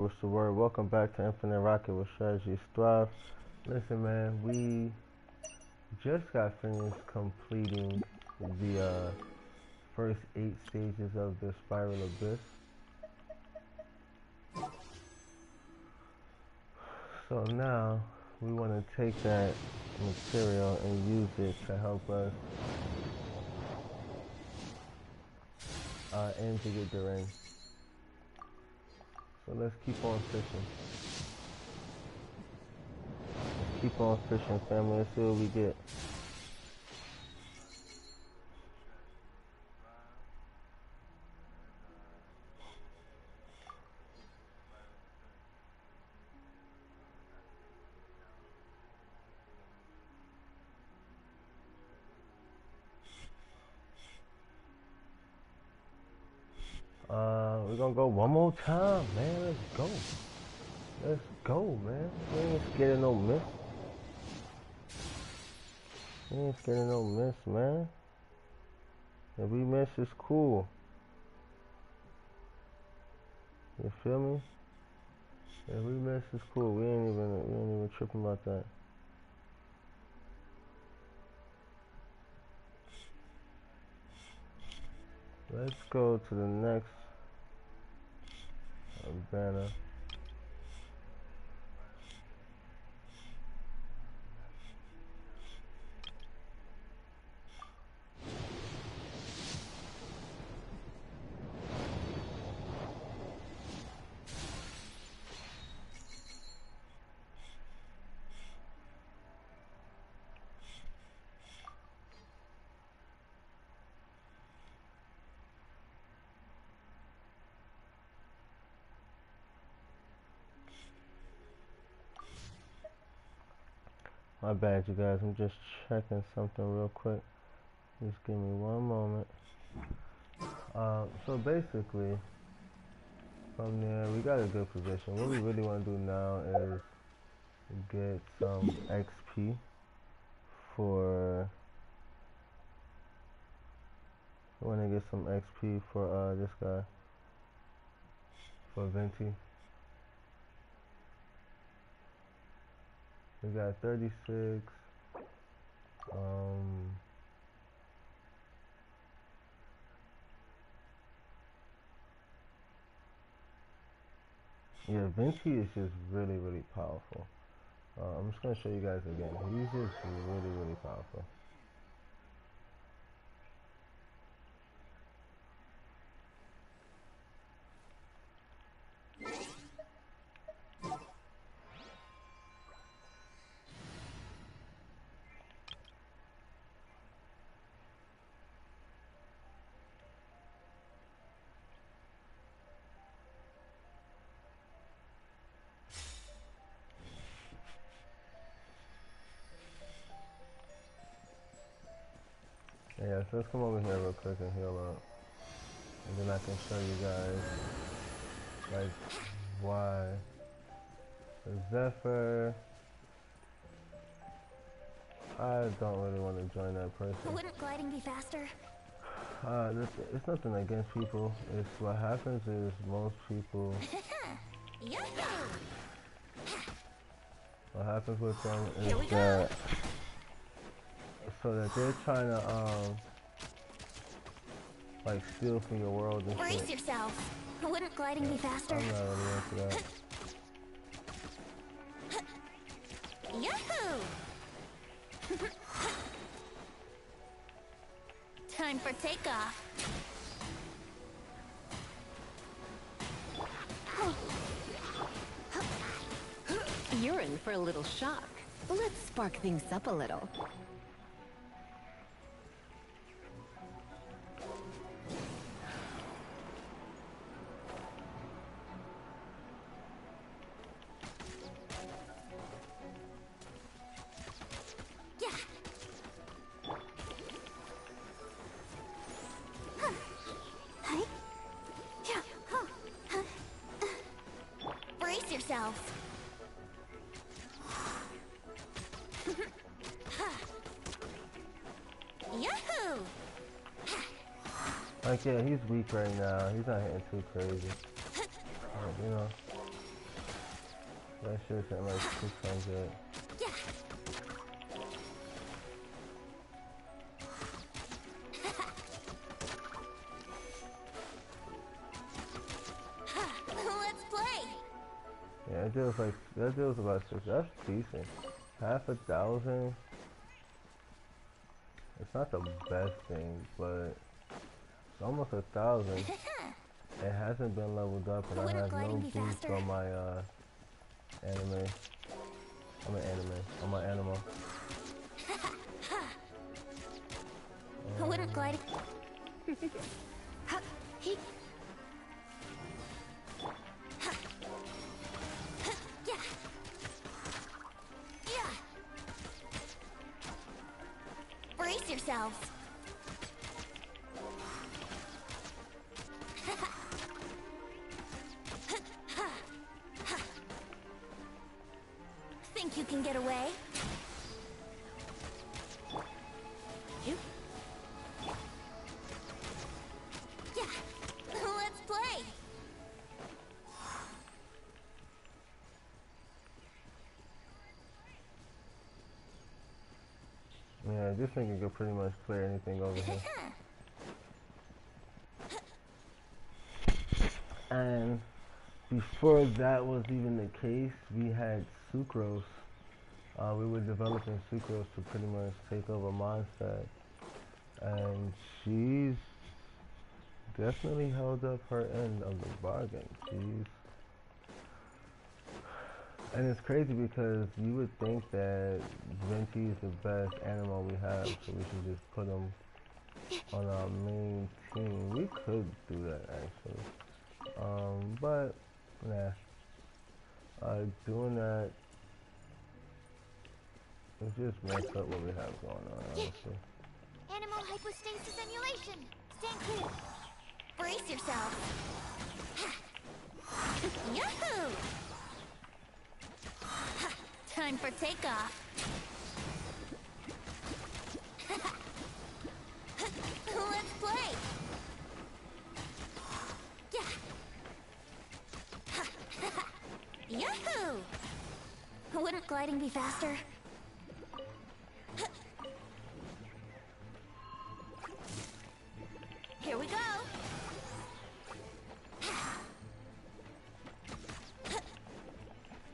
What's the word? Welcome back to Infinite Rocket with Strategies Thrive. Listen, man, we just got finished completing the first 8 stages of the Spiral Abyss. So now we want to take that material and use it to help us aim to get Durin. So let's keep on fishing. Keep on fishing, family. Let's see what we get. We're gonna go one more time, man. Let's go. Let's go, man. We ain't scared of no miss. We ain't scared of no miss, man. If we miss, it's cool. You feel me? If we miss, it's cool. We ain't even tripping about that. Let's go to the next banner. My bad, you guys. I'm just checking something real quick. Just give me one moment. So basically, from there, we got a good position. What we really want to do now is get some XP for. I want to get some XP for this guy, for Venti. We got 36. Yeah, Venti is just really powerful. I'm just gonna show you guys again. He's just really powerful. Yeah, so let's come over here real quick and heal up. And then I can show you guys, like, why Zephyr, I don't really want to join that person. Wouldn't gliding be faster? It's nothing against people. It's what happens is most people, what happens with them is that, so that they're trying to, like, steal from your world and Brace shit. yourself. Wouldn't gliding be faster? I'm not really into that. Yahoo! Time for takeoff. You're in for a little shock. Let's spark things up a little. Brace yourself. Yahoo! Like, yeah, he's weak right now. He's not hitting too crazy. You know. should have like 600. Yeah. Let's play. Yeah, that deal's about 6. That's decent. Half a thousand. It's not the best thing, but it's almost 1,000. It hasn't been leveled up, and I have no boost on my anime. On my animal. I wouldn't glide. Brace yourselves. Think you can get away? You? Yeah. Let's play. Yeah, this thing could pretty much clear anything over here. And before that was even the case, we had sucrose. We were developing sucrose to pretty much take over Mondstadt, and she's definitely held up her end of the bargain. And it's crazy because you would think that Venti is the best animal we have, so we should just put him on our main team. We could do that actually, but nah. Doing that, it just messed up what we have going on, honestly. Animal hypostasis simulation. Stand clear. Brace yourself. Yahoo! Time for takeoff. Let's play. Yeah. Yahoo! Wouldn't gliding be faster? Here we go.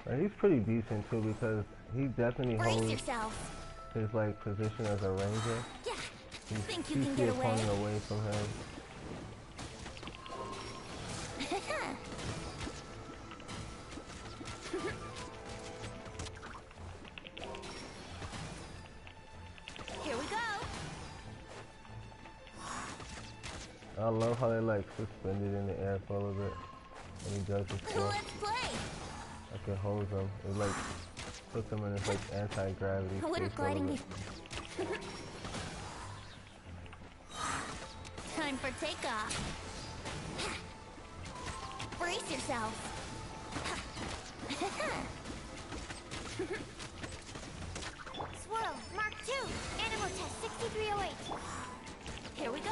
And he's pretty decent too because he definitely Brace holds yourselves. his like position as a ranger. Yeah. He Think you keeps can the get away? opponent away from him. Here we go. I love how they like suspended in the air for a little bit when he does his stuff. Let's play. Like it holds him. It like puts him in this like anti-gravity space Wouldn't for a little gliding be? bit. Time for takeoff. Brace yourself. Swirl, Mark 2, Animal Test 6308. Here we go.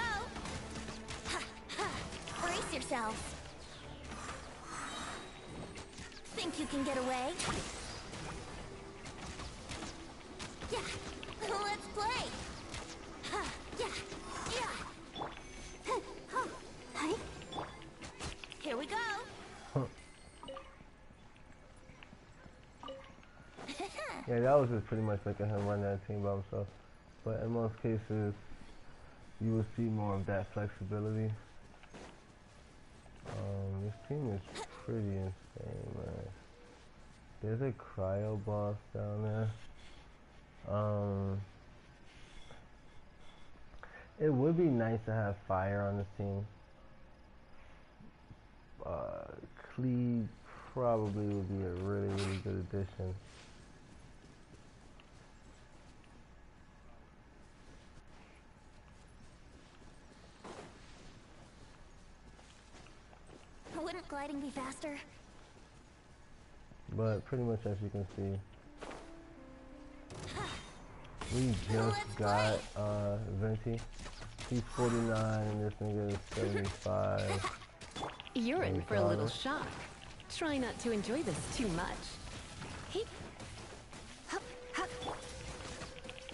Brace yourself. Think you can get away? Yeah, let's play. Yeah, yeah. Here we go. Yeah, that was just pretty much making him run that team by himself. But in most cases, you will see more of that flexibility. This team is pretty insane, man. There's a cryo boss down there. It would be nice to have fire on this team. Cleave probably would be a really, really good addition. Wouldn't gliding be faster? But pretty much as you can see, we just got Venti. He's 49 and this nigga is 75. You're in for a little shock. Try not to enjoy this too much.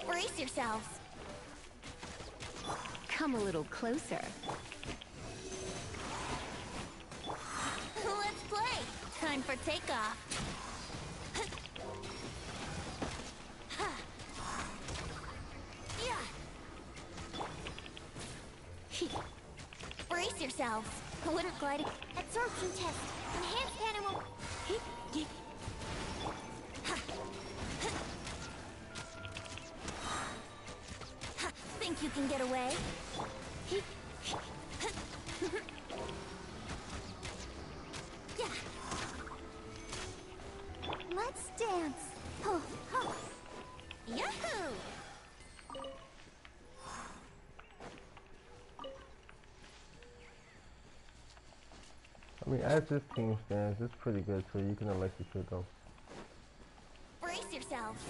Brace yourselves. Come a little closer. Let's play. Time for takeoff. Yeah. Brace yourselves. Wouldn't glide. Absorption test. Enhanced animal. Think you can get away? Yeah. Let's dance. Oh, oh. Yahoo! I mean, as this team stands, it's pretty good, so you can electrocute them. Brace yourselves.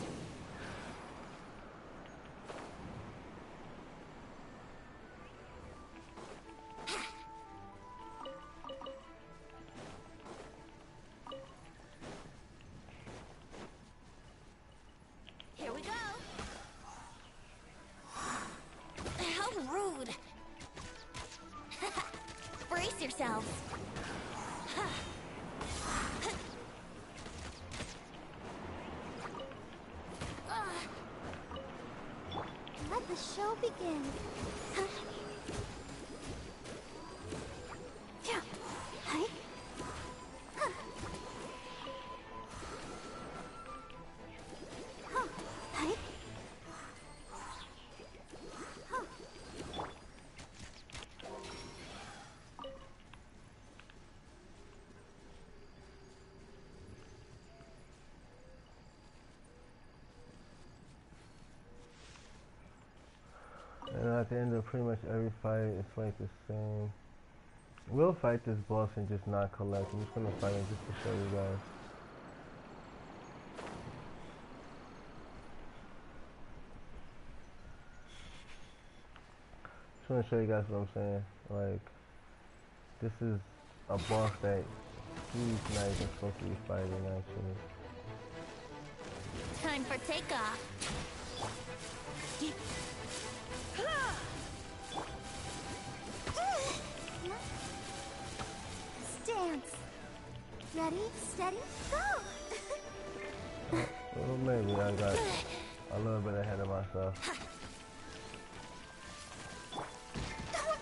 Here we go. How rude. Brace yourselves. Let the show begin. Hi. Hi. And at the end of pretty much every fight, it's like the same. We'll fight this boss and just not collect. I'm just gonna fight it just to show you guys. Just want to show you guys what I'm saying. Like, this is a boss that he's not even supposed to be fighting, actually. Time for takeoff. Dance. Ready, steady, go! Well, maybe I got a little bit ahead of myself. Oh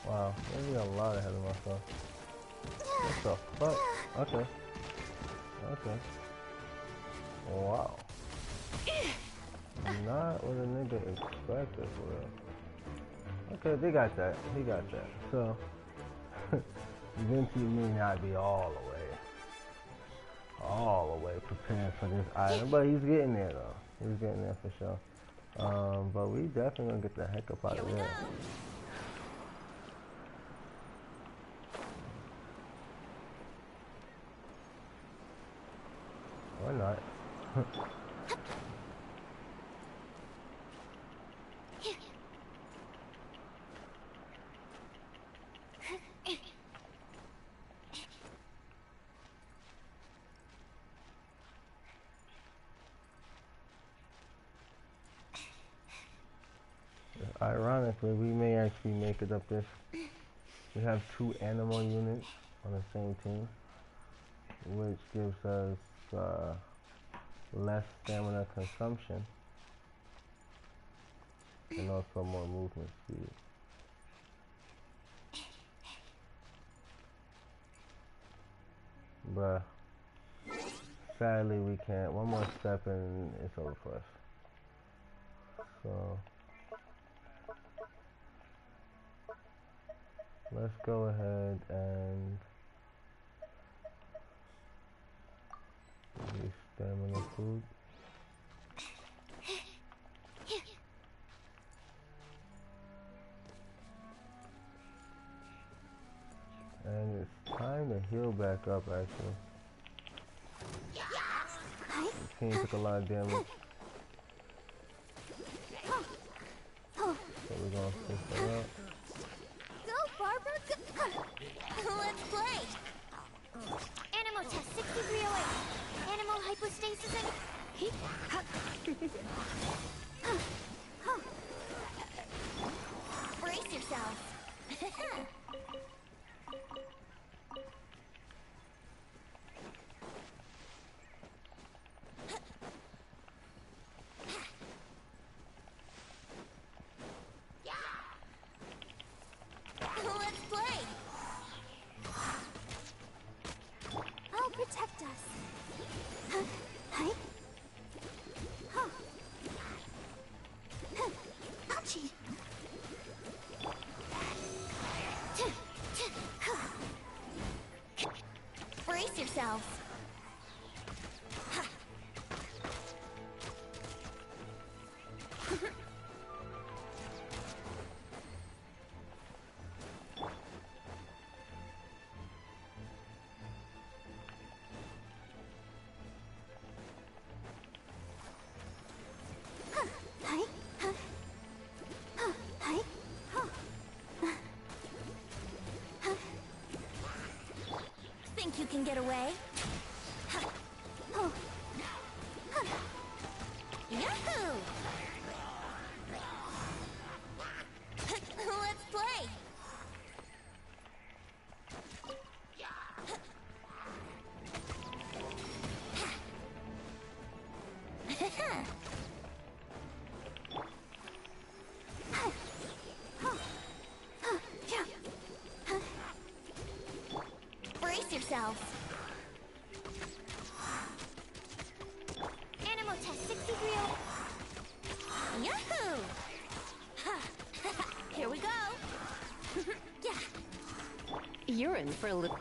no! Wow, maybe a lot ahead of myself. What the fuck? Okay. Okay. Wow. Not what a nigga expected for real. Okay, they got that. He got that. So, Vinci may not be all the way prepared for this item, but he's getting there though. He's getting there for sure. But we definitely gonna get the heck up out Here of we there. go. Or not. Ironically, we may actually make it up this. We have 2 animal units on the same team, which gives us less stamina consumption and also more movement speed. Bruh, sadly we can't. One more step and it's over for us. So let's go ahead and use stamina food. And it's time to heal back up actually. The team took a lot of damage. So we're gonna fix that up. Go, Barbara, go! Let's play! Animal test 6308. Animal hyper Brace yourselves. Let's play. I'll protect us. Hi. Ouchie. Brace yourselves. Hi. Hi. Think you can get away? Oh. Yahoo! Let's play! Brace yourselves. Animal test 63. Yahoo! Here we go. Yeah. You're in for a little...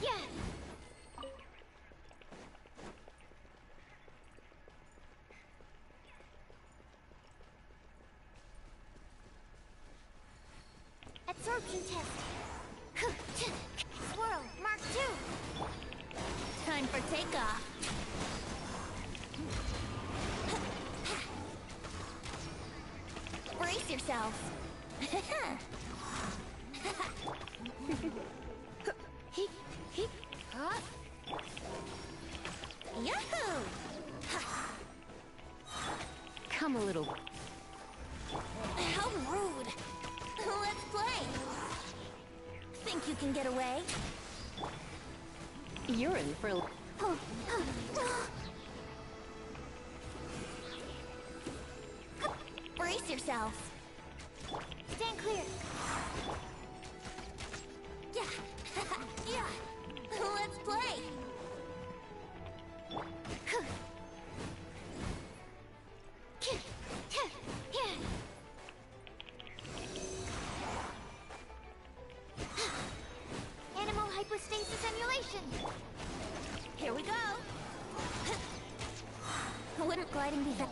Yeah. Absorption test. Swirl, Mark 2. Time for takeoff. Brace yourselves. Yahoo! Come a little... How rude! Let's play! Think you can get away? You're in for a... Brace yourselves! Stand clear! Yeah! Yeah! Let's play! Animal hypostasis emulation! Here we go! Wouldn't gliding be that?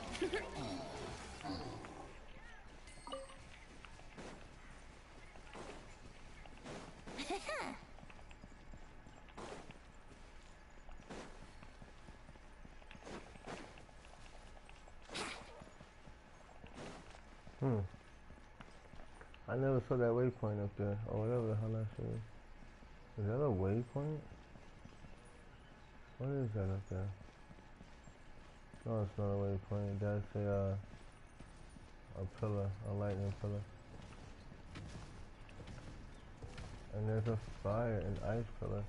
I never saw that waypoint up there, or whatever the hell that shit is. Is that a waypoint? What is that up there? No, it's not a waypoint. That's a pillar, a lightning pillar. And there's a fire and ice pillar.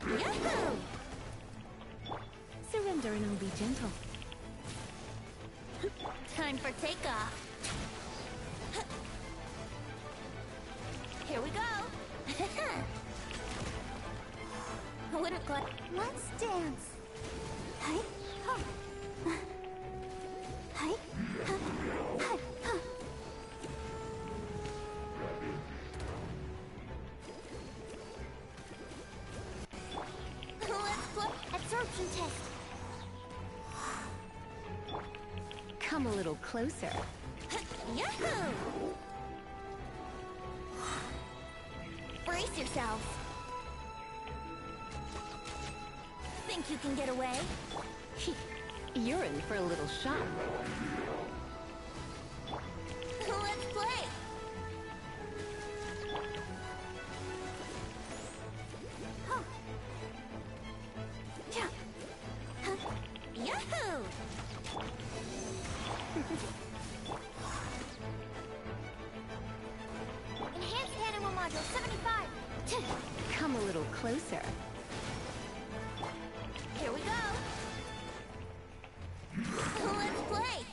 Yahoo! Surrender and I'll be gentle. Time for takeoff. Here we go. Wouldn't glide. Let's dance. Hi. Huh. Hi. Huh. Huh. Huh. Let's play. Absorption test. Come a little closer. Yahoo! Brace yourselves. Think you can get away? You're in for a little shock. Let's play! closer. Here we go. Let's play.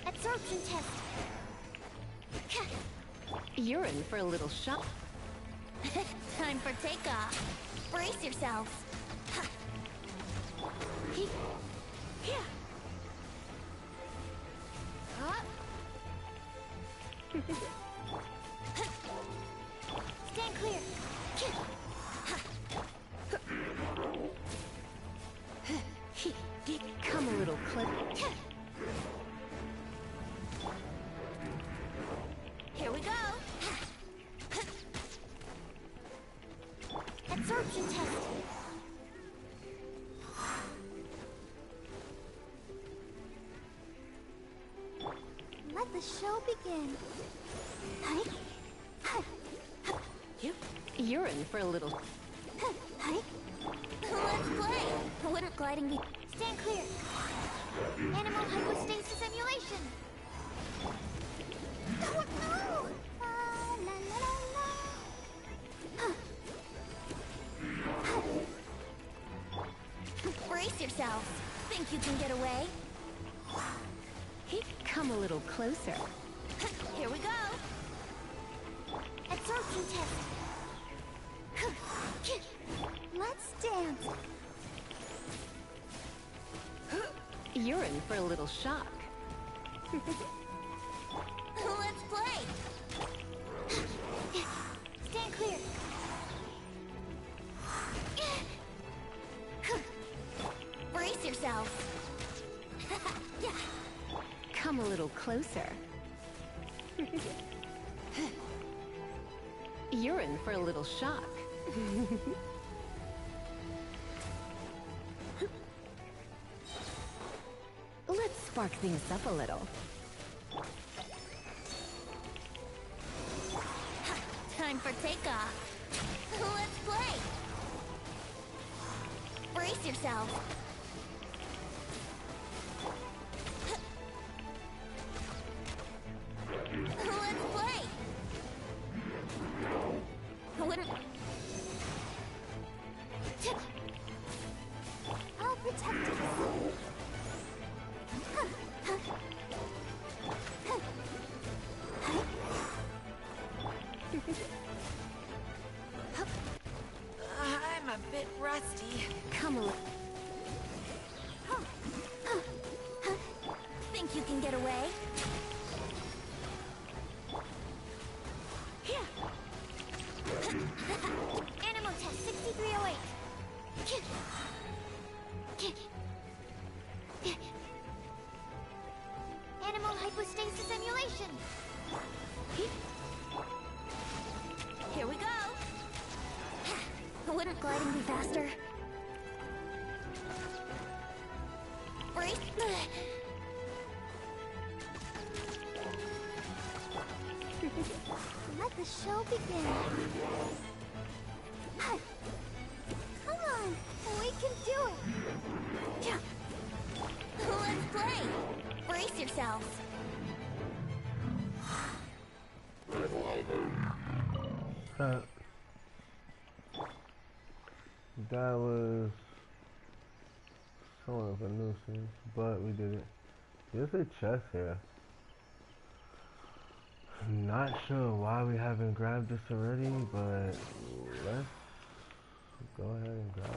Absorption test. You're in for a little shock. Time for takeoff. Brace yourselves. Here. Up. Stand clear. Come a little closer. Here we go. Absorption test. Let the show begin. Hi. You're in for a little... Hi. Let's play. Water gliding. Stand clear. Animal hypostasis simulation. Oh no! La, la, la, la. Brace yourselves. Think you can get away? Come a little closer. Here we go. Absorption test. Let's dance. You're in for a little shock. Let's play. Stand clear. Brace yourselves. Come a little closer. You're in for a little shock. Let's spark things up a little. Time for takeoff. Let's play. Brace yourself. Let's play. I'll protect us. I'm a bit rusty. Come a little... Think you can get away? Here. Animal test 6308. Animal hypostasis simulation. Here we go. Wouldn't gliding be faster? Brace. Let the show begin. Come on, we can do it. Let's play. Brace yourselves. That was somewhat of a nuisance, but we did it. There's a chest here. Not sure why we haven't grabbed this already, but let's go ahead and grab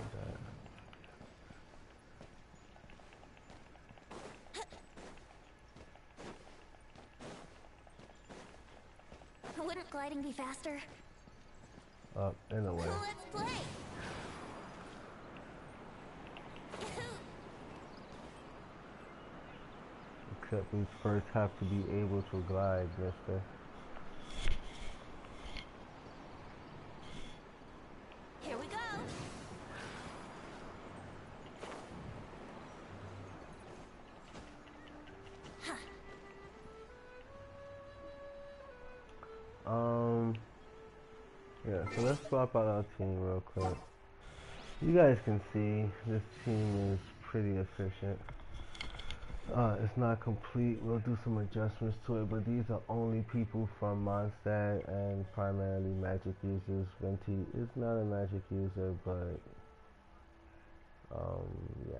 that. Wouldn't gliding be faster? Up and away. Let's play. Except we first have to be able to glide, mister. Here we go. Yeah, so let's swap out our team real quick. You guys can see this team is pretty efficient. It's not complete. We'll do some adjustments to it, but these are only people from Mondstadt and primarily magic users. Venti is not a magic user, but um, yeah,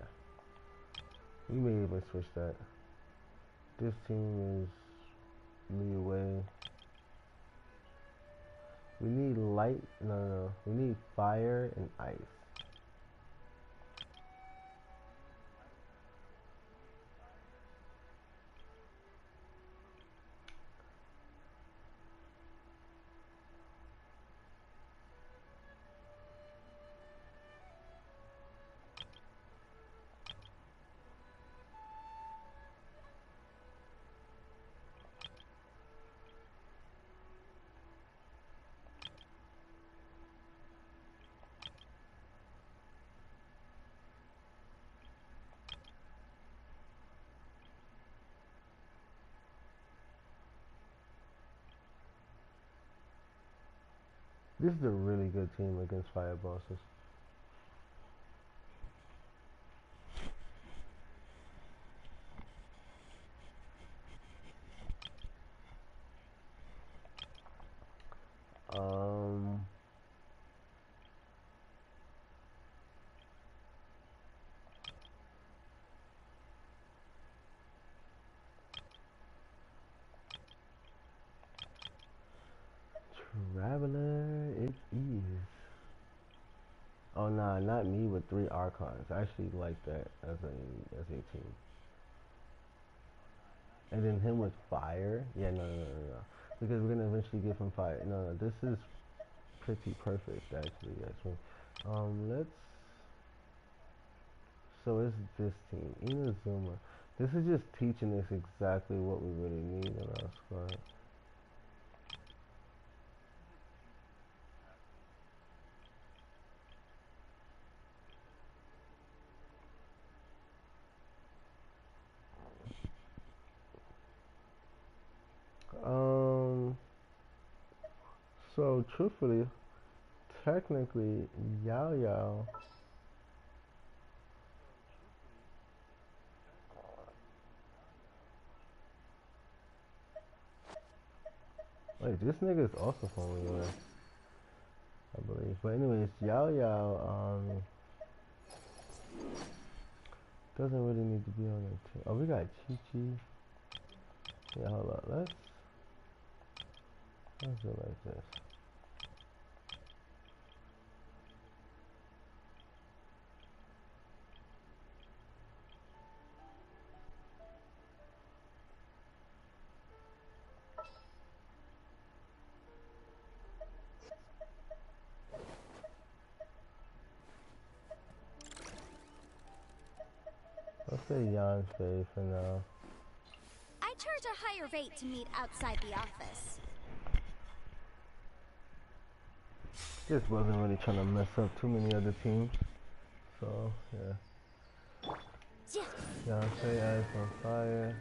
we may even switch that. This team is Liu Wei. We need light. No, no, no. We need fire and ice. This is a really good team against fire bosses. Um, Traveler, it is. Oh nah, not me with 3 Archons. I actually like that as a team. And then him with fire. Yeah, no, no, no, no, no. Because we're gonna eventually give him fire. No, no, this is pretty perfect actually. Actually, let's. So it's this team, Inazuma. This is just teaching us exactly what we really need in our squad. Um, so truthfully, technically, Yao Yao. Wait, this nigga is also from Liyue, I believe. But anyways, Yao Yao doesn't really need to be on the team. Oh, we got Chi Chi. Yeah, hold up. Let's do it like this. Let's say Yan Fei for now. I charge a higher rate to meet outside the office. Just wasn't really trying to mess up too many other teams. So, yeah. Yeah. Yan Fei eyes on fire.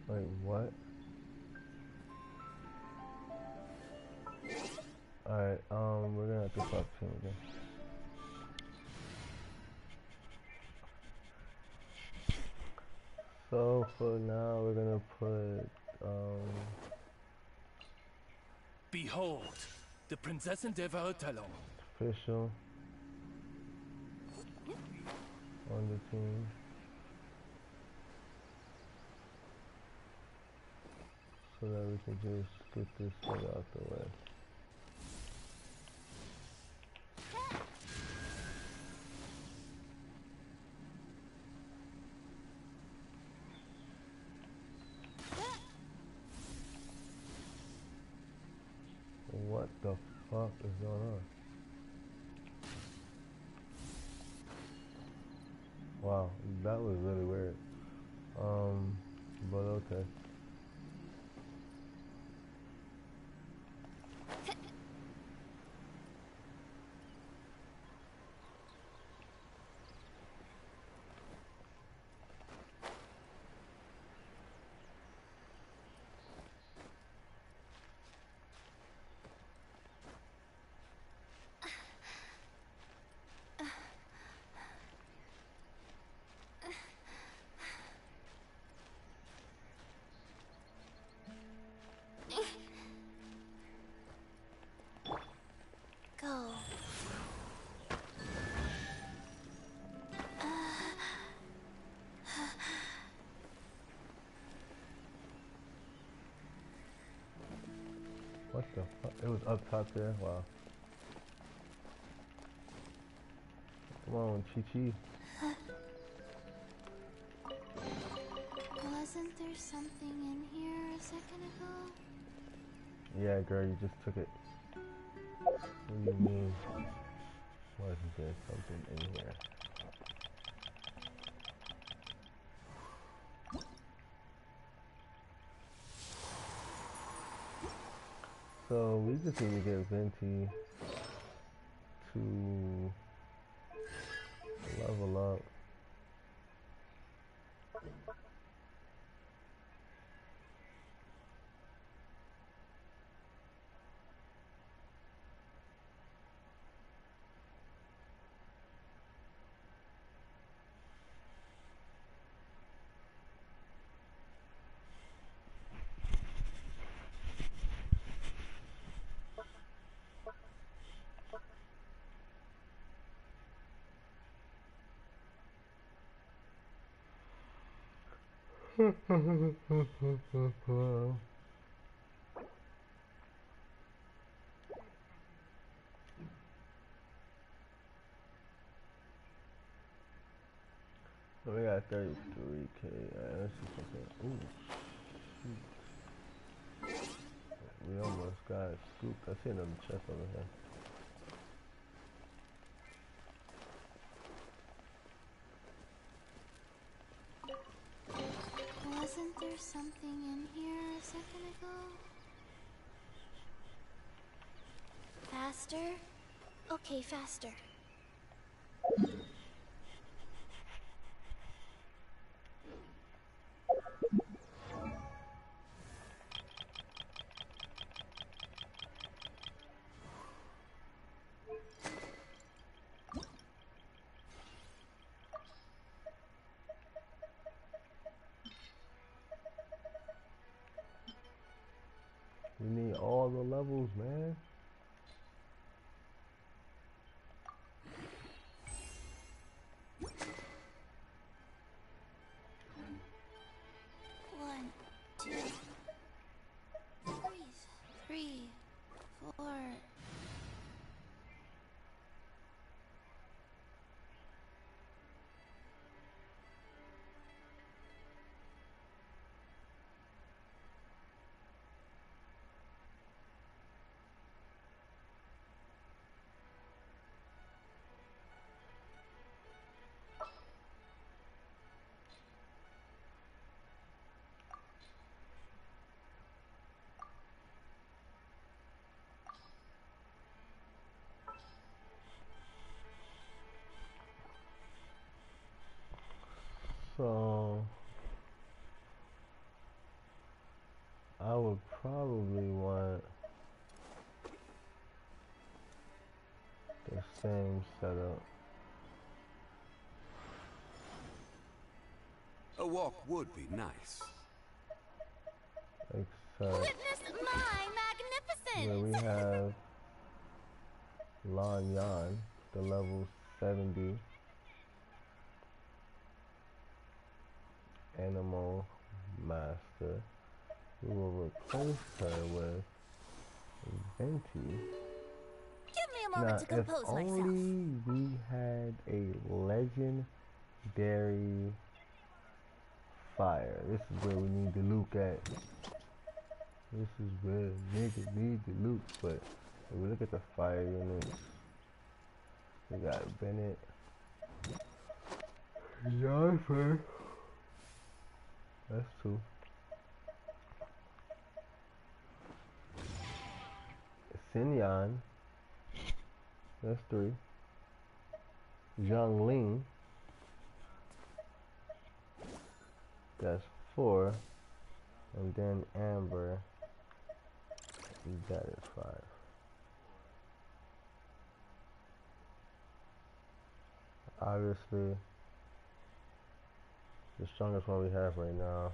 Wait, what? Alright, we're gonna have to talk to him again. So for now, we're gonna put Behold, the Prinzessin der Verurteilung. official on the team. So that we can just get this thing out the way. What the fuck is going on? Wow, that was really weird. But okay. What the fuck? It was up top there? Wow. Come on, Chi-Chi. Wasn't there something in here a second ago? Yeah, girl, you just took it. What do you mean? Wasn't there something in here? So we just need to get Venti to level up. So we got 33K. Let's see something. Ooh, shoot. We almost got scooped. I see another chest over here. Wasn't there something in here a second ago? Faster? Okay, faster. We need all the levels, man. One, two, three, four. So I would probably want the same setup. A walk would be nice. Except Witness my where we magnificence! have Lan Yan, the level 70 animal master. We will replace her with Venti. Give me a Now, moment to if compose myself. only we had a legendary fire. This is where we need to look at. This is where niggas need to loot. But if we look at the fire units, we got Bennett, Yarfer. That's two. Sinyan. That's three. Zhang Ling. That's four. And then Amber. That is five. Obviously, the strongest one we have right now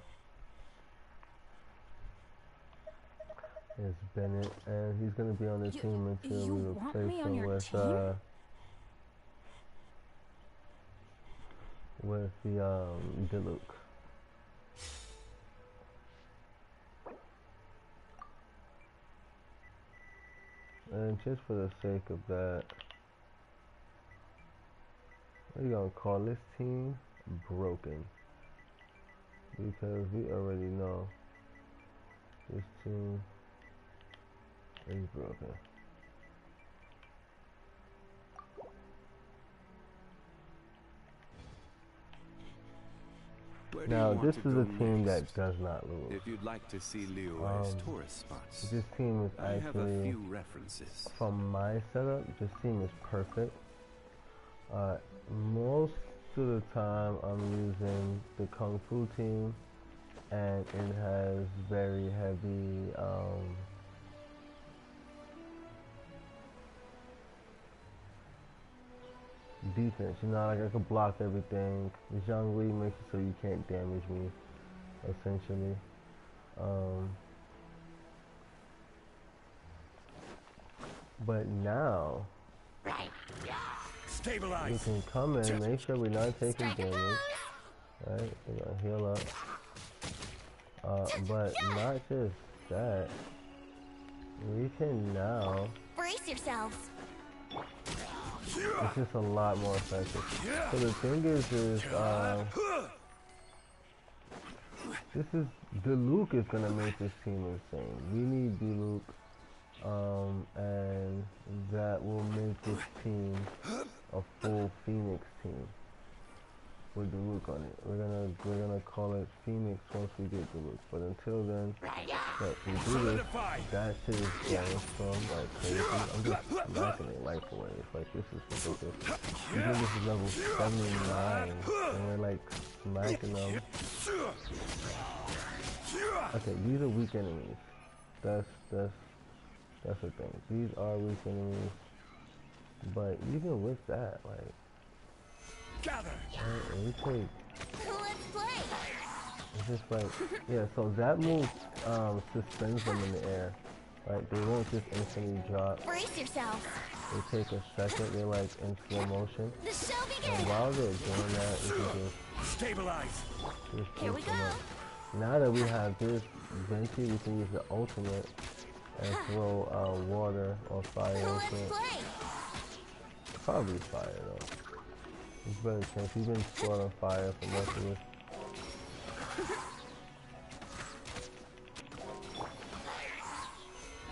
is Bennett, and he's gonna be on the team until you we want replace me on him your with team? the Diluc. think just for the sake of that, we're gonna call this team broken. Because we already know this team is broken. Where do Now, you want this to is go a team next? that does not lose. If you'd like to see Liyue's Um, tourist spots, This team is I have a actually, few references. from my setup, this team is perfect. Most of the time I'm using the Kung Fu team, and it has very heavy defense. You know, like I can block everything. Zhongli makes it so you can't damage me, essentially. But now we Stabilize. can come in, make sure we're not taking damage. Right, we're gonna heal up. But not just that. We can now. Brace yourselves. It's just a lot more effective. So the thing is this is Diluc is gonna make this team insane. We need Diluc, and that will make this team a full Phoenix team with Diluc on it. We're gonna call it Phoenix once we get Diluc. But until then, look, we do this. That shit is going from like crazy. I'm just smacking it life away. It's like this is ridiculous. Even this is level 79, and we're like smacking them. Okay, these are weak enemies. That's the thing. These are weak enemies. But even with that, like, Gather. we take. Let's play. It's just like, yeah. So that move suspends them in the air. Like they won't just instantly drop. Brace yourselves. They take a second. They're like in slow motion. The show And begins. while they're doing that, we can Stabilize. just Here we boost them go. up. Now that we have this Venti, we can use the ultimate and throw water or fire Let's into it. play. Probably fire though. It's better chance. He's been storing fire for most of this.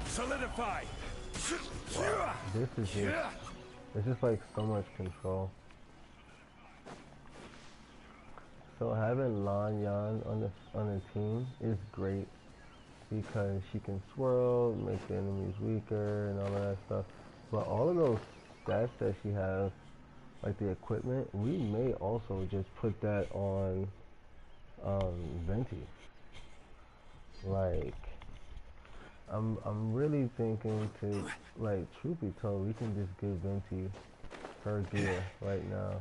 Solidify. Wow. This is just, it's just like so much control. So having Lan Yan on the team is great because she can swirl, make the enemies weaker and all of that stuff. But all of those stats that she has, like the equipment, we may also just put that on Venti. Like I'm really thinking to, like, truth be told, we can just give Venti her gear right now,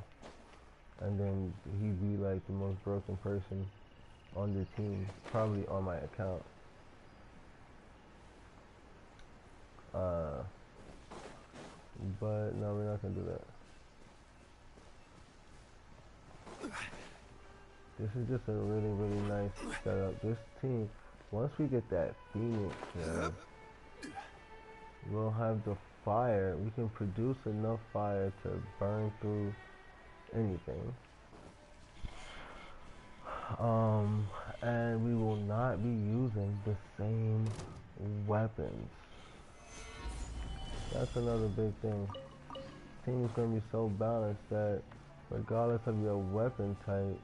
and then he'd be like the most broken person on the team, probably on my account. But no, we're not gonna do that. This is just a really, really nice setup. This team, once we get that Phoenix, we'll have the fire. We can produce enough fire to burn through anything. And we will not be using the same weapons. That's another big thing. Team's gonna be so balanced that regardless of your weapon type,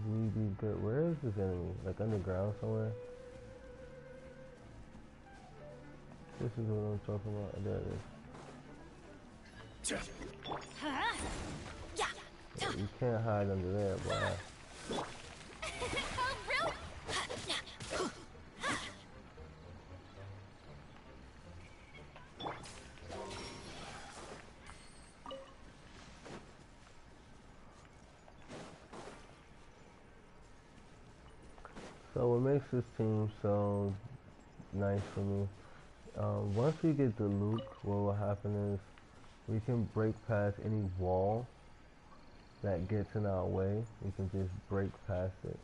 we be good. Where is this enemy? Like underground somewhere? This is what I'm talking about. There it is. Yeah, you can't hide under there, boy. So what makes this team so nice for me, once we get the Luke, what will happen is we can break past any wall that gets in our way. We can just break past it.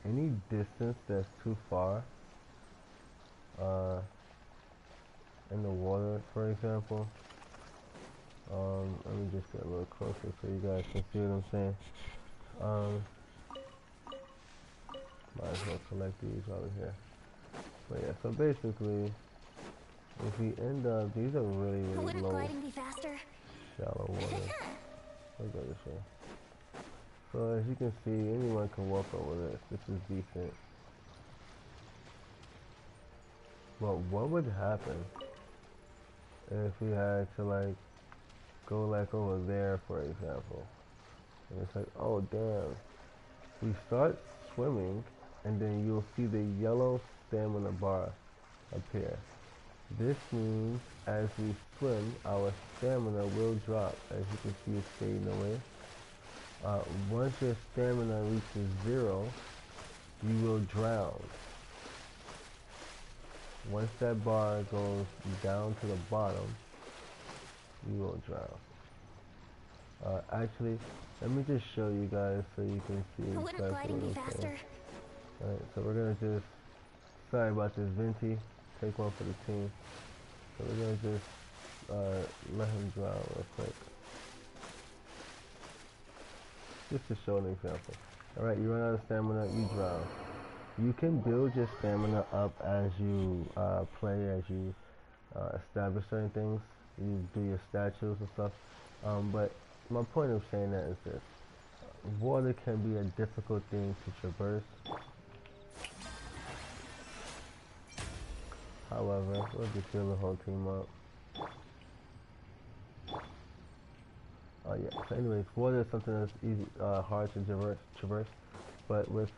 Any distance that's too far, in the water, for example. Let me just get a little closer so you guys can see what I'm saying. Might as well collect these while we're here. But yeah, so basically, if we end up, these are really, really Wouldn't low, gliding be faster? shallow water. Let's go this way. So as you can see, anyone can walk over this. This is decent. But what would happen if we had to like go like over there, for example? And it's like, oh damn. We start swimming, and then you'll see the yellow stamina bar appear. This means as we swim, our stamina will drop. As you can see, it's fading away. Once your stamina reaches 0, you will drown. Once that bar goes down to the bottom, you will drown. Actually, let me just show you guys so you can see Wouldn't exactly gliding what be I'm faster? saying. Alright, so we're gonna just, sorry about this, Venti, take one for the team. So we're gonna just let him drown real quick. Just to show an example. Alright, you run out of stamina, you drown. You can build your stamina up as you play, as you establish certain things. You do your statues and stuff. But my point of saying that is this. Water can be a difficult thing to traverse. However, we'll just heal the whole team up. Oh yeah, so anyways, water is something that's easy, hard to traverse. But with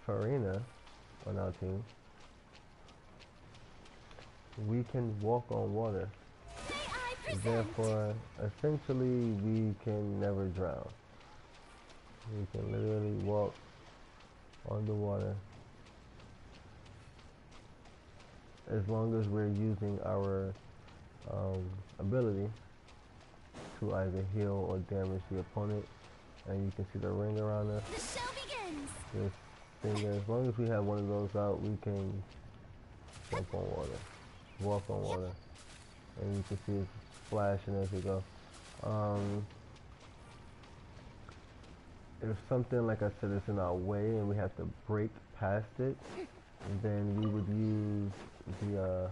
Farina on our team, we can walk on water. Therefore, essentially, we can never drown. We can literally walk on the water as long as we're using our ability to either heal or damage the opponent. And you can see the ring around us. The show begins! This thing, as long as we have one of those out, we can jump on water, walk on water, and you can see it's flashing as we go. If something, like I said, is in our way and we have to break past it, then we would use the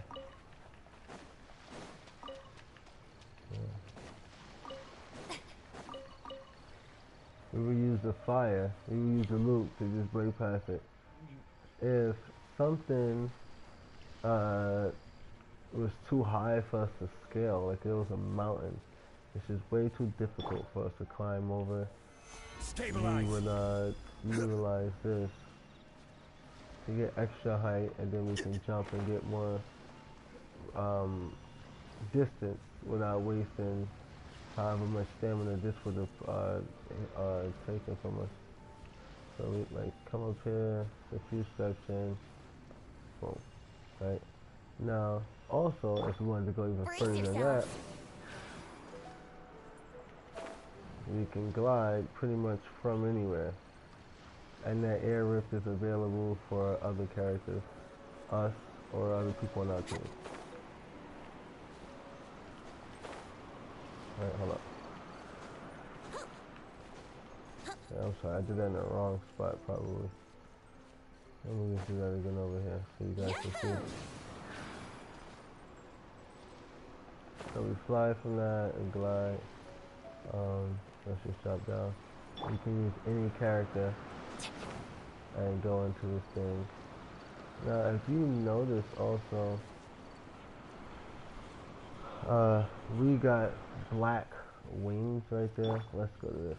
we would use the fire, we would use the loop to just break past it. If something was too high for us to scale, like it was a mountain, it's just way too difficult for us to climb over, Stabilize. we would utilize this to get extra height, and then we can jump and get more distance without wasting however much stamina this would have taken from us. So we like come up here, a few steps in, boom, right? Now, also, if we wanted to go even Brace further than that, yourself. we can glide pretty much from anywhere. And that air rift is available for other characters, us or other people on our team. Alright, hold up. Yeah, I'm sorry, I did that in the wrong spot probably. Let me just do that again over here so you guys can see. So we fly from that and glide. Let's just drop down. You can use any character and go into this thing. Now, if you notice also, we got black wings right there. Let's go to this.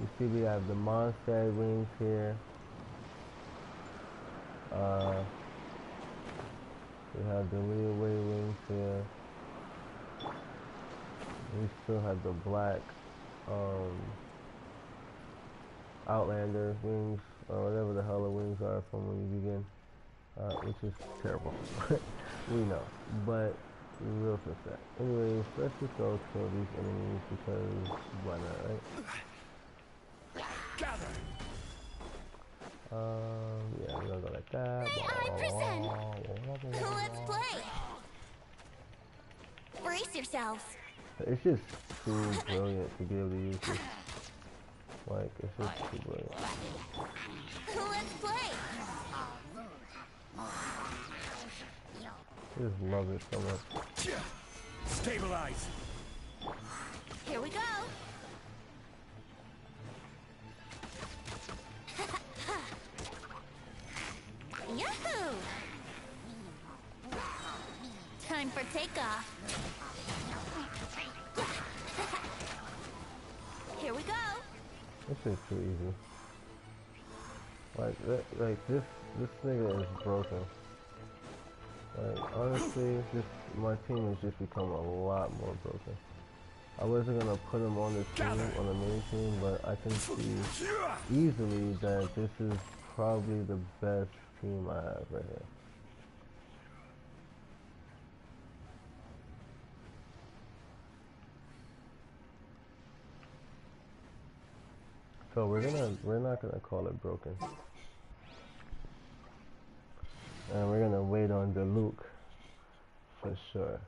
You see we have the Mondstadt wings here. We have the Leeway wings here. We still have the black Outlander wings, or whatever the hell the wings are from when you begin, which is terrible. We know, but we will fix that. Anyways, let's just go kill these enemies because why not, right? Gather. Yeah, we're gonna go like that. 100%. Let's play. Brace yourselves. It's just too brilliant to be able to use this. Like, it's just too brilliant. Let's play. I just love it so much. Stabilize. Here we go. Yahoo! Time for takeoff. Here we go. This is too easy. Like this nigga is broken. Like honestly, my team has just become a lot more broken. I wasn't gonna put him on the team, on the main team, but I can see easily that this is probably the best team I have right here. So we're not gonna call it broken. And we're gonna wait on the Luke for sure.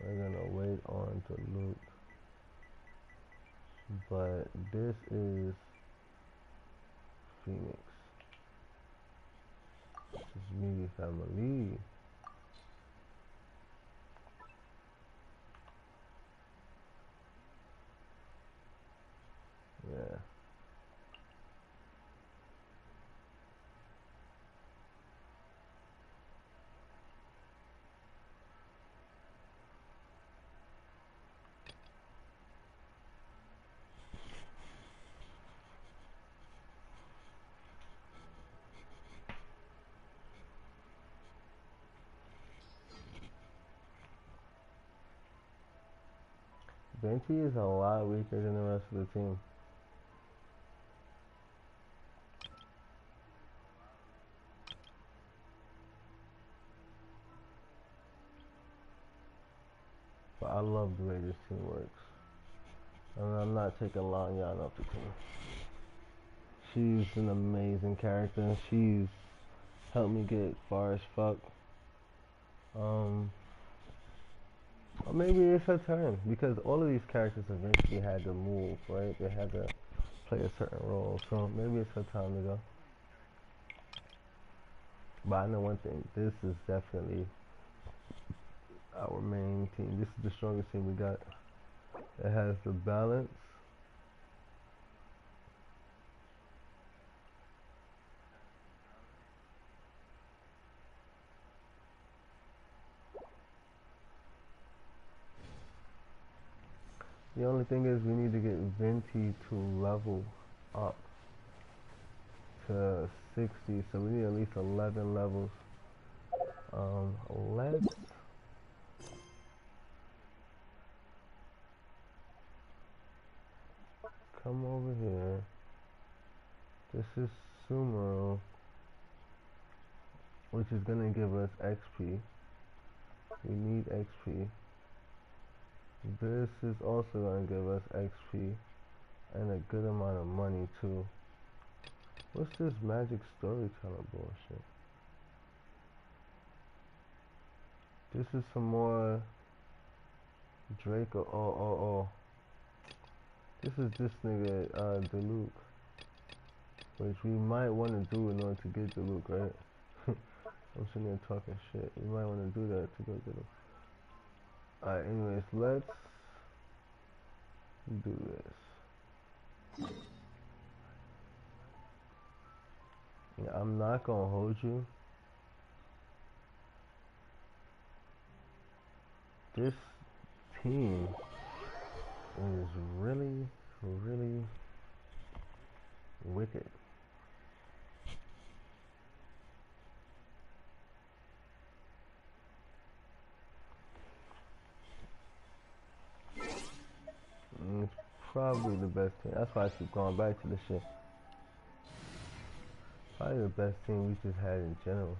We're gonna wait on the Luke. But this is Phoenix. This is me family. Yeah. Venti is a lot weaker than the rest of the team. But I love the way this team works. And I'm not taking Lanyan off the team. She's an amazing character. She's helped me get far as fuck. Or maybe it's her turn because all of these characters eventually had to move, right? They had to play a certain role. So maybe it's her time to go. But I know one thing, this is definitely our main team. This is the strongest team we got. It has the balance. The only thing is we need to get Venti to level up to 60, so we need at least 11 levels. Let's come over here. This is Sumeru, which is gonna give us XP. We need XP. This is also gonna give us XP and a good amount of money too. What's this magic storyteller bullshit? This is some more Draco. Oh. This is this nigga, Diluc. Which we might want to do in order to get Diluc, right? I'm sitting there talking shit. We might want to do that to go get him. Alright, anyways, let's do this. Yeah, I'm not gonna hold you. This team is really, really wicked. It's probably the best team. That's why I keep going back to this shit. Probably the best team we just had in general.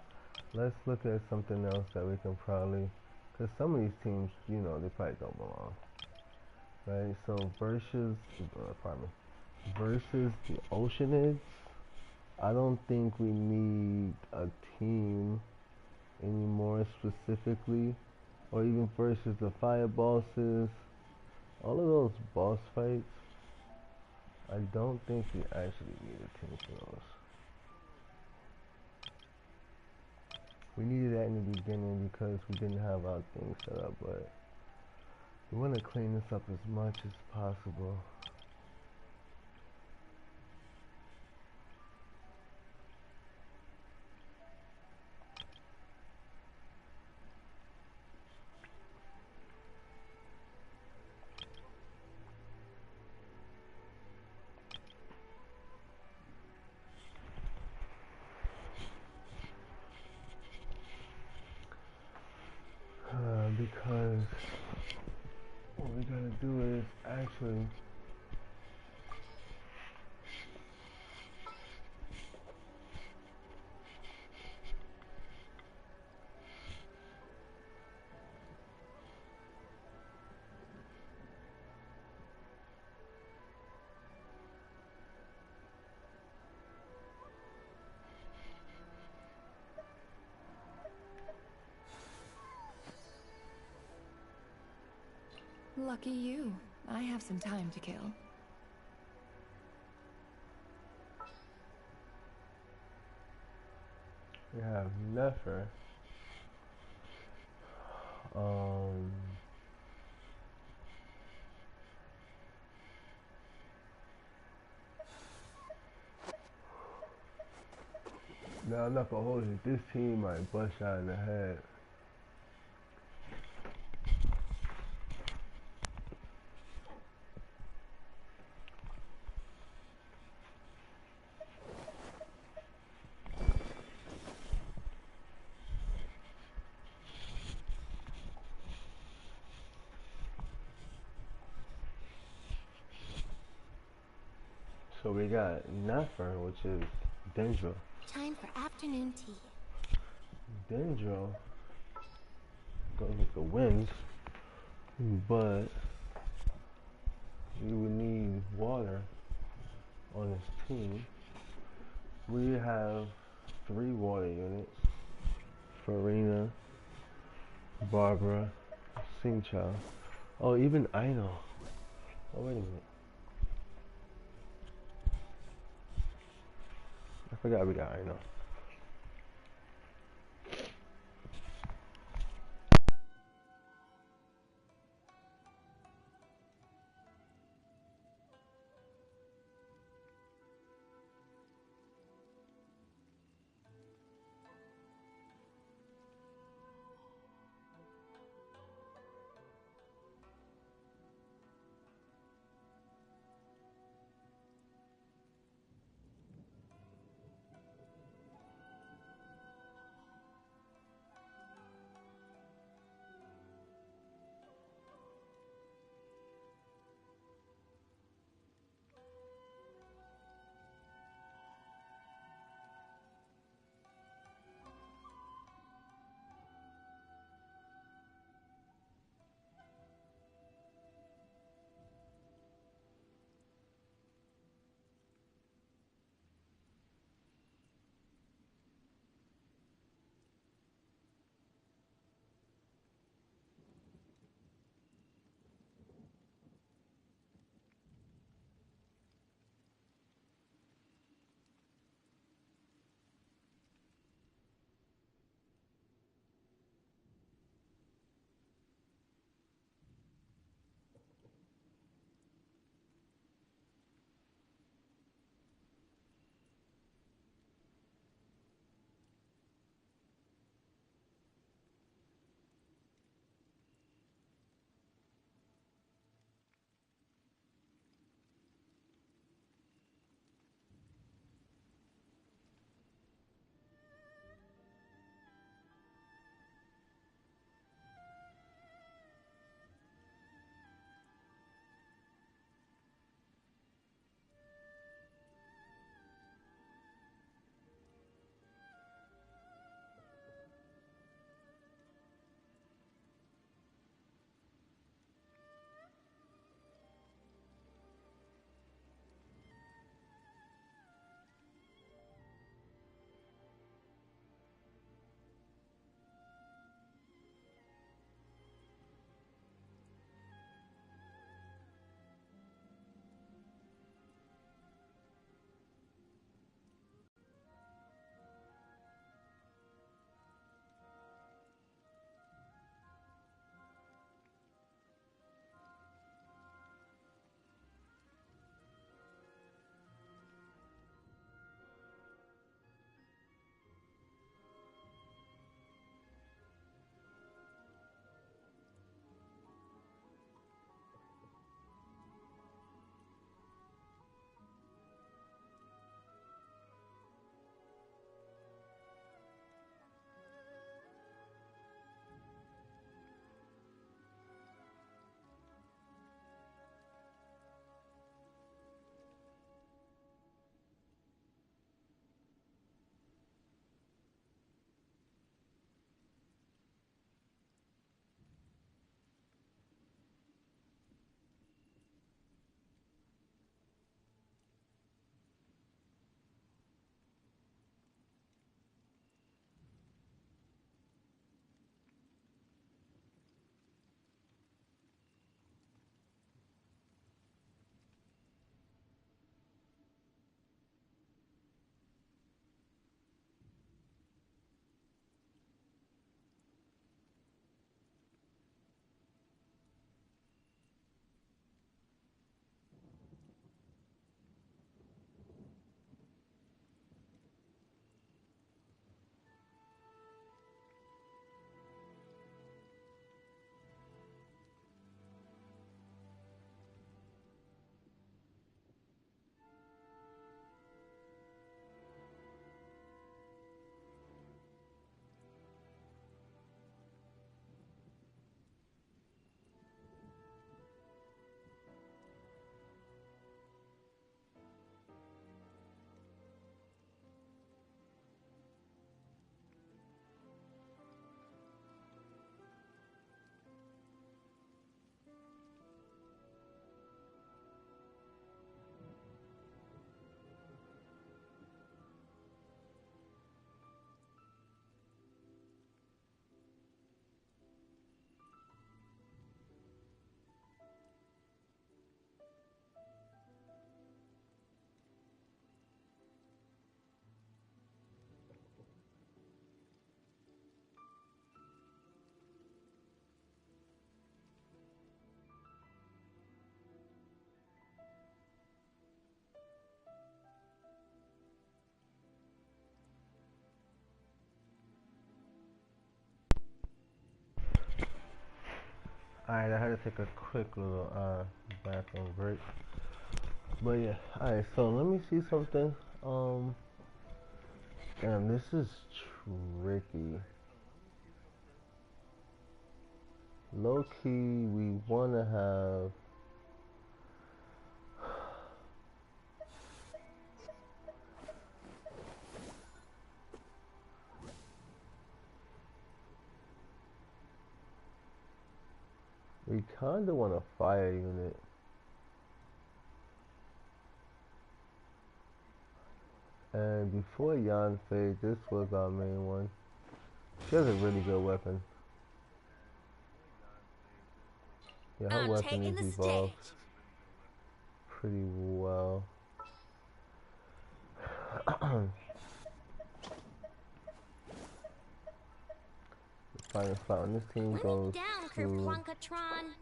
Let's look at something else that we can probably, because some of these teams, you know, they probably don't belong. Right? So versus the Oceanids, I don't think we need a team anymore specifically, or even versus the fire bosses. All of those boss fights, I don't think we actually need a team for those. We needed that in the beginning because we didn't have our things set up, but we want to clean this up as much as possible. Because what we gotta do is actually Lucky you. I have some time to kill. we have Nefer. Um, Now I'm not gonna hold you. This team might bust out in the head. So we got Nefer, which is Dendro. Time for afternoon tea. Dendro goes with the winds, but we would need water on his team. We have 3 water units. Farina, Barbara, Singchow. Oh, even Aino. Oh, wait a minute. I forgot we got Aino. Alright, I had to take a quick little bathroom break. But yeah, alright, so let me see something. Damn, this is tricky. Low key, we wanna have we kinda want a fire unit. And before Yanfei, this was our main one. She has a really good weapon. Yeah, her I'm weapon taking is the evolved stage. pretty well. The final spot on this team Let me goes down, to Kerplunkatron.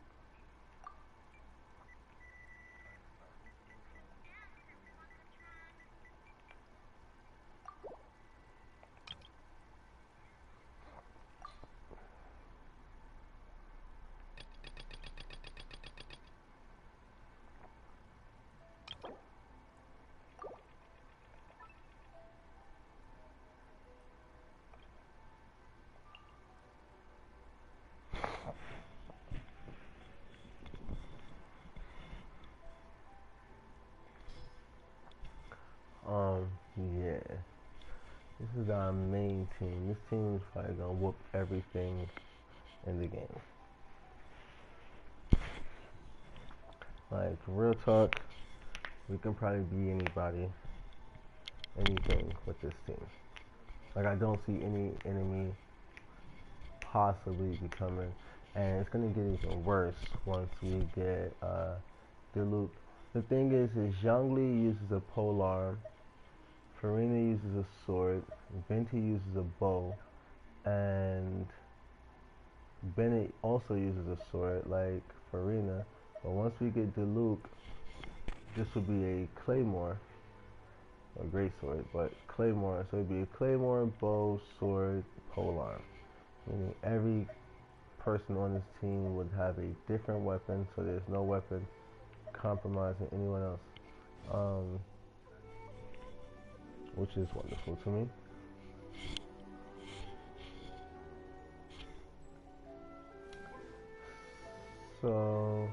yeah. This is our main team. This team is probably gonna whoop everything in the game. Like real talk, we can probably be anybody, anything with this team. Like I don't see any enemy possibly becoming, and it's gonna get even worse once we get Diluc. The thing is Zhongli uses a polearm, Farina uses a sword, Venti uses a bow, and Bennett also uses a sword like Farina. But once we get Diluc, this would be a claymore, a great sword, but claymore. So it'd be a claymore, bow, sword, polearm. Meaning every person on this team would have a different weapon, so there's no weapon compromising anyone else, which is wonderful to me. So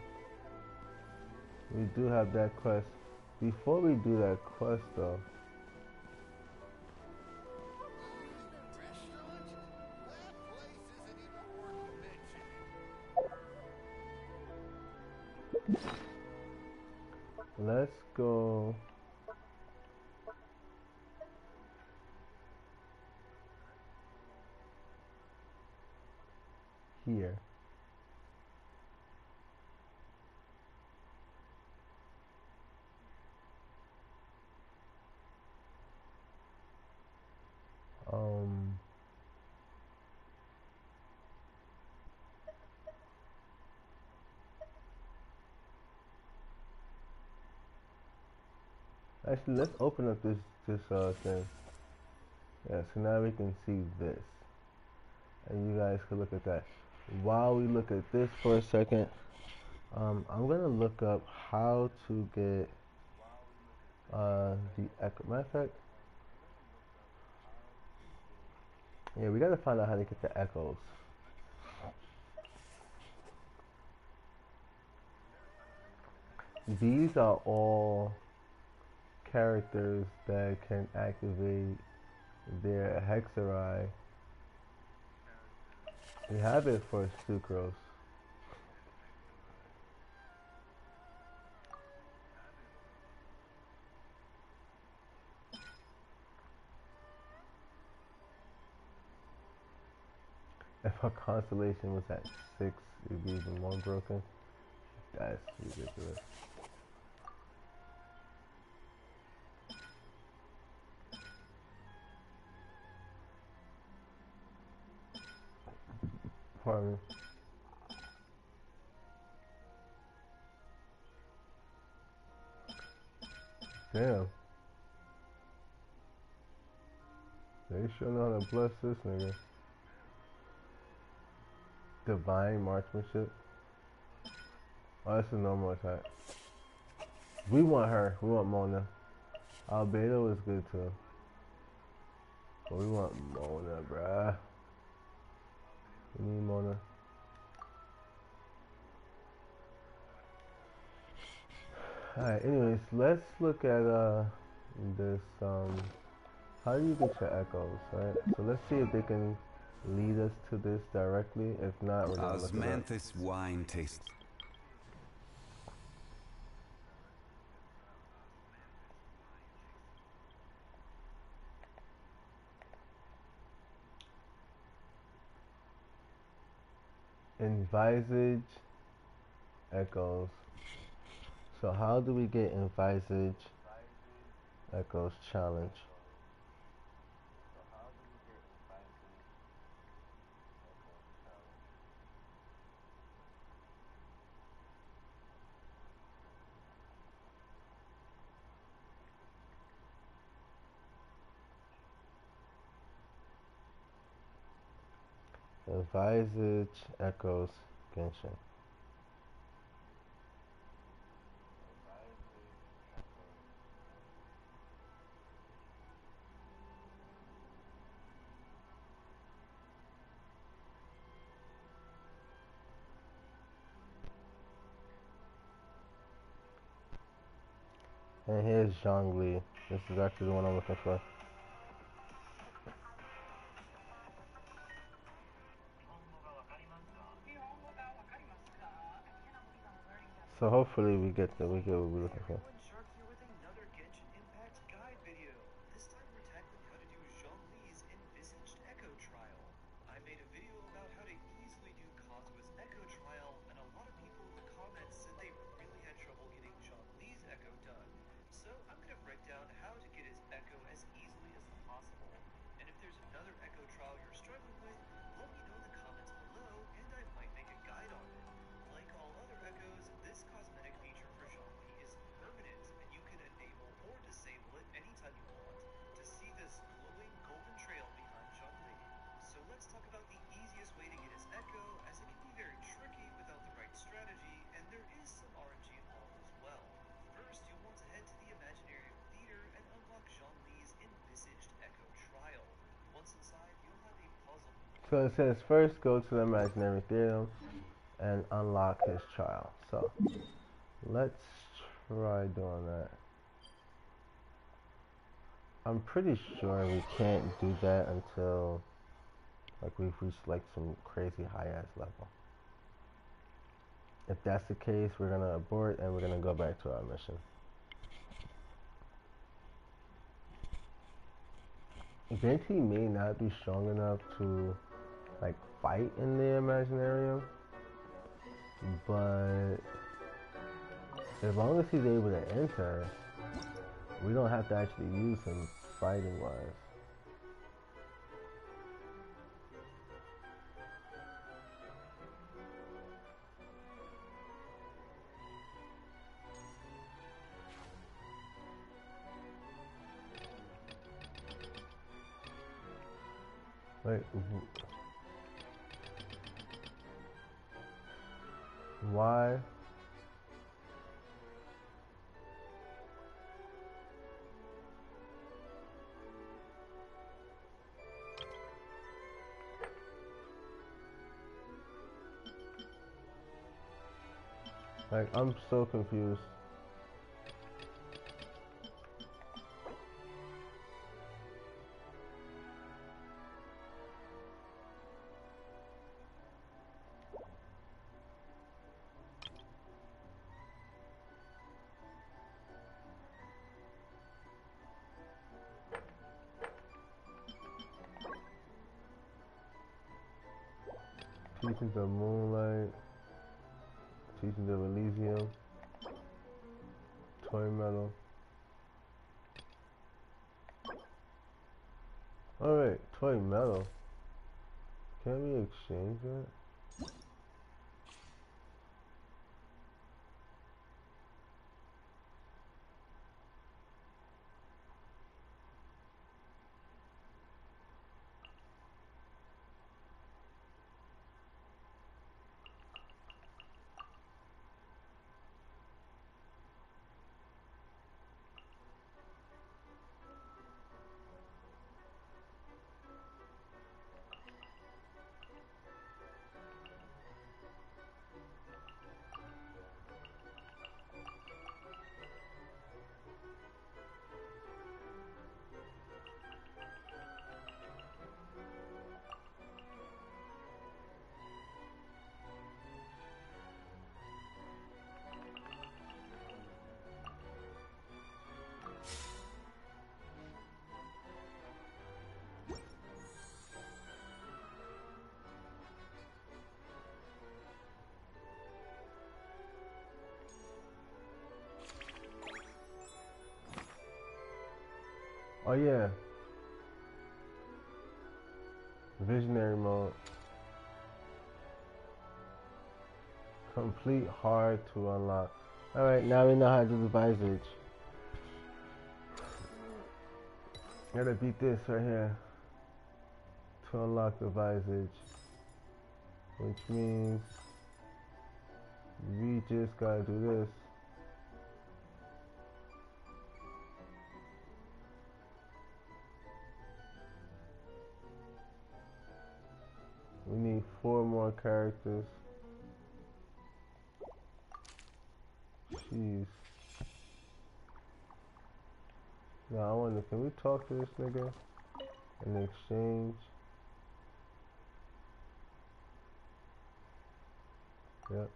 we do have that quest. Before we do that quest though, let's go here. Um, Actually, let's open up this thing. Yeah, so now we can see this, and you guys can look at that. While we look at this for a second, I'm gonna look up how to get the echo. Matter of fact, yeah, we gotta find out how to get the echoes. These are all characters that can activate their Hexerai. We have it for Sucrose. If our constellation was at 6, it'd be even more broken. That's ridiculous. Pardon me. Damn. They sure know how to bless this nigga. Divine marksmanship. Oh, that's a normal attack. We want her. We want Mona. Albedo is good too. But we want Mona, bruh. We need Mona. Alright, anyways, let's look at this how do you get your echoes, right? So let's see if they can lead us to this directly. If not, we're gonna look it up. Osmanthus wine taste. Envisage echoes. So how do we get envisage echoes challenge? Envisage echoes Genshin. And here's Zhongli. This is actually the one I'm looking for. So hopefully we get what we're looking for. Shark here with another Genshin Impact guide video. This time we're tackling how to do Zhongli's envisaged echo trial. I made a video about how to easily do Kazuha's echo trial, and a lot of people in the comments said they really had trouble getting Zhongli's echo done. So I'm going to break down how to get his echo as easily as possible. And if there's another echo trial you're struggling with, let me know in the comments below, and I might make a guide on it. Like all other echoes, this cosmetic feature for Zhongli is permanent, and you can enable or disable it anytime you want to see this glowing golden trail behind Zhongli. So let's talk about the easiest way to get his echo, as it can be very tricky without the right strategy, and there is some RNG involved as well. First, you'll want to head to the imaginary theater and unlock Zhongli's envisaged echo trial. Once inside, you'll have a puzzle. So it says first go to the imaginary theater and unlock his trial. So let's try doing that. I'm pretty sure we can't do that until like we've reached like some crazy high ass level. If that's the case, we're gonna abort and we're gonna go back to our mission. Venti may not be strong enough to like fight in the Imaginarium, but as long as he's able to enter, we don't have to actually use him fighting wise. Wait, why? Like, I'm so confused. Teachings of Moonlight, Teachings of Elysium, Toy Metal. Alright, Toy Metal. Can we exchange that? Oh yeah, visionary mode. Complete hard to unlock. Alright, now we know how to do the visage. Gotta beat this right here to unlock the visage. Which means we just gotta do this. We need 4 more characters. Jeez. Now I wonder, can we talk to this nigga in exchange? Yep.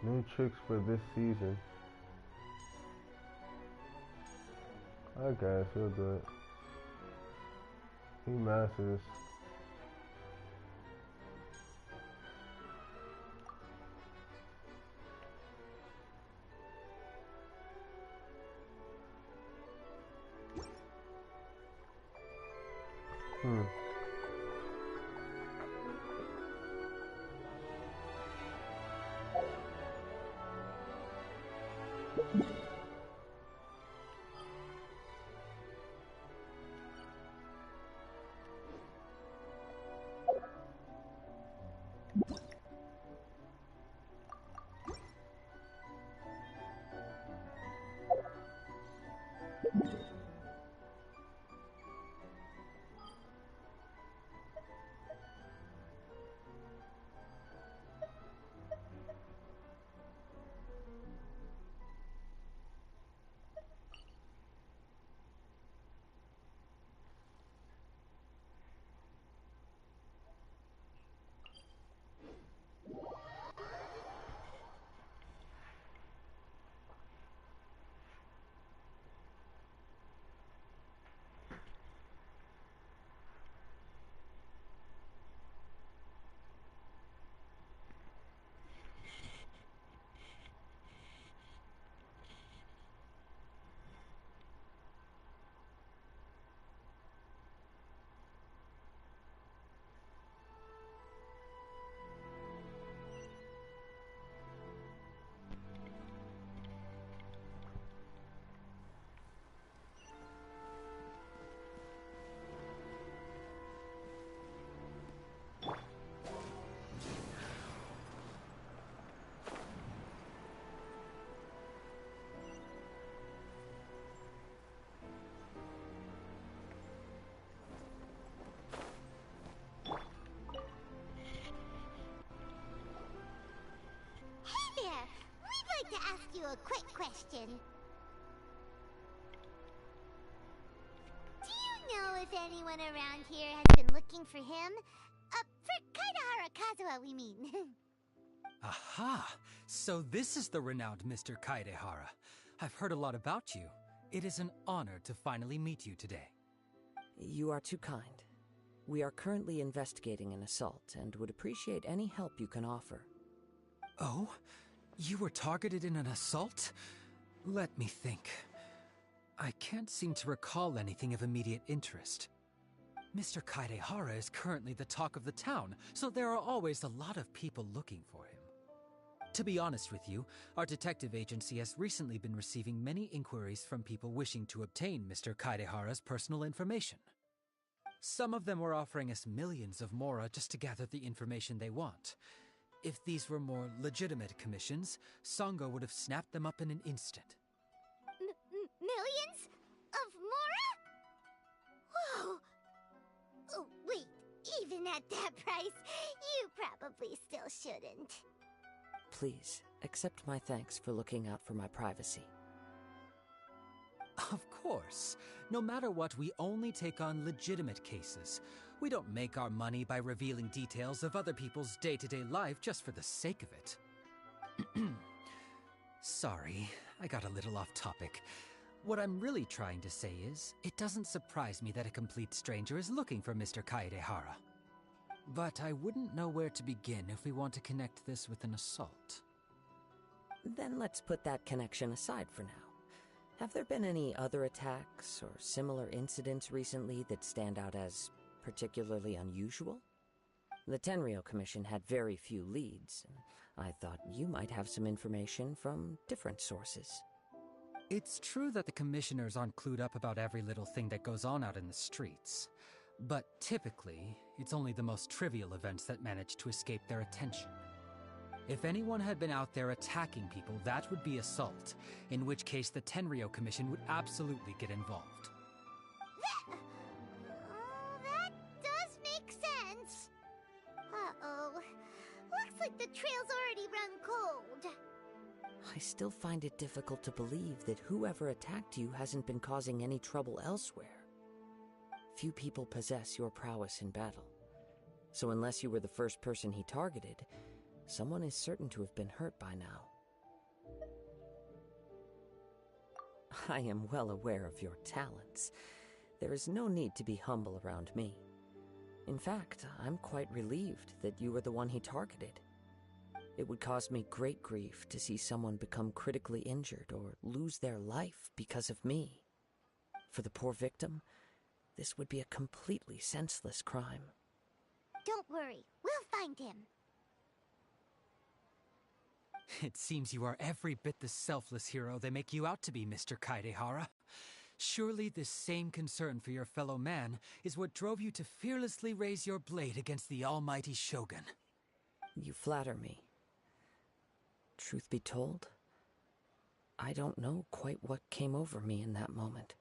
New tricks for this season. I guess he'll do it. He masters. To ask you a quick question. Do you know if anyone around here has been looking for him? For Kaidahara Kazuha, we mean. Aha! So this is the renowned Mr. Kaidehara. I've heard a lot about you. It is an honor to finally meet you today. You are too kind. We are currently investigating an assault and would appreciate any help you can offer. Oh? You were targeted in an assault? Let me think. I can't seem to recall anything of immediate interest. Mr. Kaidehara is currently the talk of the town, so there are always a lot of people looking for him. To be honest with you, our detective agency has recently been receiving many inquiries from people wishing to obtain Mr. Kaidehara's personal information. Some of them were offering us millions of mora just to gather the information they want. If these were more legitimate commissions, Sangha would have snapped them up in an instant. Millions? Of mora? Whoa! Oh, wait, even at that price, you probably still shouldn't. Please, accept my thanks for looking out for my privacy. Of course. No matter what, we only take on legitimate cases. We don't make our money by revealing details of other people's day-to-day life just for the sake of it. Sorry, I got a little off topic. What I'm really trying to say is, it doesn't surprise me that a complete stranger is looking for Mr. Kaedehara. But I wouldn't know where to begin if we want to connect this with an assault. Then let's put that connection aside for now. Have there been any other attacks or similar incidents recently that stand out as particularly unusual? The Tenryou Commission had very few leads, and I thought you might have some information from different sources. It's true that the commissioners aren't clued up about every little thing that goes on out in the streets. But typically, it's only the most trivial events that manage to escape their attention. If anyone had been out there attacking people, that would be assault, in which case the Tenryou Commission would absolutely get involved. That does make sense. Uh-oh. Looks like the trail's already run cold. I still find it difficult to believe that whoever attacked you hasn't been causing any trouble elsewhere. Few people possess your prowess in battle. So unless you were the first person he targeted, someone is certain to have been hurt by now. I am well aware of your talents. There is no need to be humble around me. In fact, I'm quite relieved that you were the one he targeted. It would cause me great grief to see someone become critically injured or lose their life because of me. For the poor victim, this would be a completely senseless crime. Don't worry, we'll find him. It seems you are every bit the selfless hero they make you out to be, Mr. Kaedehara. Surely this same concern for your fellow man is what drove you to fearlessly raise your blade against the almighty Shogun. You flatter me. Truth be told, I don't know quite what came over me in that moment.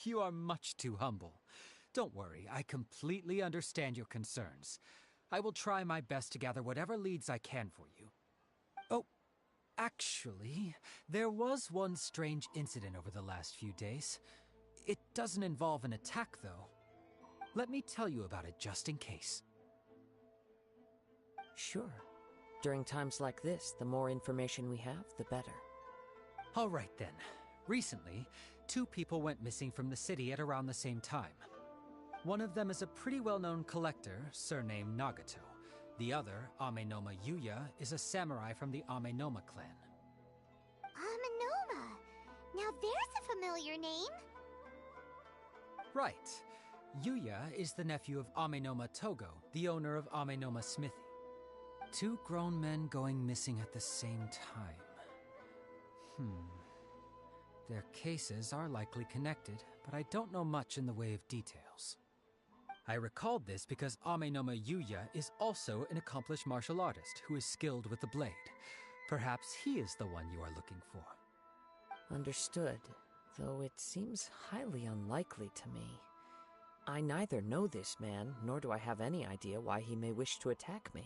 You are much too humble. Don't worry, I completely understand your concerns. I will try my best to gather whatever leads I can for you. Oh, actually, there was one strange incident over the last few days. It doesn't involve an attack, though. Let me tell you about it just in case. Sure. During times like this, the more information we have, the better. All right, then. Recently, 2 people went missing from the city at around the same time. One of them is a pretty well-known collector, surnamed Nagato. The other, Amenoma Yuya, is a samurai from the Amenoma clan. Amenoma. Now there's a familiar name. Right. Yuya is the nephew of Amenoma Togo, the owner of Amenoma Smithy. 2 grown men going missing at the same time. Their cases are likely connected, but I don't know much in the way of details. I recalled this because Amenoma Yuya is also an accomplished martial artist who is skilled with the blade. Perhaps he is the one you are looking for. Understood, though it seems highly unlikely to me. I neither know this man, nor do I have any idea why he may wish to attack me.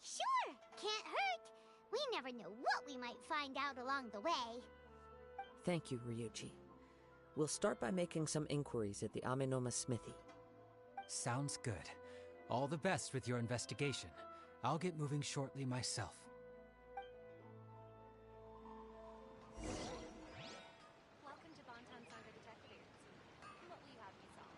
Sure, can't hurt. We never know what we might find out along the way. Thank you, Ryuji. We'll start by making some inquiries at the Amenoma Smithy. Sounds good. All the best with your investigation. I'll get moving shortly myself. Welcome to Bonton Saga Detective Agency. What will you have me solve?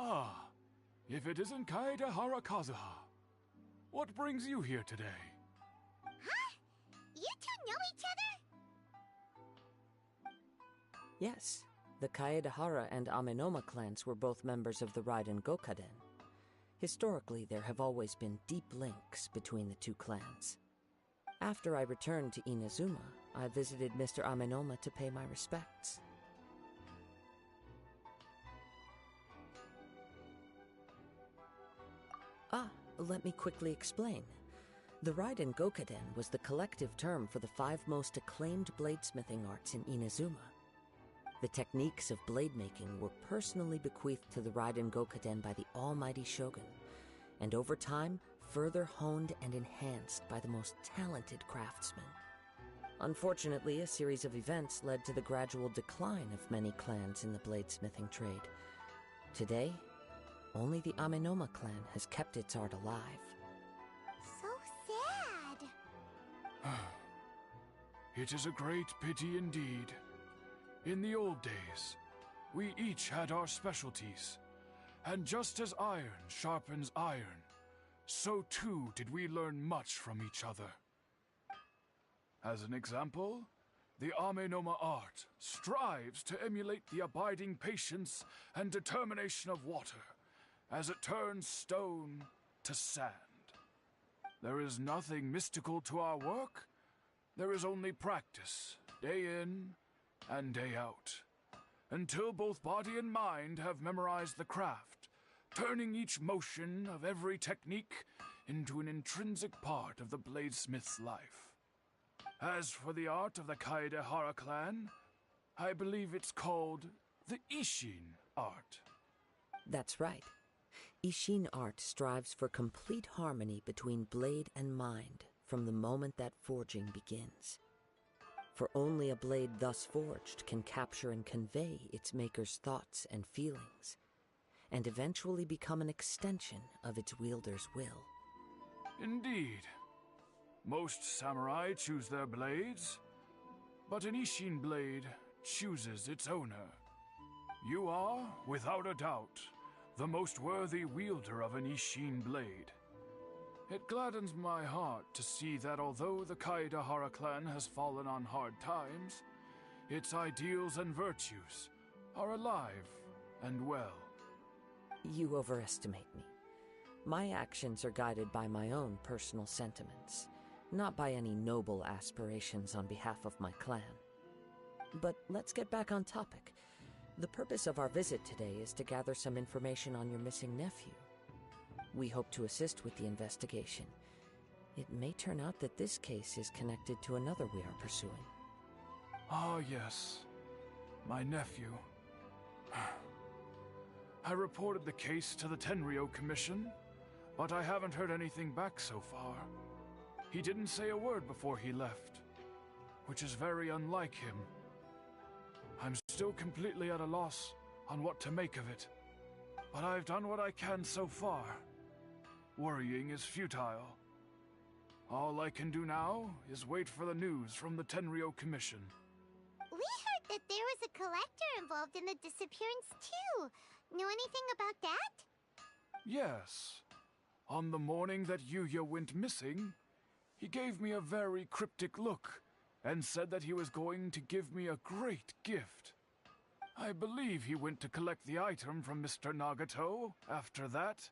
Ah, if it isn't Kaedehara Kazuha. What brings you here today? Huh? You two know each other? Yes, the Kaedehara and Amenoma clans were both members of the Raiden Gokaden. Historically, there have always been deep links between the two clans. After I returned to Inazuma, I visited Mr. Amenoma to pay my respects. Let me quickly explain. The Raiden Gokaden was the collective term for the 5 most acclaimed bladesmithing arts in Inazuma. The techniques of blade making were personally bequeathed to the Raiden Gokaden by the almighty Shogun, and over time, further honed and enhanced by the most talented craftsmen. Unfortunately, a series of events led to the gradual decline of many clans in the bladesmithing trade. Today, only the Amenoma clan has kept its art alive. So sad. It is a great pity indeed. In the old days, we each had our specialties, and just as iron sharpens iron, so too did we learn much from each other. As an example, the Amenoma art strives to emulate the abiding patience and determination of water as it turns stone to sand. There is nothing mystical to our work. There is only practice, day in and day out, until both body and mind have memorized the craft, turning each motion of every technique into an intrinsic part of the bladesmith's life. As for the art of the Kaedehara clan, I believe it's called the Ishin art. That's right. Ishin art strives for complete harmony between blade and mind from the moment that forging begins. For only a blade thus forged can capture and convey its maker's thoughts and feelings, and eventually become an extension of its wielder's will. Indeed. Most samurai choose their blades, but an Ishin blade chooses its owner. You are, without a doubt, the most worthy wielder of an Ishin blade. It gladdens my heart to see that although the Kaedehara clan has fallen on hard times, its ideals and virtues are alive and well. You overestimate me. My actions are guided by my own personal sentiments, not by any noble aspirations on behalf of my clan. But let's get back on topic. The purpose of our visit today is to gather some information on your missing nephew. We hope to assist with the investigation. It may turn out that this case is connected to another we are pursuing. Ah, yes. My nephew. I reported the case to the Tenryo Commission, but I haven't heard anything back so far. He didn't say a word before he left, which is very unlike him. I'm still completely at a loss on what to make of it, but I've done what I can so far. Worrying is futile. All I can do now is wait for the news from the Tenryo Commission. We heard that there was a collector involved in the disappearance too. Know anything about that? Yes. On the morning that Yuya went missing, he gave me a very cryptic look and said that he was going to give me a great gift. I believe he went to collect the item from Mr. Nagato after that.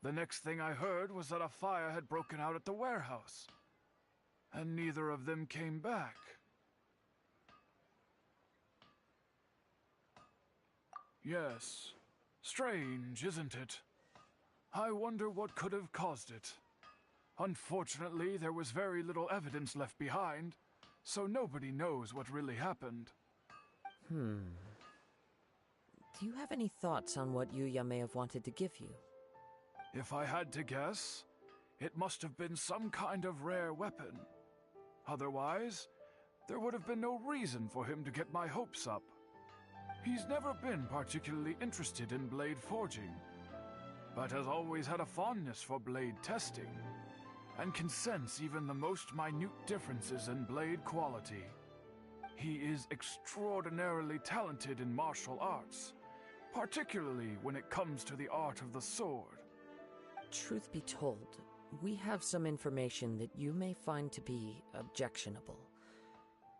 The next thing I heard was that a fire had broken out at the warehouse, and neither of them came back. Yes, strange, isn't it? I wonder what could have caused it. Unfortunately, there was very little evidence left behind, so nobody knows what really happened. Do you have any thoughts on what Yuya may have wanted to give you? If I had to guess, it must have been some kind of rare weapon. Otherwise, there would have been no reason for him to get my hopes up. He's never been particularly interested in blade forging, but has always had a fondness for blade testing, and can sense even the most minute differences in blade quality. He is extraordinarily talented in martial arts, particularly when it comes to the art of the sword. Truth be told, we have some information that you may find to be objectionable.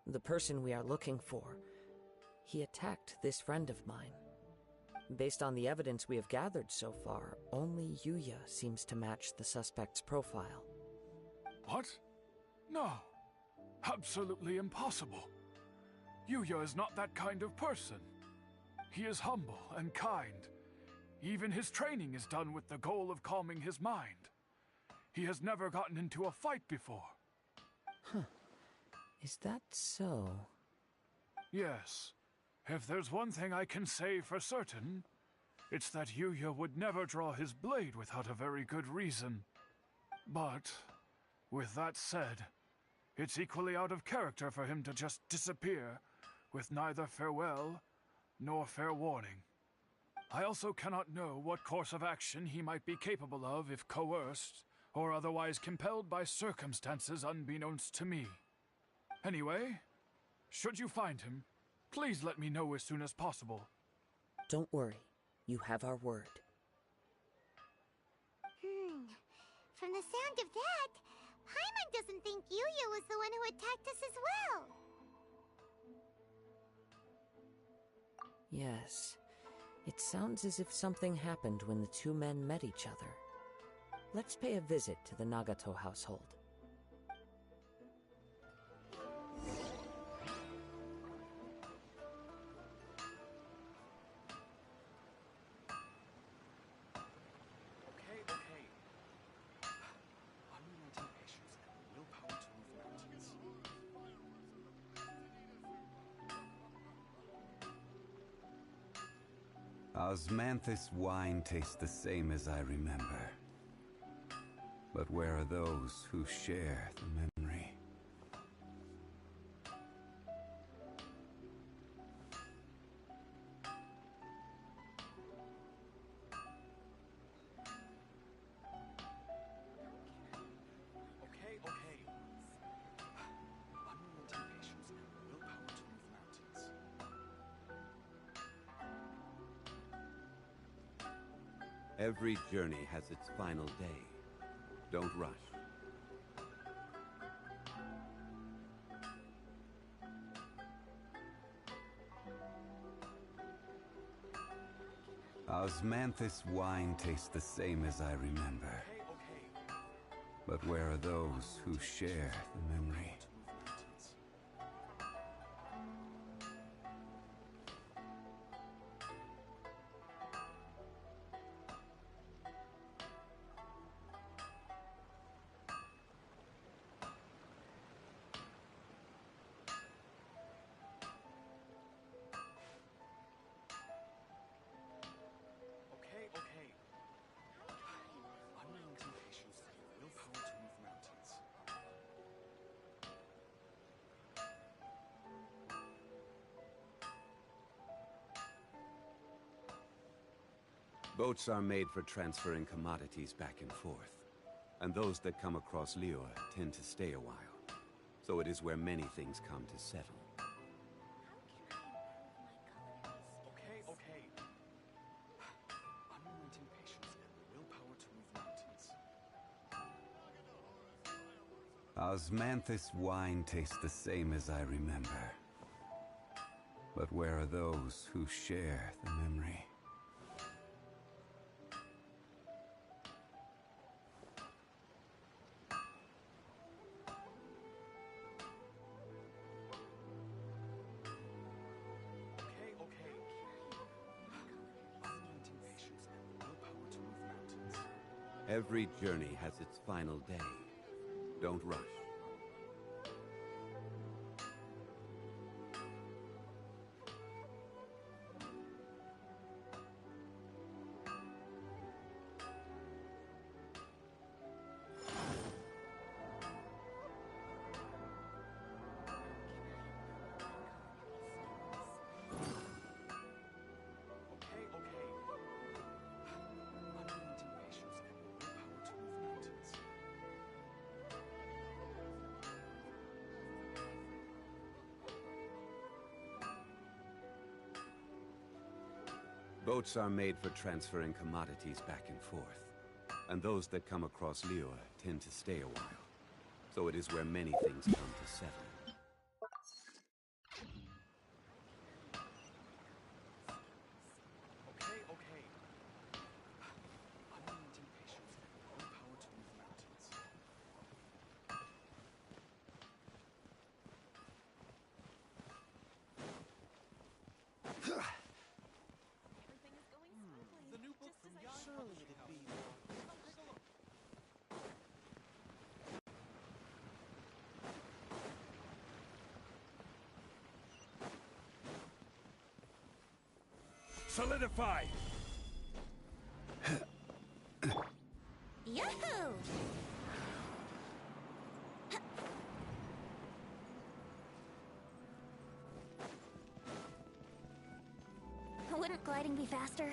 The person we are looking for, he attacked this friend of mine. Based on the evidence we have gathered so far, only Yuya seems to match the suspect's profile. What? No. Absolutely impossible. Yuya is not that kind of person. He is humble and kind. Even his training is done with the goal of calming his mind. He has never gotten into a fight before. Huh. Is that so? Yes. If there's one thing I can say for certain, it's that Yuya would never draw his blade without a very good reason. But, with that said, it's equally out of character for him to just disappear with neither farewell nor fair warning. I also cannot know what course of action he might be capable of if coerced or otherwise compelled by circumstances unbeknownst to me. Anyway, should you find him, please let me know as soon as possible. Don't worry. You have our word. From the sound of that, Paimon doesn't think Yuya was the one who attacked us as well. Yes. It sounds as if something happened when the two men met each other. Let's pay a visit to the Nagato household. Osmanthus wine tastes the same as I remember. But where are those who share the memory? Every journey has its final day. Don't rush. Osmanthus wine tastes the same as I remember. But where are those who share the memory? Boats are made for transferring commodities back and forth, and those that come across Lior tend to stay a while, so it is where many things come to settle. Unrelenting patience and the willpower to move mountains. Osmanthus wine tastes the same as I remember. But where are those who share the memory? Every journey has its final day. Don't rush. Boats are made for transferring commodities back and forth. And those that come across Lior tend to stay a while. So it is where many things come to settle. Okay, okay. Unlimited patience and willpower to move mountains. Everything is going smoothly. The new book from Yan Surely it'd be more. Come take a look. Solidify! Yahoo! Wouldn't gliding be faster?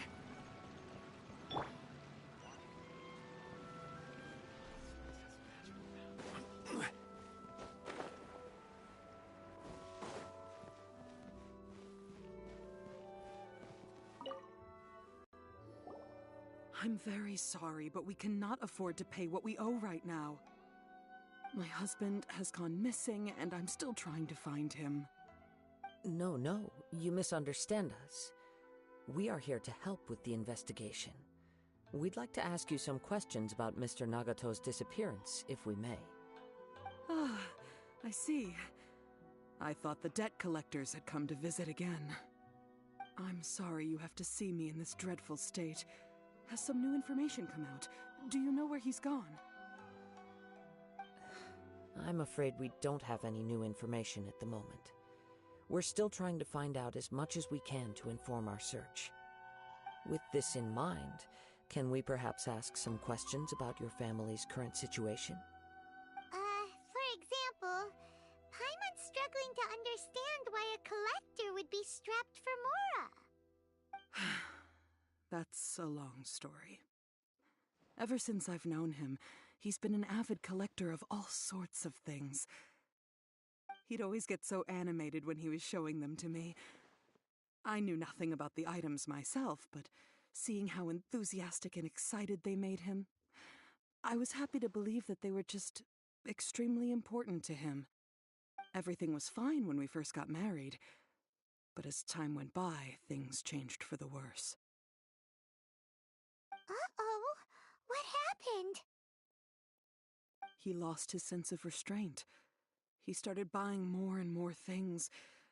I'm very sorry, but we cannot afford to pay what we owe right now. My husband has gone missing, and I'm still trying to find him. No, you misunderstand us. We are here to help with the investigation. We'd like to ask you some questions about Mr. Nagato's disappearance, if we may. Ah, I see. I thought the debt collectors had come to visit again. I'm sorry you have to see me in this dreadful state. Has some new information come out? Do you know where he's gone? I'm afraid we don't have any new information at the moment. We're still trying to find out as much as we can to inform our search. With this in mind, can we perhaps ask some questions about your family's current situation? For example, Paimon's struggling to understand why a collector would be strapped for Mora. That's a long story. Ever since I've known him, he's been an avid collector of all sorts of things. He'd always get so animated when he was showing them to me. I knew nothing about the items myself, but seeing how enthusiastic and excited they made him, I was happy to believe that they were just extremely important to him. Everything was fine when we first got married, but as time went by, things changed for the worse. Uh-oh, what happened? He lost his sense of restraint. He started buying more and more things,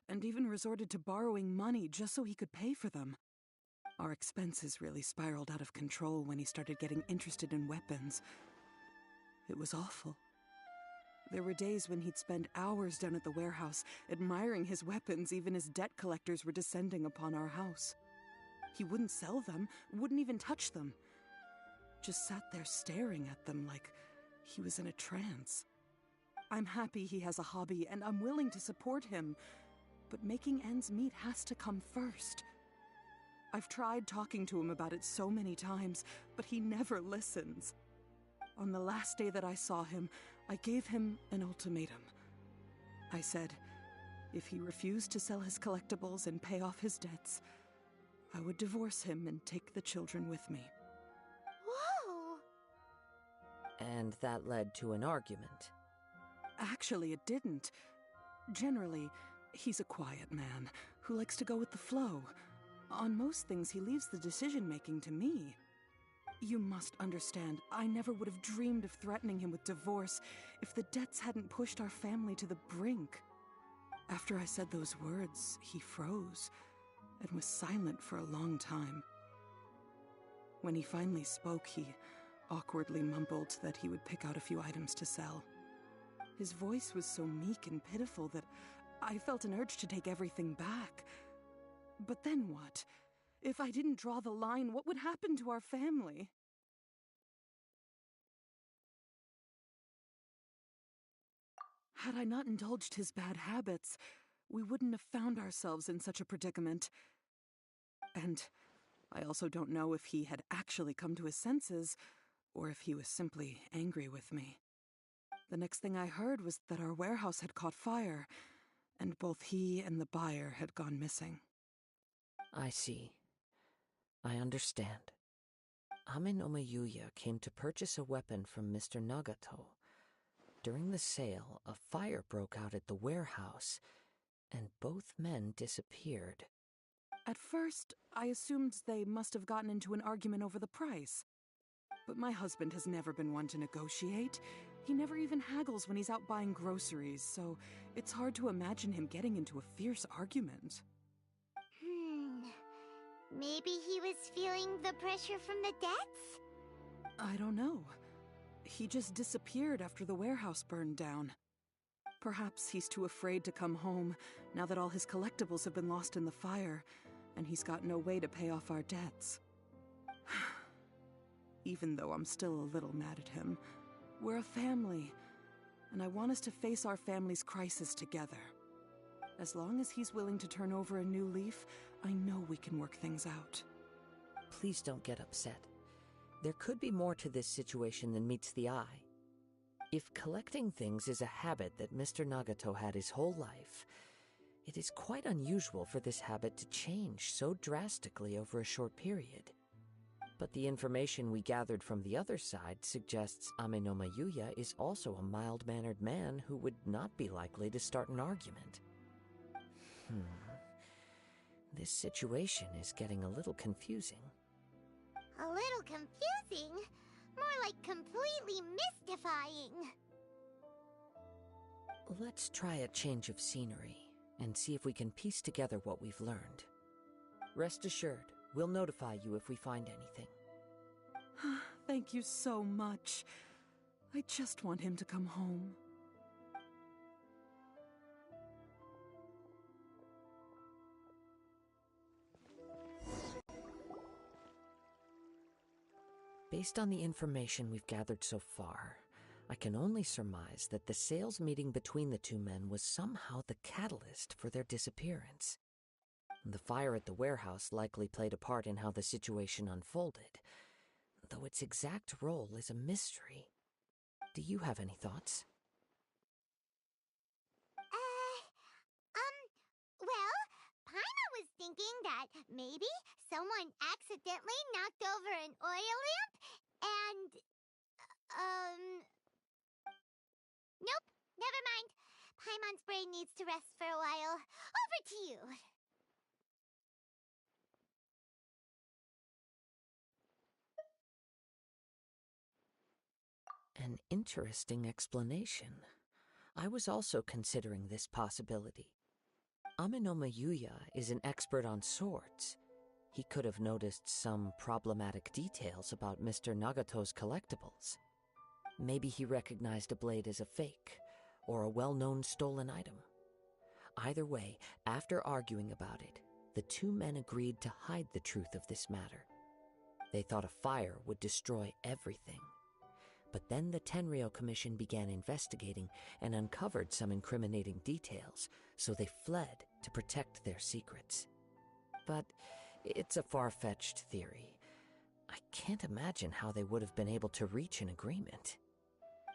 and even resorted to borrowing money just so he could pay for them. Our expenses really spiraled out of control when he started getting interested in weapons. It was awful. There were days when he'd spend hours down at the warehouse, admiring his weapons even as debt collectors were descending upon our house. He wouldn't sell them, wouldn't even touch them. Just sat there staring at them like he was in a trance. I'm happy he has a hobby, and I'm willing to support him, but making ends meet has to come first. I've tried talking to him about it so many times, but he never listens. On the last day that I saw him, I gave him an ultimatum. I said, if he refused to sell his collectibles and pay off his debts, I would divorce him and take the children with me. Whoa! And that led to an argument. Actually, it didn't. Generally, he's a quiet man who likes to go with the flow. On most things, he leaves the decision-making to me. You must understand, I never would have dreamed of threatening him with divorce if the debts hadn't pushed our family to the brink. After I said those words, he froze and was silent for a long time. When he finally spoke, he awkwardly mumbled that he would pick out a few items to sell. His voice was so meek and pitiful that I felt an urge to take everything back. But then what? If I didn't draw the line, what would happen to our family? Had I not indulged his bad habits, we wouldn't have found ourselves in such a predicament. And I also don't know if he had actually come to his senses, or if he was simply angry with me. The next thing I heard was that our warehouse had caught fire, and both he and the buyer had gone missing. I see. I understand. Amenoma Yuya came to purchase a weapon from Mr. Nagato. During the sale, a fire broke out at the warehouse, and both men disappeared. At first, I assumed they must have gotten into an argument over the price. But my husband has never been one to negotiate. He never even haggles when he's out buying groceries, so it's hard to imagine him getting into a fierce argument. Maybe he was feeling the pressure from the debts? I don't know. He just disappeared after the warehouse burned down. Perhaps he's too afraid to come home now that all his collectibles have been lost in the fire, and he's got no way to pay off our debts. Even though I'm still a little mad at him, we're a family, and I want us to face our family's crisis together. As long as he's willing to turn over a new leaf, I know we can work things out. Please don't get upset. There could be more to this situation than meets the eye. If collecting things is a habit that Mr. Nagato had his whole life, it is quite unusual for this habit to change so drastically over a short period. But the information we gathered from the other side suggests Amenoma Yuya is also a mild-mannered man who would not be likely to start an argument. This situation is getting a little confusing. A little confusing? More like completely mystifying. Let's try a change of scenery and see if we can piece together what we've learned. Rest assured, we'll notify you if we find anything. Thank you so much. I just want him to come home. Based on the information we've gathered so far, I can only surmise that the sales meeting between the two men was somehow the catalyst for their disappearance. The fire at the warehouse likely played a part in how the situation unfolded, though its exact role is a mystery. Do you have any thoughts? Well, Paima was thinking that maybe someone accidentally knocked over an oil lamp and, nope, never mind. Paimon's brain needs to rest for a while. Over to you. An interesting explanation. I was also considering this possibility. Amenoma Yuya is an expert on swords. He could have noticed some problematic details about Mr. Nagato's collectibles. Maybe he recognized a blade as a fake, or a well-known stolen item. Either way, after arguing about it, the two men agreed to hide the truth of this matter. They thought a fire would destroy everything. But then the Tenryo Commission began investigating and uncovered some incriminating details, so they fled to protect their secrets. But it's a far-fetched theory. I can't imagine how they would have been able to reach an agreement.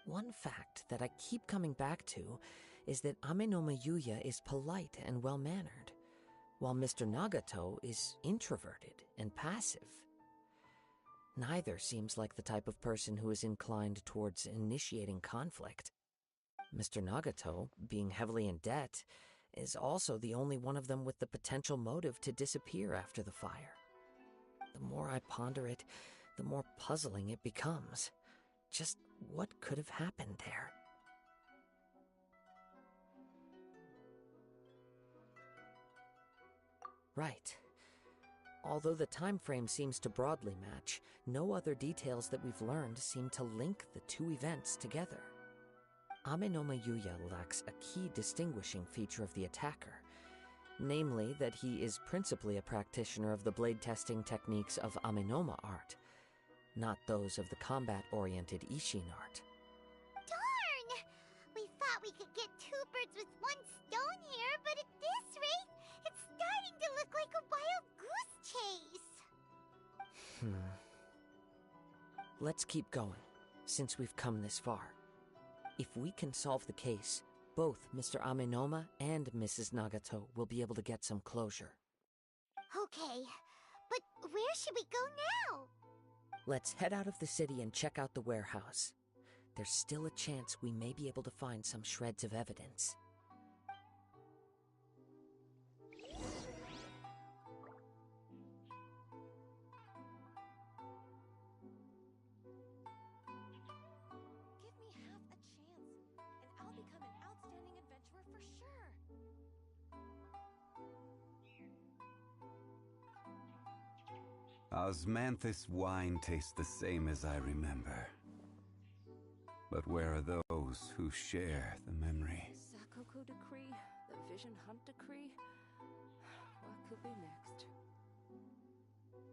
One fact that I keep coming back to is that Amenoma Yuya is polite and well-mannered, while Mr. Nagato is introverted and passive. Neither seems like the type of person who is inclined towards initiating conflict. Mr. Nagato, being heavily in debt, is also the only one of them with the potential motive to disappear after the fire. The more I ponder it, the more puzzling it becomes. Just what could have happened there? Right. Although the time frame seems to broadly match, no other details that we've learned seem to link the two events together. Amenoma Yuya lacks a key distinguishing feature of the attacker, namely that he is principally a practitioner of the blade testing techniques of Amenoma art, not those of the combat-oriented Ishin art. Darn! We thought we could get two birds with one stone here, but at this rate, it's starting to look like a wild goose chase. Let's keep going, since we've come this far. If we can solve the case, both Mr. Amenoma and Mrs. Nagato will be able to get some closure. Okay, But where should we go now? Let's head out of the city and check out the warehouse. There's still a chance we may be able to find some shreds of evidence. Give me half a chance, and I'll become an outstanding adventurer for sure. Osmanthus wine tastes the same as I remember. But where are those who share the memory? Sakoku decree, the Vision Hunt decree. What could be next? Give me half a chance.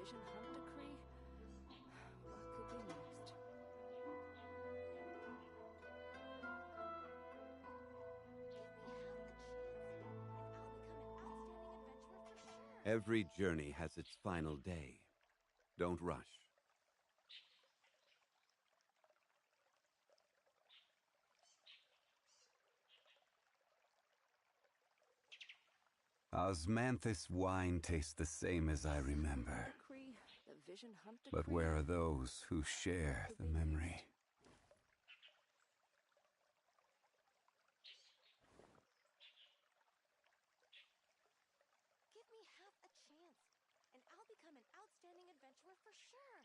vision hunt decree? What could be next? Every journey has its final day. Don't rush. Osmanthus wine tastes the same as I remember. Decree, the vision hunt decree. But where are those who share the memory? Give me half a chance, and I'll become an outstanding adventurer for sure.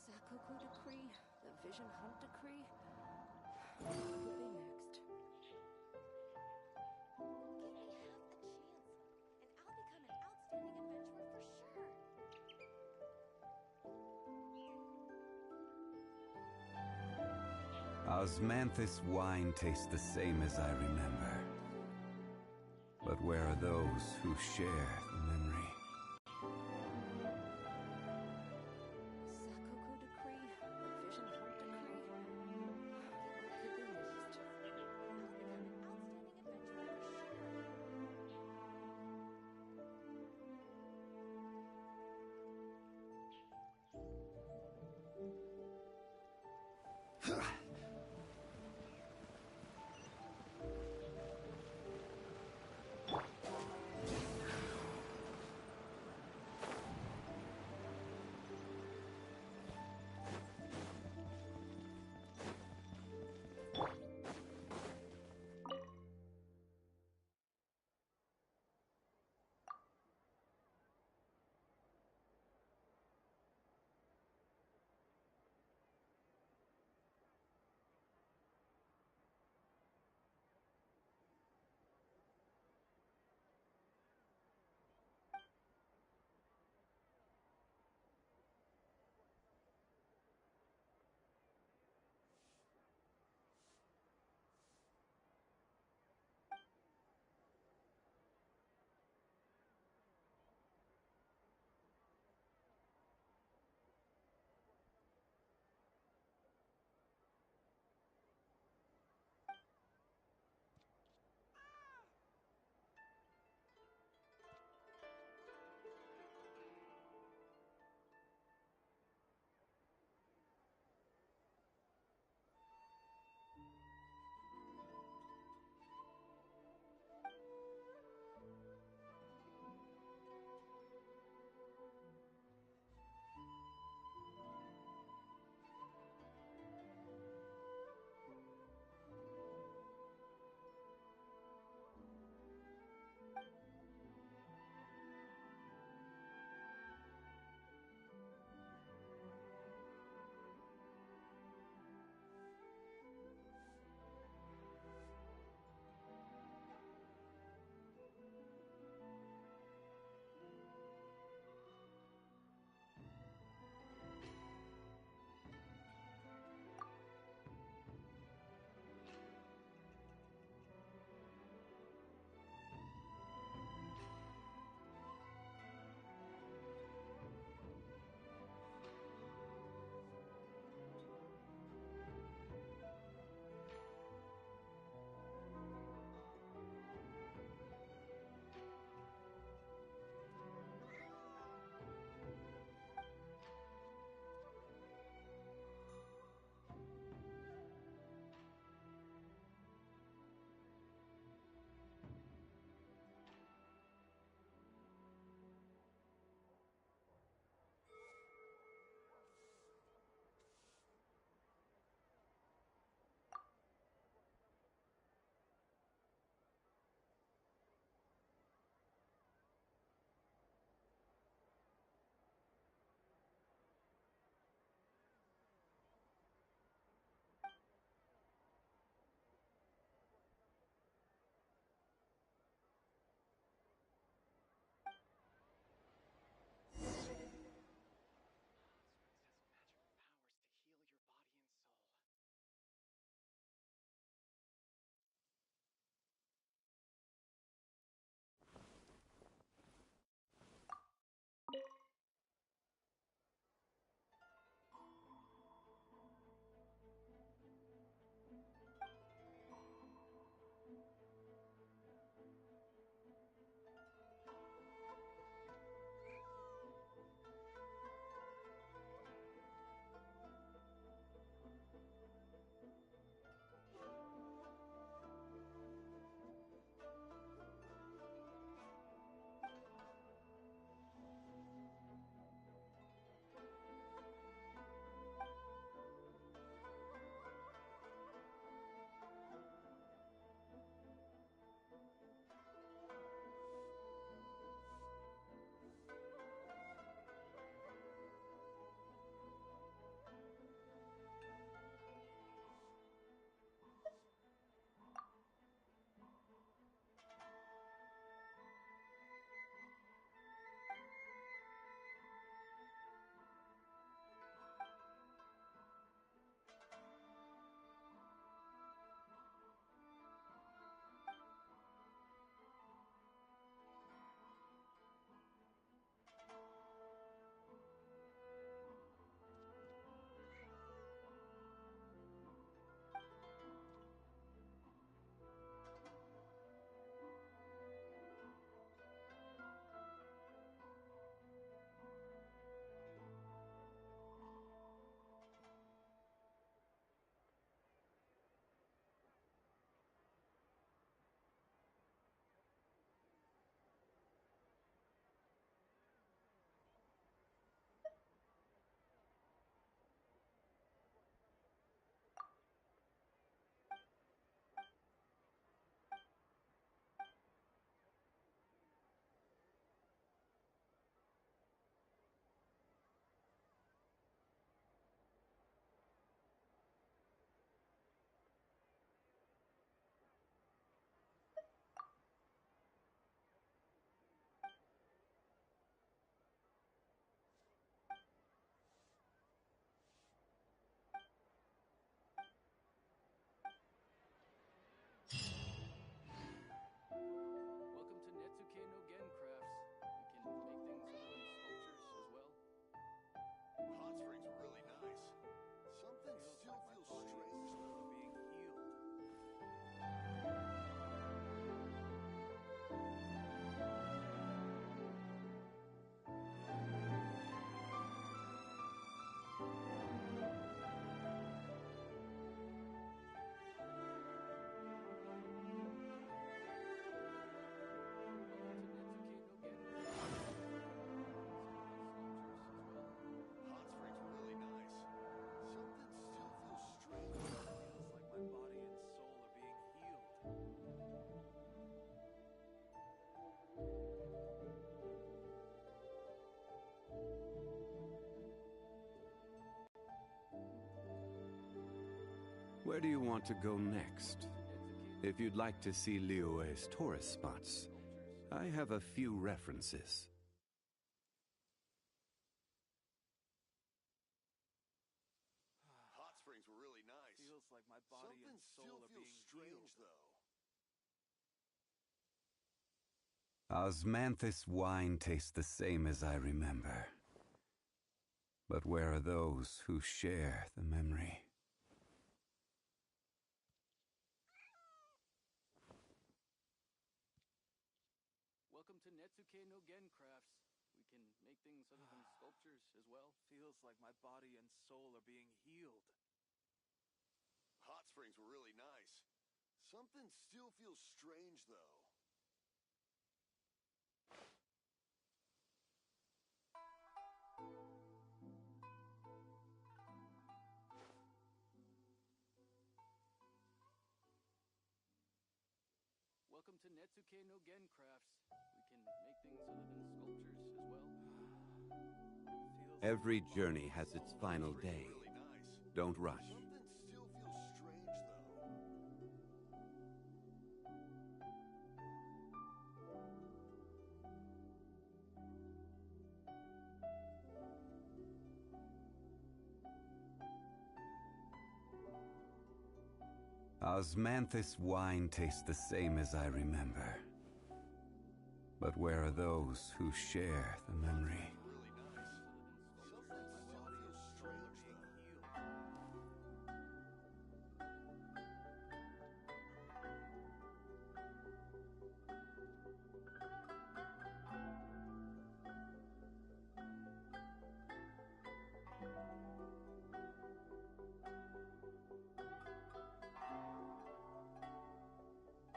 Sakoku decree, the vision hunt decree. What could be next? Give me half a chance, and I'll become an outstanding adventurer for sure. Osmanthus wine tastes the same as I remember. But where are those who share the memory? Sakoku decree, the vision hunt decree. What could be next? Where do you want to go next? If you'd like to see Liyue's tourist spots, I have a few references. Hot springs were really nice. Feels like my body and soul are being strange, though. Osmanthus wine tastes the same as I remember. But where are those who share the memory? Welcome to Netsuke no Gen Crafts. We can make things other than sculptures as well. Feels like my body and soul are being healed. Hot springs were really nice. Something still feels strange, though. Welcome to Netsuke no Gen Crafts. We can make things other than sculptures as well. Every journey has its final day. Don't rush. Something still feels strange, though. Osmanthus wine tastes the same as I remember. But where are those who share the memory?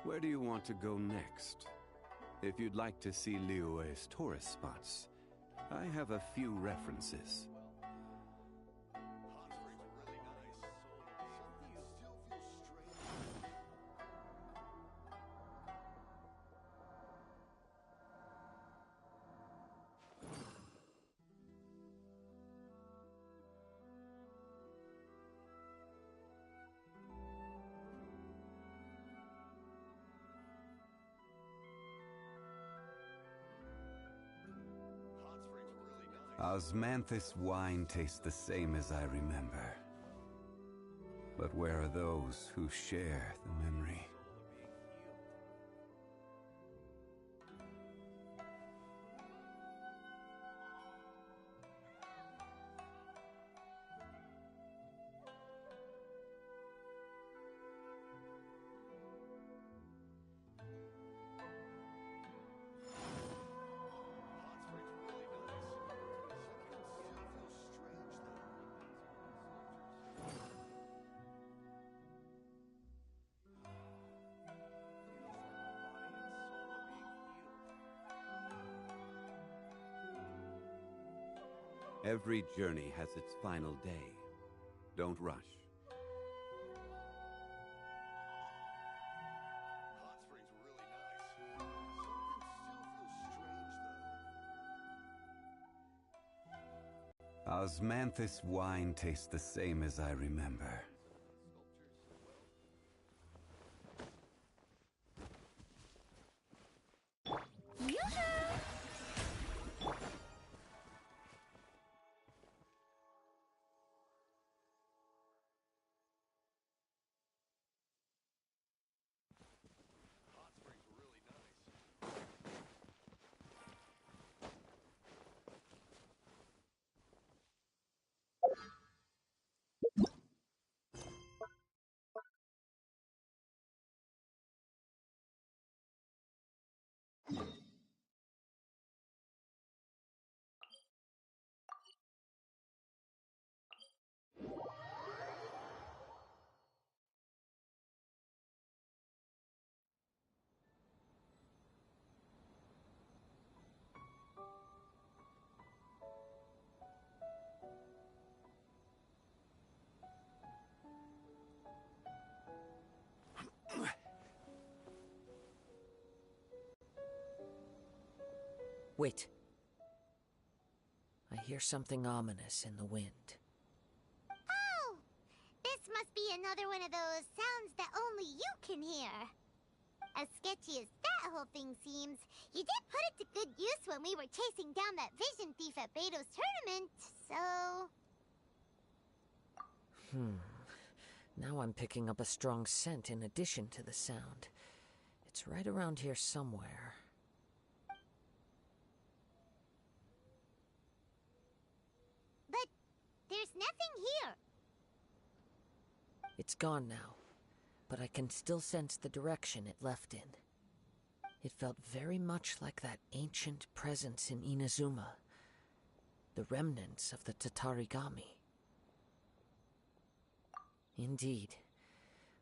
Where do you want to go next? If you'd like to see Liyue's tourist spots, I have a few references. Hot springs were really nice. Something still feels strange. Hot springs were really nice. Osmanthus wine tastes the same as I remember. But where are those who share the memory? Hot springs were really nice. Something still feels strange, though. Every journey has its final day. Don't rush. Hot springs were really nice. Something still feels strange, though. Osmanthus wine tastes the same as I remember. Hot springs were really nice. Wait. I hear something ominous in the wind. Oh! This must be a another one of those sounds that only you can hear. As sketchy as that whole thing seems, you did put it to good use when we were chasing down that vision thief at Beto's tournament, so... Now I'm picking up a strong scent in addition to the sound. It's right around here somewhere. But there's nothing here. It's gone now, but I can still sense the direction it left in. It felt very much like that ancient presence in Inazuma, the remnants of the Tatarigami. Indeed,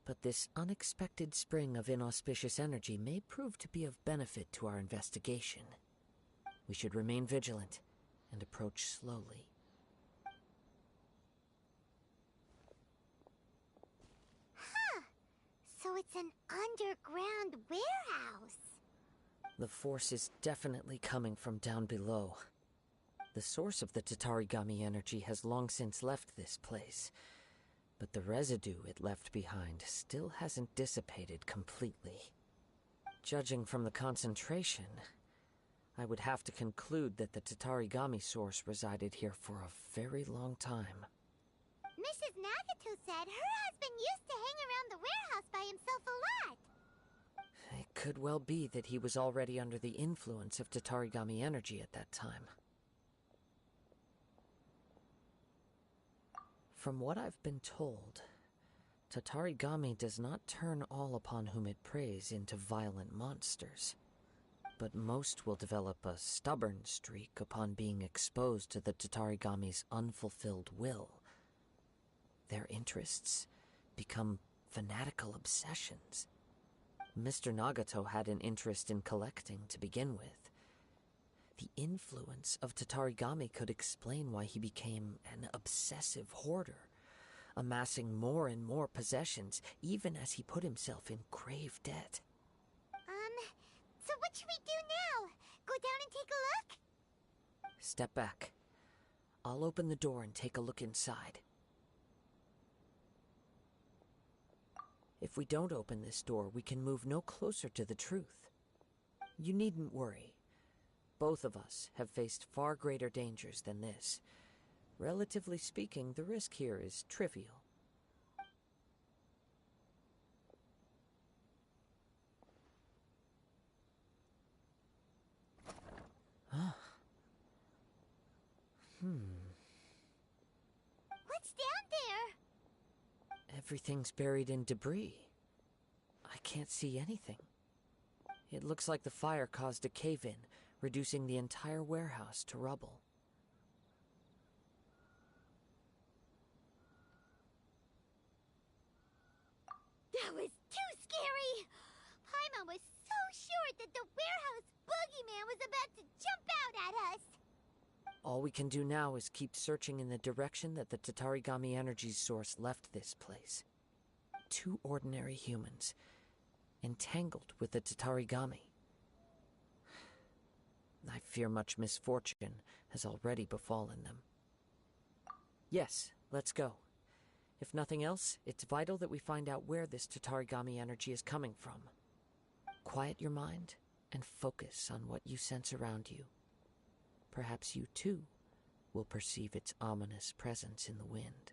but this unexpected spring of inauspicious energy may prove to be of benefit to our investigation. We should remain vigilant and approach slowly. So it's an underground warehouse. The force is definitely coming from down below. The source of the Tatarigami energy has long since left this place, but the residue it left behind still hasn't dissipated completely. Judging from the concentration, I would have to conclude that the Tatarigami source resided here for a very long time. Mrs. Nagato said her husband used to hang around the warehouse by himself a lot. It could well be that he was already under the influence of Tatarigami energy at that time. From what I've been told, Tatarigami does not turn all upon whom it preys into violent monsters, but most will develop a stubborn streak upon being exposed to the Tatarigami's unfulfilled will. Their interests become fanatical obsessions. Mr. Nagato had an interest in collecting to begin with. The influence of Tatarigami could explain why he became an obsessive hoarder, amassing more and more possessions, even as he put himself in grave debt. So what should we do now? Go down and take a look? Step back. I'll open the door and take a look inside. If we don't open this door, we can move no closer to the truth. You needn't worry. Both of us have faced far greater dangers than this. Relatively speaking, the risk here is trivial. What's down there? Everything's buried in debris. I can't see anything. It looks like the fire caused a cave-in, reducing the entire warehouse to rubble. That was too scary! Paimon was so sure that the warehouse boogeyman was about to jump out at us! All we can do now is keep searching in the direction that the Tatarigami energy source left this place. Two ordinary humans, entangled with the Tatarigami. I fear much misfortune has already befallen them. Yes, let's go. If nothing else, it's vital that we find out where this Tatarigami energy is coming from. Quiet your mind and focus on what you sense around you. Perhaps you, too, will perceive its ominous presence in the wind.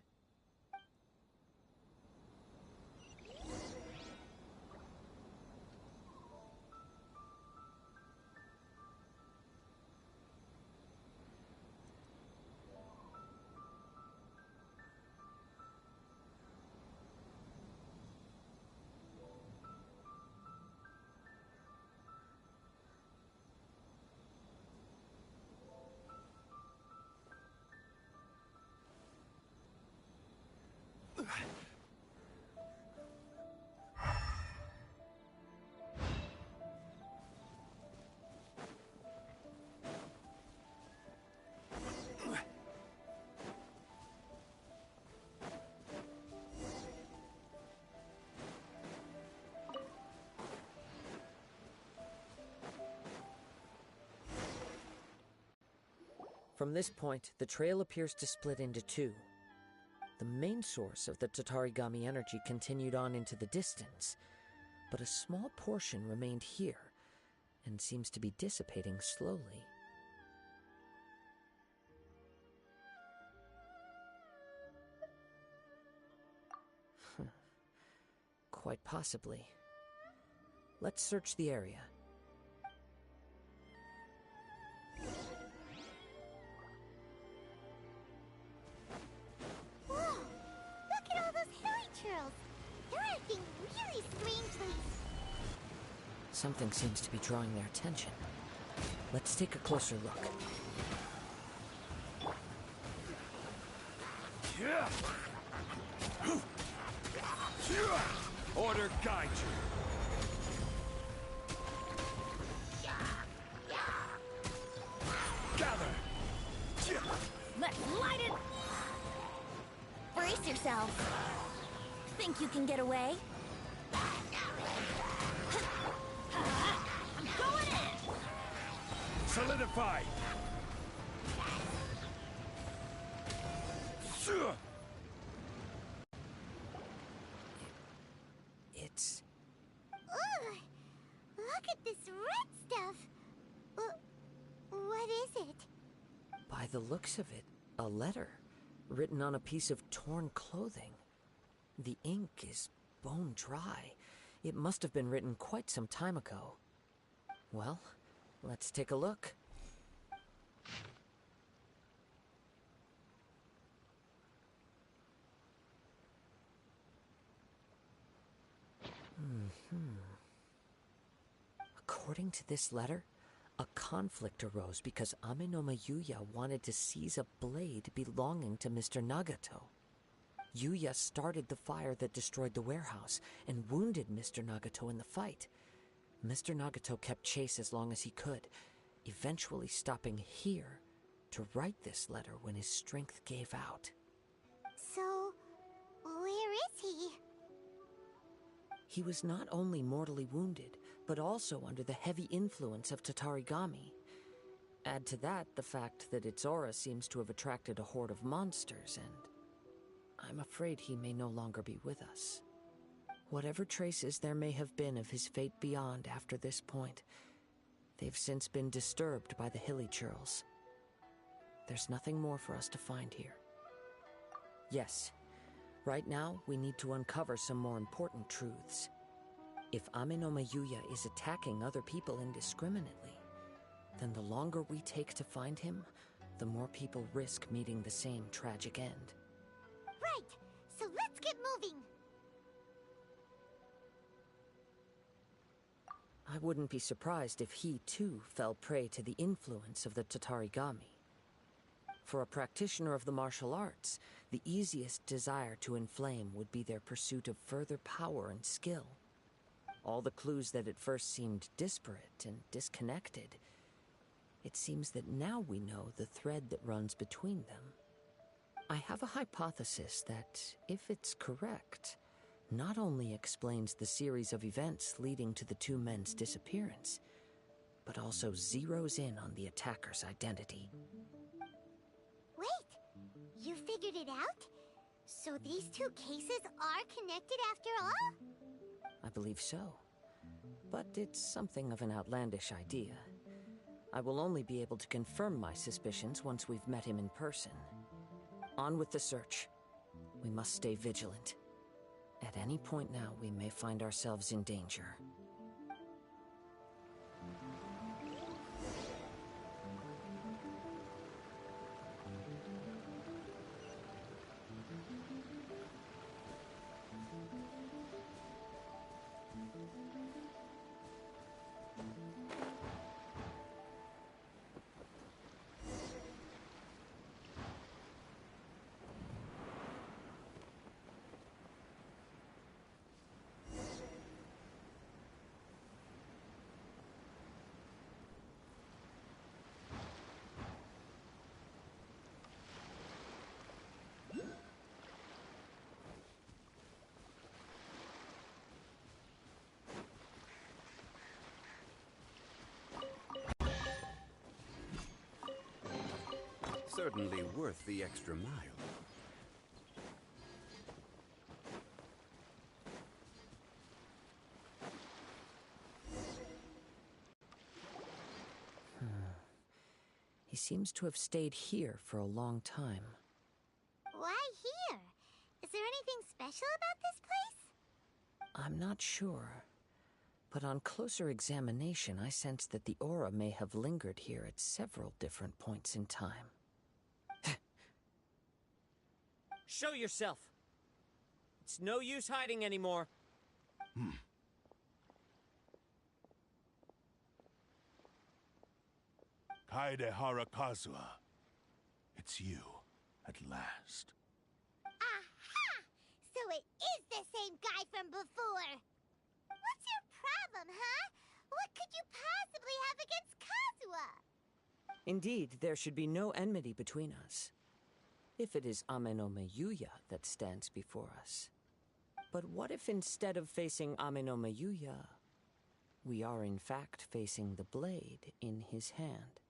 From this point, the trail appears to split into two. The main source of the Tatarigami energy continued on into the distance, but a small portion remained here and seems to be dissipating slowly. Quite possibly. Let's search the area. Whoa! Look at all those hilly churls! They're acting really strangely. Something seems to be drawing their attention. Let's take a closer look. Order guide you. Gather. Let's light it! Brace yourself. Think you can get away? I'm going in! Solidify. It's... Ugh! Look at this red stuff! What is it? By the looks of it, a letter written on a piece of torn clothing. The ink is bone dry. It must have been written quite some time ago. Well, let's take a look. According to this letter, a conflict arose because Amenoma Yuya wanted to seize a blade belonging to Mr. Nagato. Yuya started the fire that destroyed the warehouse and wounded Mr. Nagato in the fight. Mr. Nagato kept chase as long as he could, eventually stopping here to write this letter when his strength gave out. So, where is he? He was not only mortally wounded, but also under the heavy influence of Tatarigami. Add to that the fact that its aura seems to have attracted a horde of monsters, and I'm afraid he may no longer be with us. Whatever traces there may have been of his fate beyond after this point, they've since been disturbed by the hilly churls. There's nothing more for us to find here. Yes, right now we need to uncover some more important truths. If Amenoma Yuya is attacking other people indiscriminately, then the longer we take to find him, the more people risk meeting the same tragic end. Right! So let's get moving! I wouldn't be surprised if he, too, fell prey to the influence of the Tatarigami. For a practitioner of the martial arts, the easiest desire to inflame would be their pursuit of further power and skill. All the clues that at first seemed disparate and disconnected, it seems that now we know the thread that runs between them. I have a hypothesis that, if it's correct, not only explains the series of events leading to the two men's disappearance, but also zeroes in on the attacker's identity. Wait! You figured it out? So these two cases are connected after all? I believe so. But it's something of an outlandish idea. I will only be able to confirm my suspicions once we've met him in person. On with the search. We must stay vigilant. At any point now, we may find ourselves in danger. Certainly worth the extra mile. to have stayed here for a long time. Why here? Is there anything special about this place? I'm not sure. But on closer examination, I sense that the aura may have lingered here at several different points in time. Show yourself! It's no use hiding anymore. Kaede Harakazua. It's you, at last. Aha! So it is the same guy from before! What's your problem, huh? What could you possibly have against Kazuha? Indeed, there should be no enmity between us. If it is Amenome Yuya that stands before us. But what if instead of facing Amenome Yuya, we are in fact facing the blade in his hand?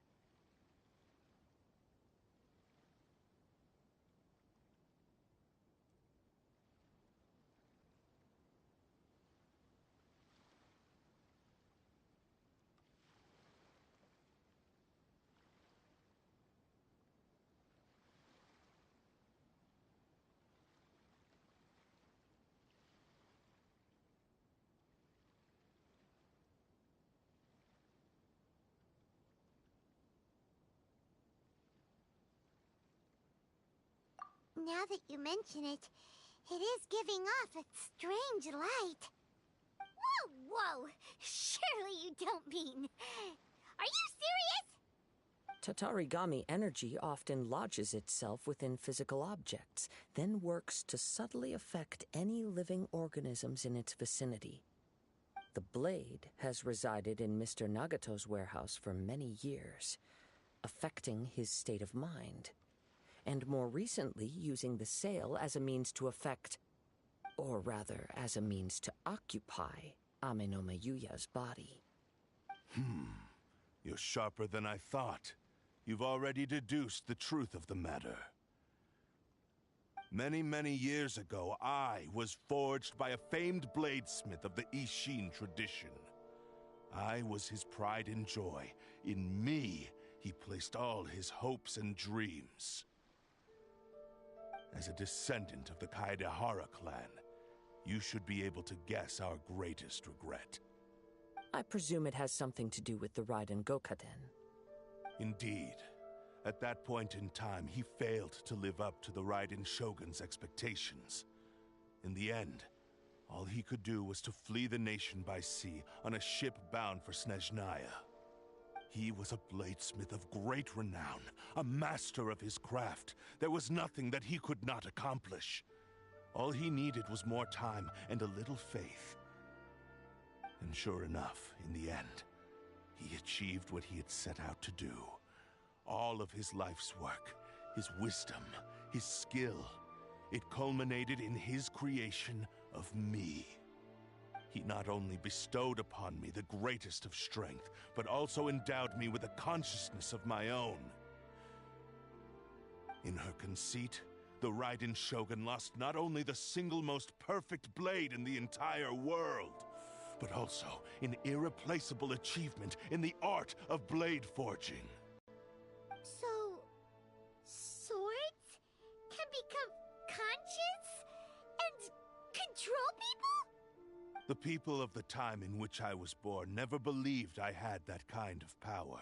Now that you mention it, it is giving off a strange light. Whoa, whoa! Surely you don't mean... Are you serious? Tatarigami energy often lodges itself within physical objects, then works to subtly affect any living organisms in its vicinity. The blade has resided in Mr. Nagato's warehouse for many years, affecting his state of mind, and more recently using the sale as a means to affect, or rather as a means to occupy, Amenome Yuya's body. You're sharper than I thought. You've already deduced the truth of the matter. Many, many years ago, I was forged by a famed bladesmith of the Ishin tradition. I was his pride and joy. In me, he placed all his hopes and dreams. As a descendant of the Kaedehara clan, you should be able to guess our greatest regret. I presume it has something to do with the Raiden Gokaden. Indeed. At that point in time, he failed to live up to the Raiden Shogun's expectations. In the end, all he could do was to flee the nation by sea on a ship bound for Snezhnaya. He was a bladesmith of great renown, a master of his craft. There was nothing that he could not accomplish. All he needed was more time and a little faith. And sure enough, in the end, he achieved what he had set out to do. All of his life's work, his wisdom, his skill, it culminated in his creation of me. He not only bestowed upon me the greatest of strength, but also endowed me with a consciousness of my own. In her conceit, the Raiden Shogun lost not only the single most perfect blade in the entire world, but also an irreplaceable achievement in the art of blade forging. So... swords can become conscious and control people? The people of the time in which I was born never believed I had that kind of power.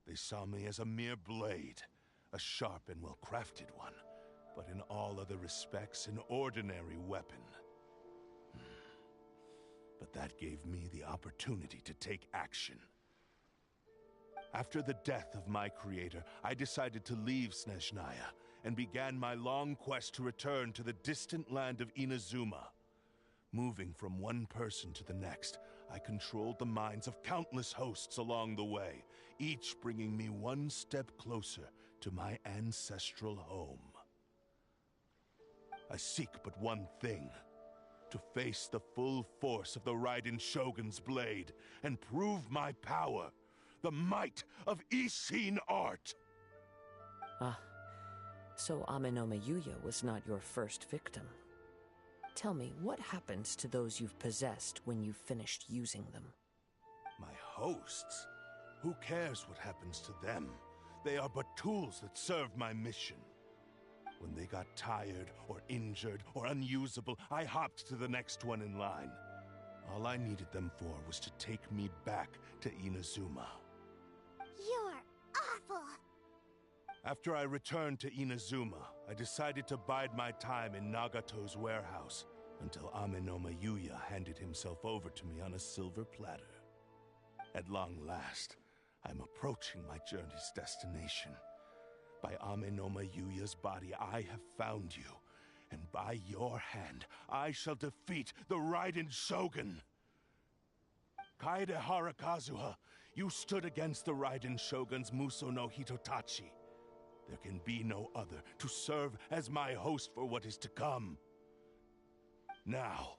They saw me as a mere blade, a sharp and well-crafted one, but in all other respects an ordinary weapon. But that gave me the opportunity to take action. After the death of my creator, I decided to leave Snezhnaya and began my long quest to return to the distant land of Inazuma. Moving from one person to the next, I controlled the minds of countless hosts along the way, each bringing me one step closer to my ancestral home. I seek but one thing: to face the full force of the Raiden Shogun's blade and prove my power, the might of Ishin art. Ah, so Amenome Yuya was not your first victim. Tell me, what happens to those you've possessed when you've finished using them? My hosts? Who cares what happens to them? They are but tools that serve my mission. When they got tired, or injured, or unusable, I hopped to the next one in line. All I needed them for was to take me back to Inazuma. You're awful. After I returned to Inazuma, I decided to bide my time in Nagato's warehouse until Amenoma Yuya handed himself over to me on a silver platter. At long last, I'm approaching my journey's destination. By Amenoma Yuya's body, I have found you, and by your hand, I shall defeat the Raiden Shogun. Kaede Harakazuha, you stood against the Raiden Shogun's Muso no Hitotachi. There can be no other to serve as my host for what is to come. Now,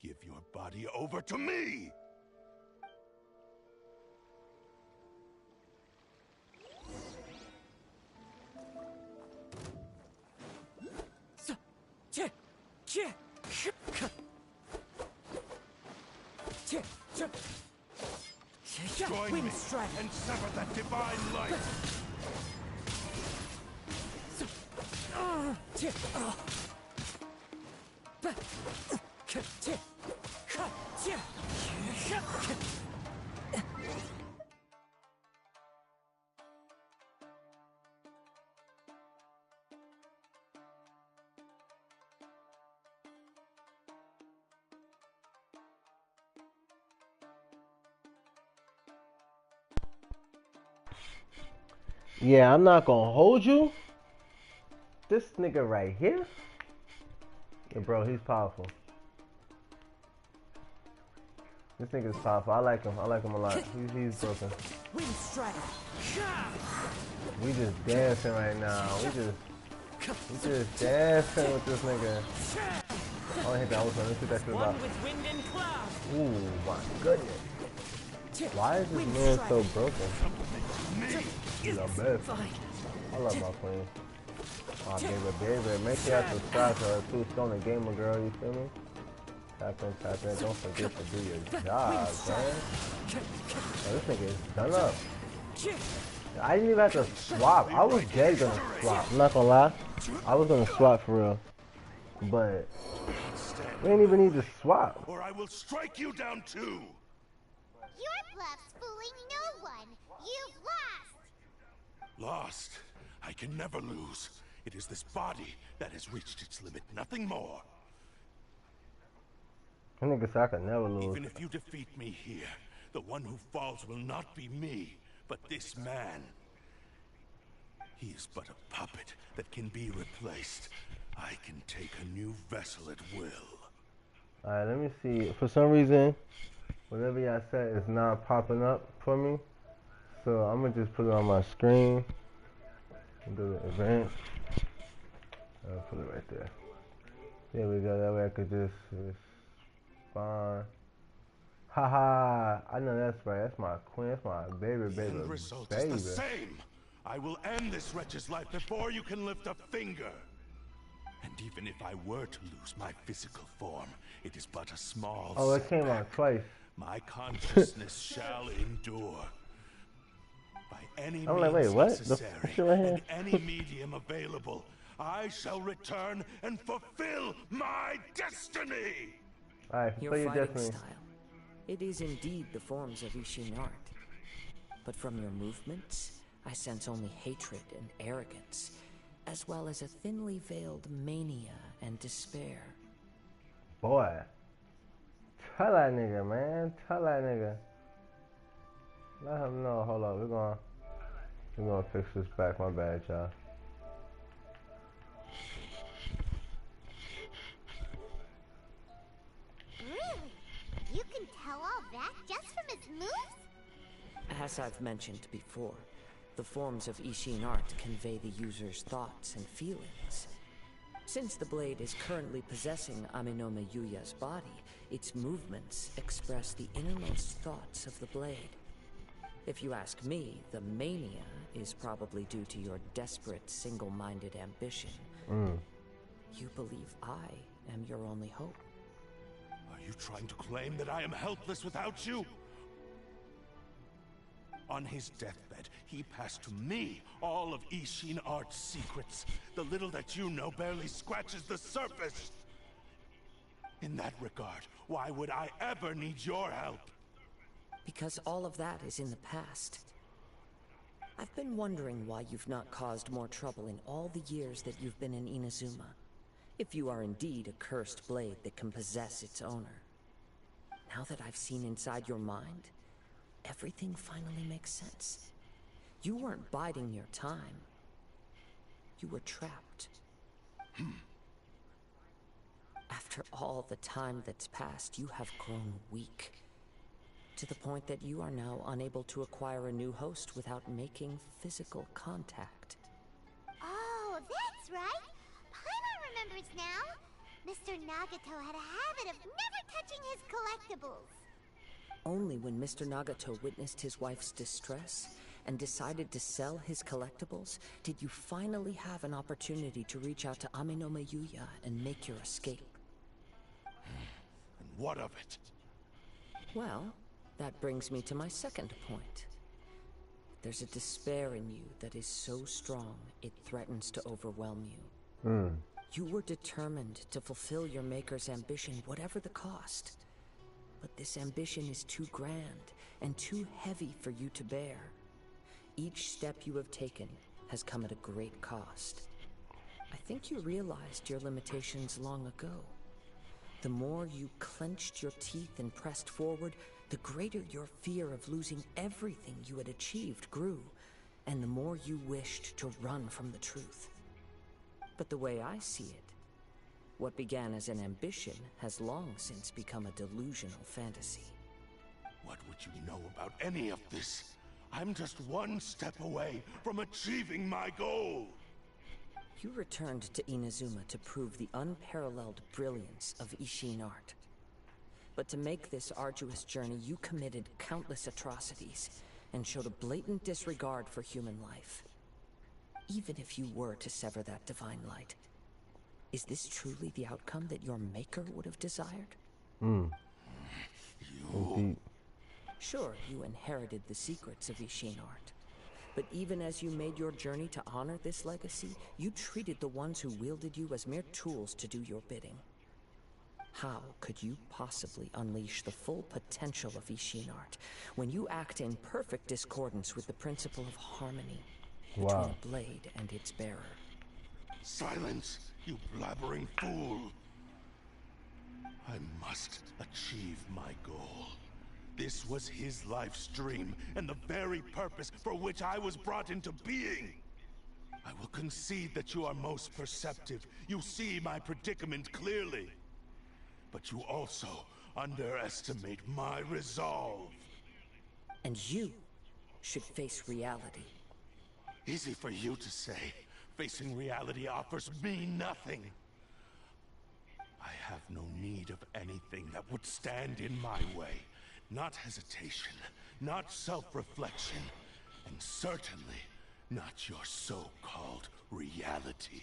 give your body over to me! Join me and sever that divine light! Yeah, I'm not gonna hold you. This nigga right here? Yeah, bro, he's powerful. This nigga's powerful. I like him. I like him a lot. He's broken. We just dancing right now. We just dancing with this nigga. I wanna hit that one. Let's hit that shit about. Ooh, my goodness. Why is this man so broken? He's the best. I love my queen. My baby. Make sure you subscribe to her too. Stoner Gamer Girl, you feel me? Tap in. Don't forget to do your job, man. Oh, this nigga is done up. I didn't even have to swap. I was dead gonna swap. I'm not gonna lie. I was gonna swap for real. But we didn't even need to swap. Or I will strike you down too. Your bluff's fooling no one. You've lost. Lost? I can never lose. It is this body that has reached its limit, nothing more. That nigga said I could never lose. Even if you defeat me here, the one who falls will not be me, but this man. He is but a puppet that can be replaced. I can take a new vessel at will. Alright, let me see. For some reason, whatever y'all said is not popping up for me. So I'm gonna just put it on my screen. Do the event. I'll put it right there. There we go. That way I could just respond. Haha, I know that's right. That's my queen. That's my baby. The end result is the same. I will end this wretch's life before you can lift a finger. And even if I were to lose my physical form, it is but a small Oh, it came out twice. My consciousness shall endure. By any I'm means like, wait, what? necessary and any medium available, I shall return and fulfill my destiny! Alright, Your play your fighting destiny. style. It is indeed the forms of Ishin art. But from your movements, I sense only hatred and arrogance, as well as a thinly veiled mania and despair. Boy. Tell that nigga, man. Tell that nigga. Let him know. Hold up. We're gonna fix this back. My bad, y'all. Really? You can tell all that just from its moves? As I've mentioned before, the forms of Ishin art convey the user's thoughts and feelings. Since the blade is currently possessing Amenoma Yuya's body, its movements express the innermost thoughts of the blade. If you ask me, the mania is probably due to your desperate, single-minded ambition. You believe I am your only hope. Are you trying to claim that I am helpless without you? On his deathbed, he passed to me all of Ishin Art's secrets. The little that you know barely scratches the surface. In that regard, why would I ever need your help? Because all of that is in the past. I've been wondering why you've not caused more trouble in all the years that you've been in Inazuma. If you are indeed a cursed blade that can possess its owner. Now that I've seen inside your mind, everything finally makes sense. You weren't biding your time. You were trapped. After all the time that's passed, you have grown weak. To the point that you are now unable to acquire a new host without making physical contact. Oh, that's right. Paimon remembers now. Mr. Nagato had a habit of never touching his collectibles. Only when Mr. Nagato witnessed his wife's distress and decided to sell his collectibles did you finally have an opportunity to reach out to Aminome Yuya and make your escape. And what of it? Well, that brings me to my second point. There's a despair in you that is so strong it threatens to overwhelm you. You were determined to fulfill your maker's ambition, whatever the cost. But this ambition is too grand and too heavy for you to bear. Each step you have taken has come at a great cost. I think you realized your limitations long ago. The more you clenched your teeth and pressed forward, the greater your fear of losing everything you had achieved grew, and the more you wished to run from the truth. But the way I see it, what began as an ambition has long since become a delusional fantasy. What would you know about any of this? I'm just one step away from achieving my goal! You returned to Inazuma to prove the unparalleled brilliance of Ishin art. But to make this arduous journey, you committed countless atrocities and showed a blatant disregard for human life. Even if you were to sever that divine light, is this truly the outcome that your maker would have desired? Indeed. Sure, you inherited the secrets of Ishin art. But even as you made your journey to honor this legacy, you treated the ones who wielded you as mere tools to do your bidding. How could you possibly unleash the full potential of Ishin art when you act in perfect discordance with the principle of harmony between a blade and its bearer? Silence, you blabbering fool! I must achieve my goal. This was his life's dream, and the very purpose for which I was brought into being. I will concede that you are most perceptive. You see my predicament clearly. But you also underestimate my resolve. And you should face reality. Easy for you to say. Facing reality offers me nothing. I have no need of anything that would stand in my way. Not hesitation, not self-reflection, and certainly not your so-called reality.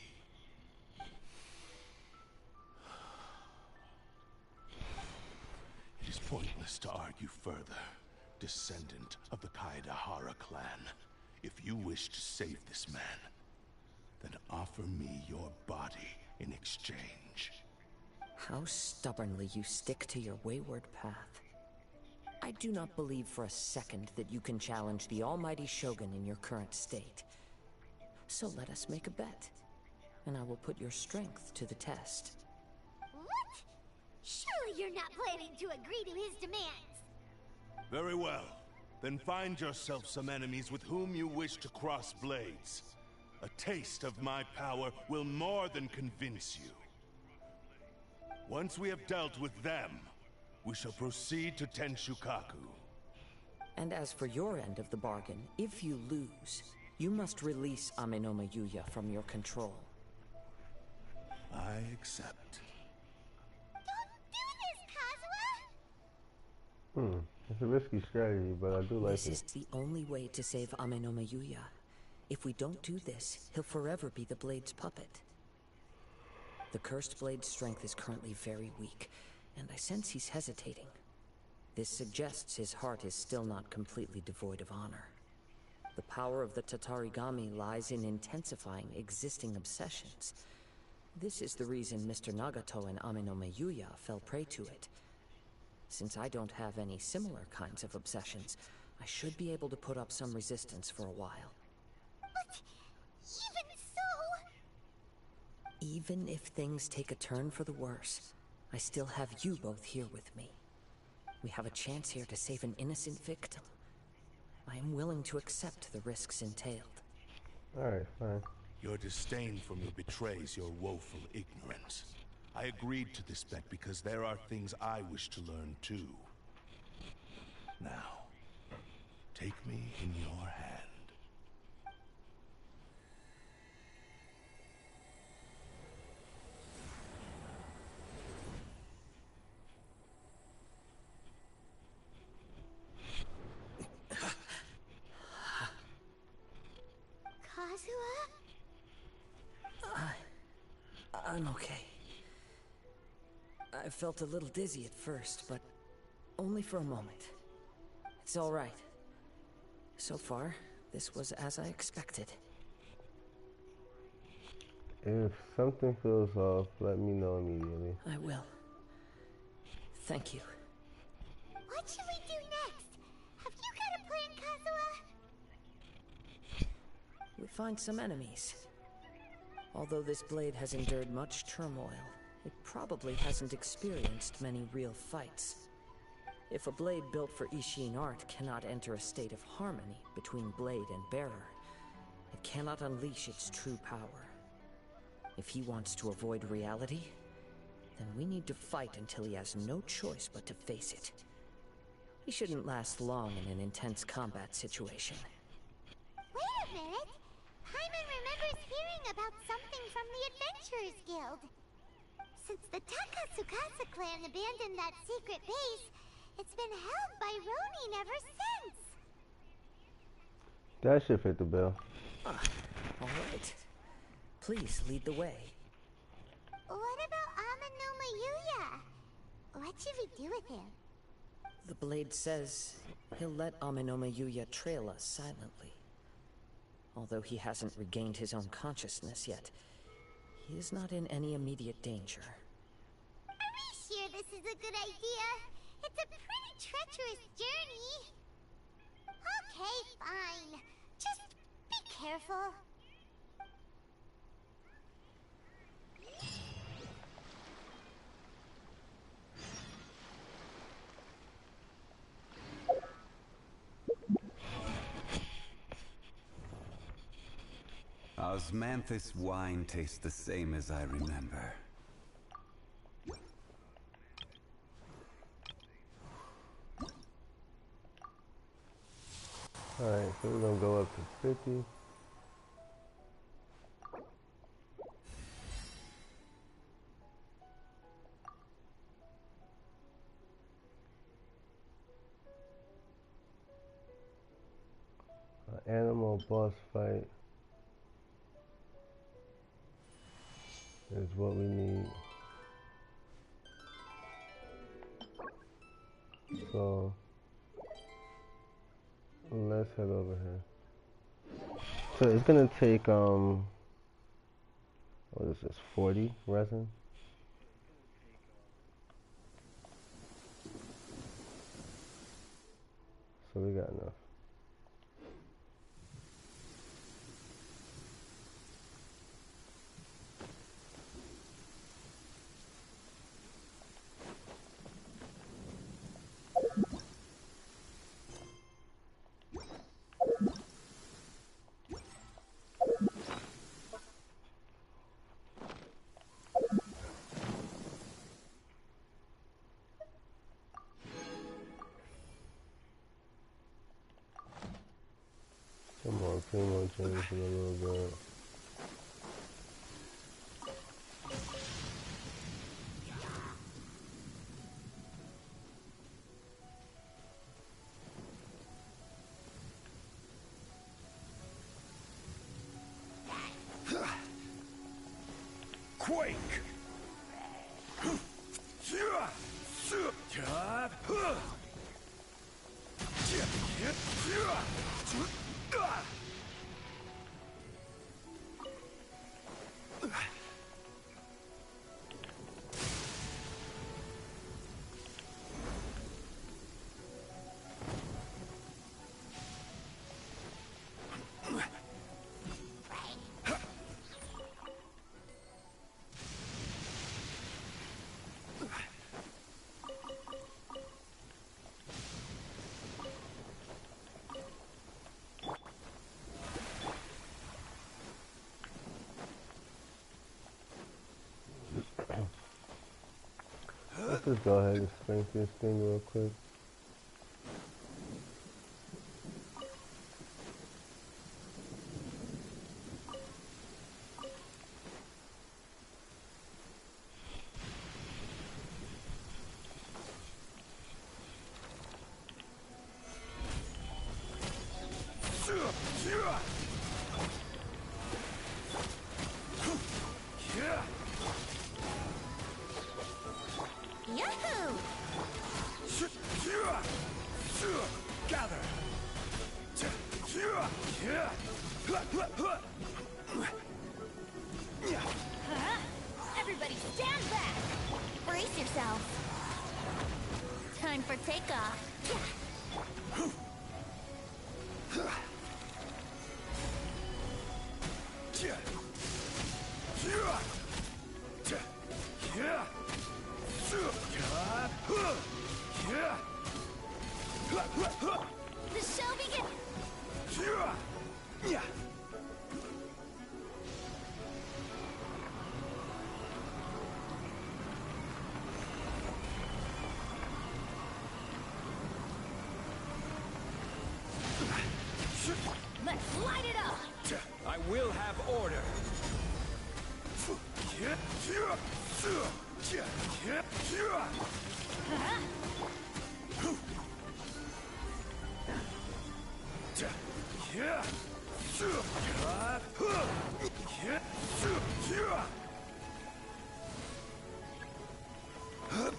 It is pointless to argue further, descendant of the Kaedahara clan. If you wish to save this man, then offer me your body in exchange. How stubbornly you stick to your wayward path. I do not believe for a second that you can challenge the almighty Shogun in your current state. So let us make a bet, and I will put your strength to the test. What? Surely you're not planning to agree to his demands. Very well. Then find yourself some enemies with whom you wish to cross blades. A taste of my power will more than convince you. Once we have dealt with them, we shall proceed to Tenshukaku. And as for your end of the bargain, if you lose, you must release Aminome Yuya from your control. I accept. Don't do this, Kazuha! It's a risky strategy, but I do like This it. is the only way to save Aminome Yuya. If we don't do this, he'll forever be the Blade's puppet. The Cursed Blade's strength is currently very weak, and I sense he's hesitating. This suggests his heart is still not completely devoid of honor. The power of the Tatarigami lies in intensifying existing obsessions. This is the reason Mr. Nagato and Ame Yuya fell prey to it. Since I don't have any similar kinds of obsessions, I should be able to put up some resistance for a while. But even so... Even if things take a turn for the worse, I still have you both here with me. We have a chance here to save an innocent victim. I am willing to accept the risks entailed. Alright, fine. Your disdain for me betrays your woeful ignorance. I agreed to this bet because there are things I wish to learn too. Now, take me in your hand. I'm okay. I felt a little dizzy at first, but only for a moment. It's all right. So far, this was as I expected. If something feels off, let me know immediately. I will. Thank you. What should we do next? Have you got a plan, Kazuha? We find some enemies. Although this blade has endured much turmoil, it probably hasn't experienced many real fights. If a blade built for Ishin art cannot enter a state of harmony between blade and bearer, it cannot unleash its true power. If he wants to avoid reality, then we need to fight until he has no choice but to face it. He shouldn't last long in an intense combat situation. Wait a minute! Paimon remembers hearing about something from the Adventurers Guild. Since the Takatsukasa clan abandoned that secret base, it's been held by Ronin ever since. That should fit the bill. All right. Please lead the way. What about Ame Yuya? What should we do with him? The blade says he'll let Ame Yuya trail us silently. Although he hasn't regained his own consciousness yet, he is not in any immediate danger. Are we sure this is a good idea? It's a pretty treacherous journey. Okay, fine. Just be careful. Osmanthus wine tastes the same as I remember. Alright, so we're gonna go up to 50. Animal boss fight is what we need. So let's head over here. So it's gonna take what is this, 40 resin? So we got enough. Come on, Primo, change it a little bit. Quake! just go ahead and spank this thing real quick. Yahoo! Gather! Huh? Everybody stand back! Brace yourself. Time for takeoff. The show begins! Let's light it up! I will have order. Huh?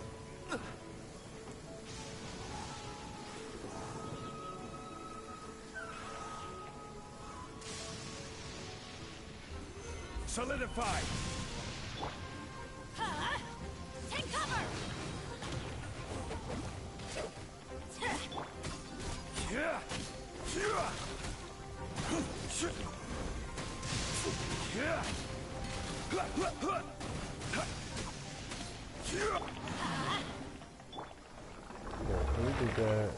Solidify! Huh? Take cover! Yeah, so we did that.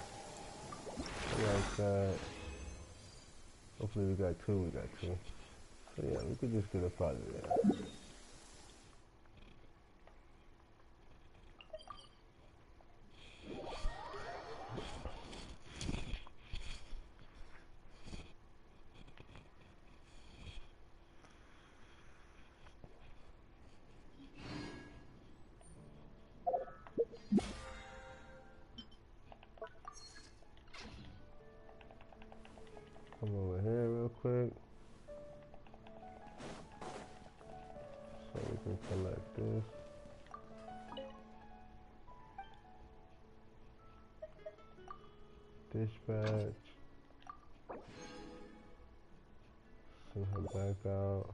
Like that. Hopefully we got two. So yeah, we could just get up out of there. Come over here real quick. So we can collect this. Dispatch. Send her back out.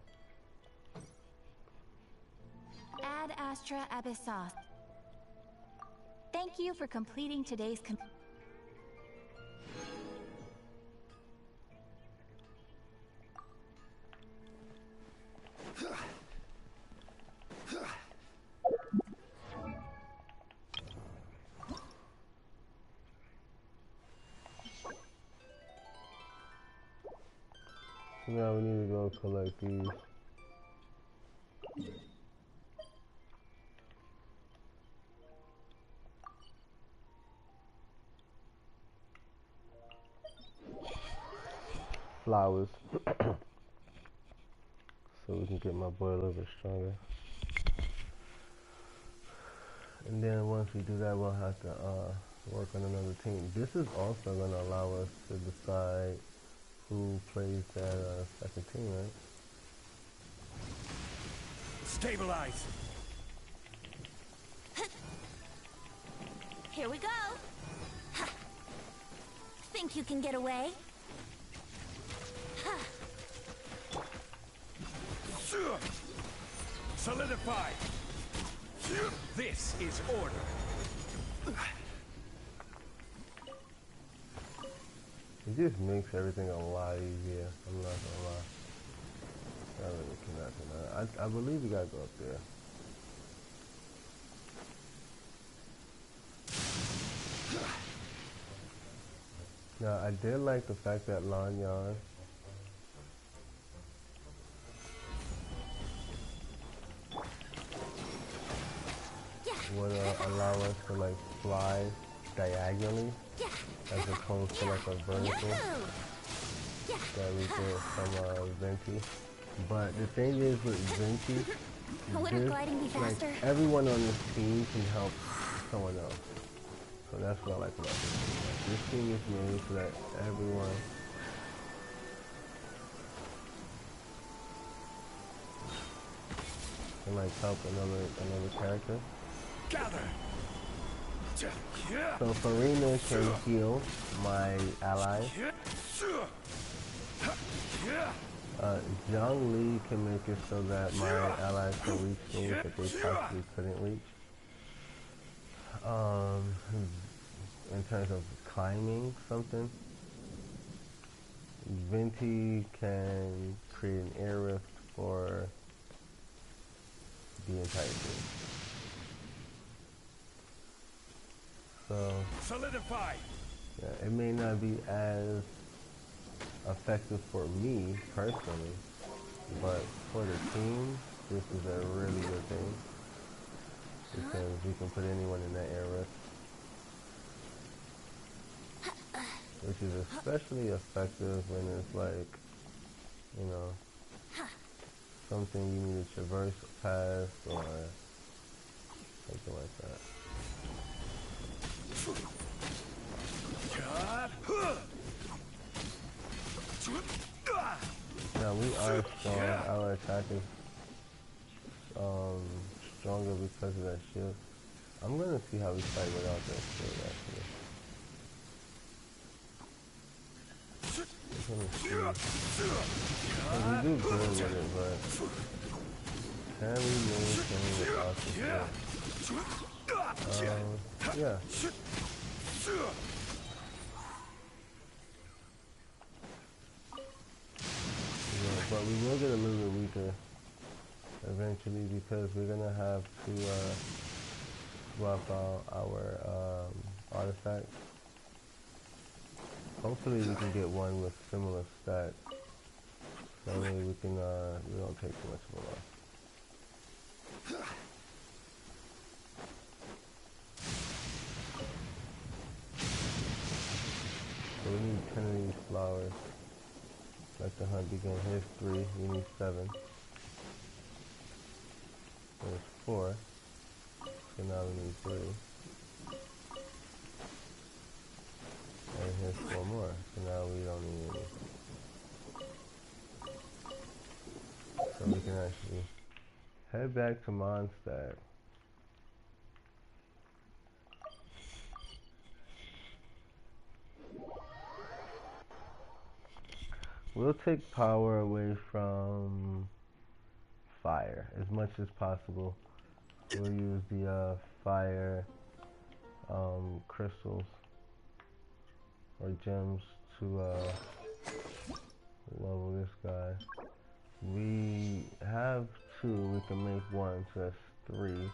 Ad Astra Abyssos. Thank you for completing today's So now we need to go collect these. Flowers. So we can get my boy a little bit stronger. And then once we do that, we'll have to work on another team. This is also going to allow us to decide who plays that second team, right? Stabilize! Here we go! Think you can get away? Solidify! This is order. It just makes everything a lot easier. I'm not gonna lie. I really cannot deny. I believe we gotta go up there. Now I did like the fact that Lanyan would allow us to like fly diagonally as opposed to like a vertical that we get from Venti. But the thing is with Venti, Wouldn't gliding be faster? like everyone on this team can help someone else. So that's what I like about this team. Like, this team is made so that everyone can like help another character. Gather. So Farina can heal my allies. Zhang Li can make it so that my allies can reach things that they possibly couldn't reach. In terms of climbing something, Venti can create an air rift for the entire team. So solidify. Yeah, it may not be as effective for me personally, but for the team, this is a really good thing because we can put anyone in that air rift, which is especially effective when it's like, you know, something you need to traverse past or something like that. Now we are strong. Our attack is stronger because of that shield. I'm gonna see how we fight without that shield actually. I'm gonna see. We do good with it, but can we maintain without the shield? Yeah. But we will get a little bit weaker eventually because we're gonna have to swap out our artifacts. Hopefully we can get one with similar stats. That way we can we don't take too much of a loss. So we need 10 of these flowers. Let the hunt begin. Here's 3. We need 7. There's 4. So now we need 3. And here's 4 more. So now we don't need any. So we can actually head back to Mondstadt. We'll take power away from fire as much as possible. We'll use the fire crystals or gems to level this guy. We have 2, we can make 1, so that's 3,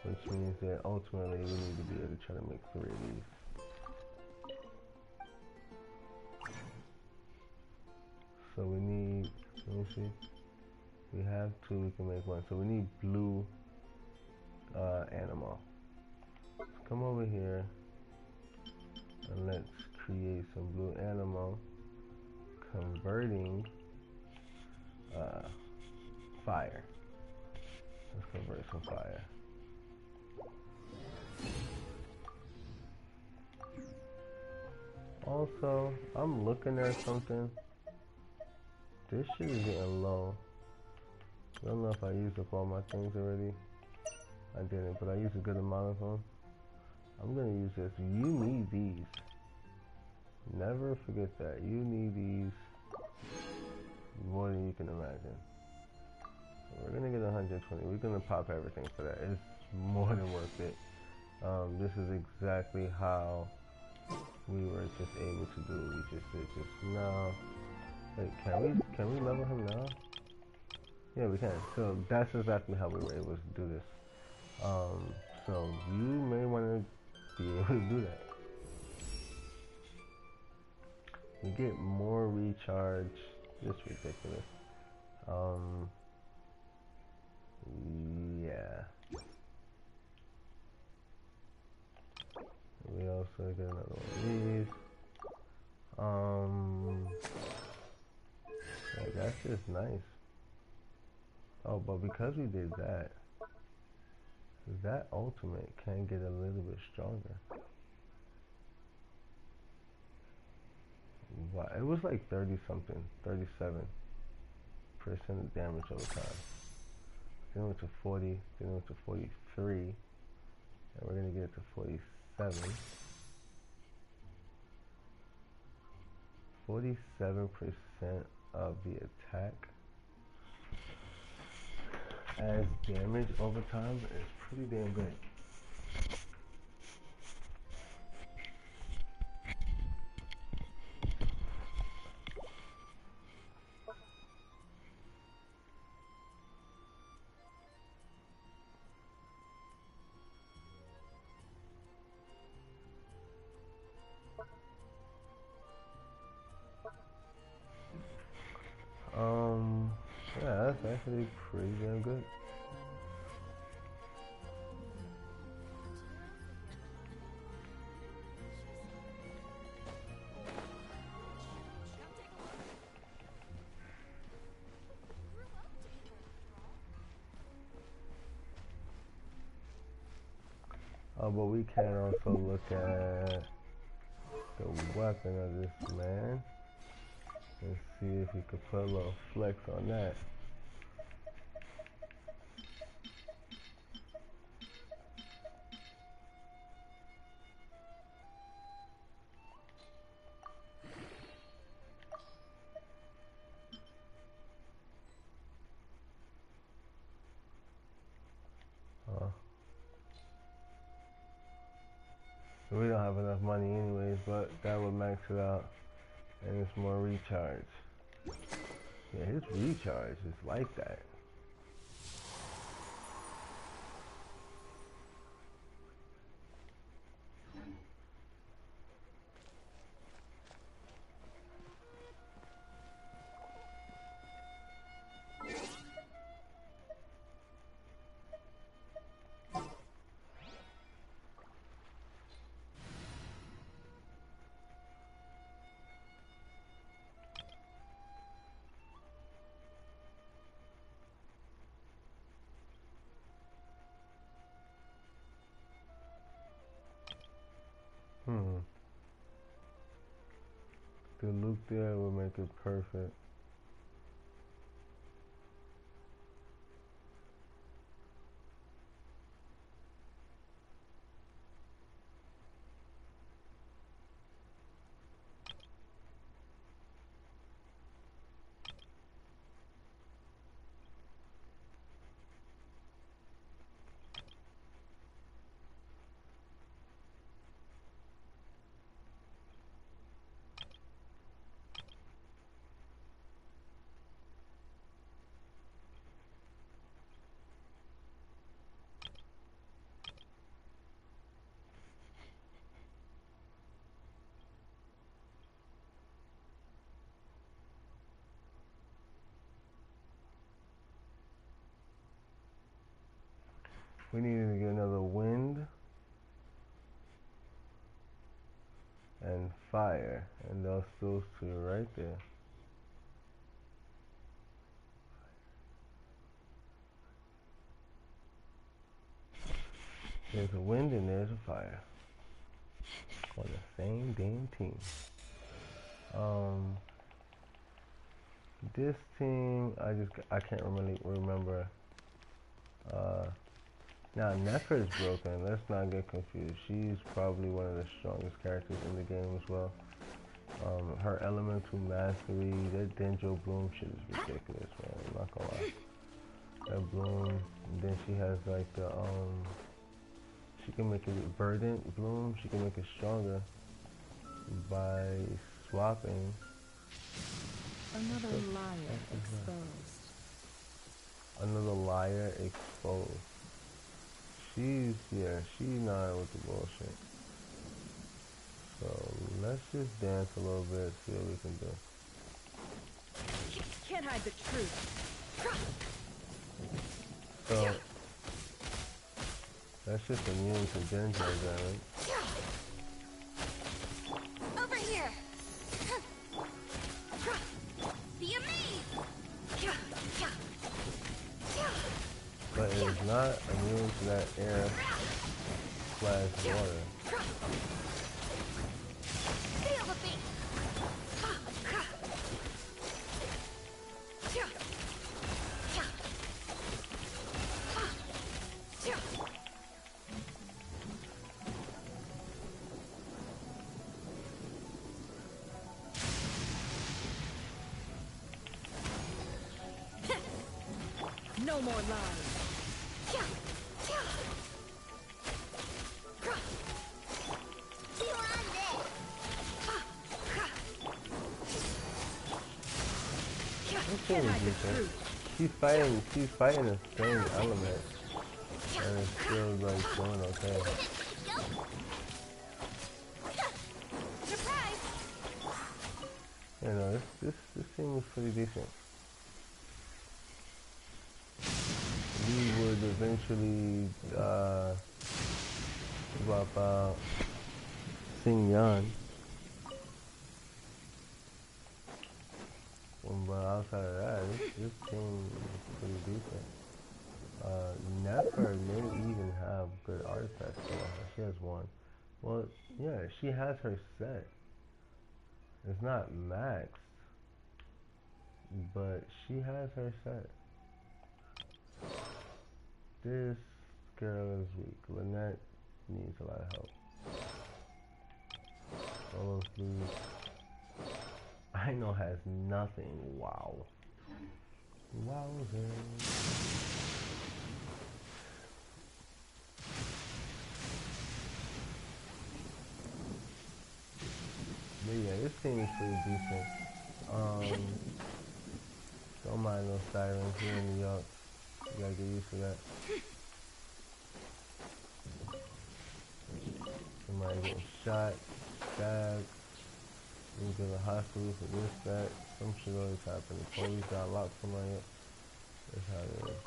which means that ultimately we need to be able to try to make 3 of these. So we need, let me see, we have 2, we can make 1. So we need blue animal. Let's come over here and let's create some blue animal, converting fire. Let's convert some fire. Also, I'm looking at something. This shit is getting low. I don't know if I used up all my things already. I didn't, but I used a good amount of them. I'm gonna use this. You need these. Never forget that. You need these more than you can imagine. We're gonna get 120. We're gonna pop everything for that. It's more than worth it. This is exactly how we were just able to do it. We just did just now. Wait, can we level him now? Yeah, we can. So that's exactly how we were able to do this. So you may want to be able to do that. You get more recharge. Just ridiculous. Yeah. so we get another one of these. Yeah, that's just nice. Oh, but because we did that, that ultimate can get a little bit stronger. Wow, it was like 30 something, 37% of damage over time. Then it went to 40, then it went to 43, and we're gonna get it to 47. 47% of the attack as damage over time is pretty damn good. Yeah, that's actually pretty damn good. But we can also look at the weapon of this man and see if he could put a little flex on that. We don't have enough money anyways, but that would max it out, and it's more recharge. Yeah, his recharge is like that. The loop there will make it perfect. We needed to get another wind and fire, and those two right there. There's a wind and there's a fire on the same damn team. This team, I can't really remember. Now Nefer is broken. Let's not get confused. She's probably one of the strongest characters in the game as well. Her elemental mastery, that Denjo bloom shit is ridiculous, man. I'm not gonna lie. That bloom, and then she has like the she can make it verdant bloom. She can make it stronger by swapping. Another liar exposed. Another liar exposed. She's not with the bullshit. So let's just dance a little bit, see what we can do. Can't hide the truth. So that's just immune to Denjo damage. but it is not immune to that air slash water. Feel the beat. No more lies. She's fighting a strange element, and it's still like going okay. You know, this seems pretty decent. We would eventually swap out Sing Yan. But outside of that, this team is pretty decent. Nefer may even have good artifacts. She has one. Well, yeah, she has her set. It's not maxed, but she has her set. This girl is weak. Lynette needs a lot of help. Solo fleet. I know has nothing. Wow. Wowzer. But yeah, this team is pretty decent. Don't mind those sirens here in New York. You gotta get used to that. Somebody getting shot, stabbed, you go to the hospital for this, that. Some shit always happen. The police got locked somebody up. That's how it is.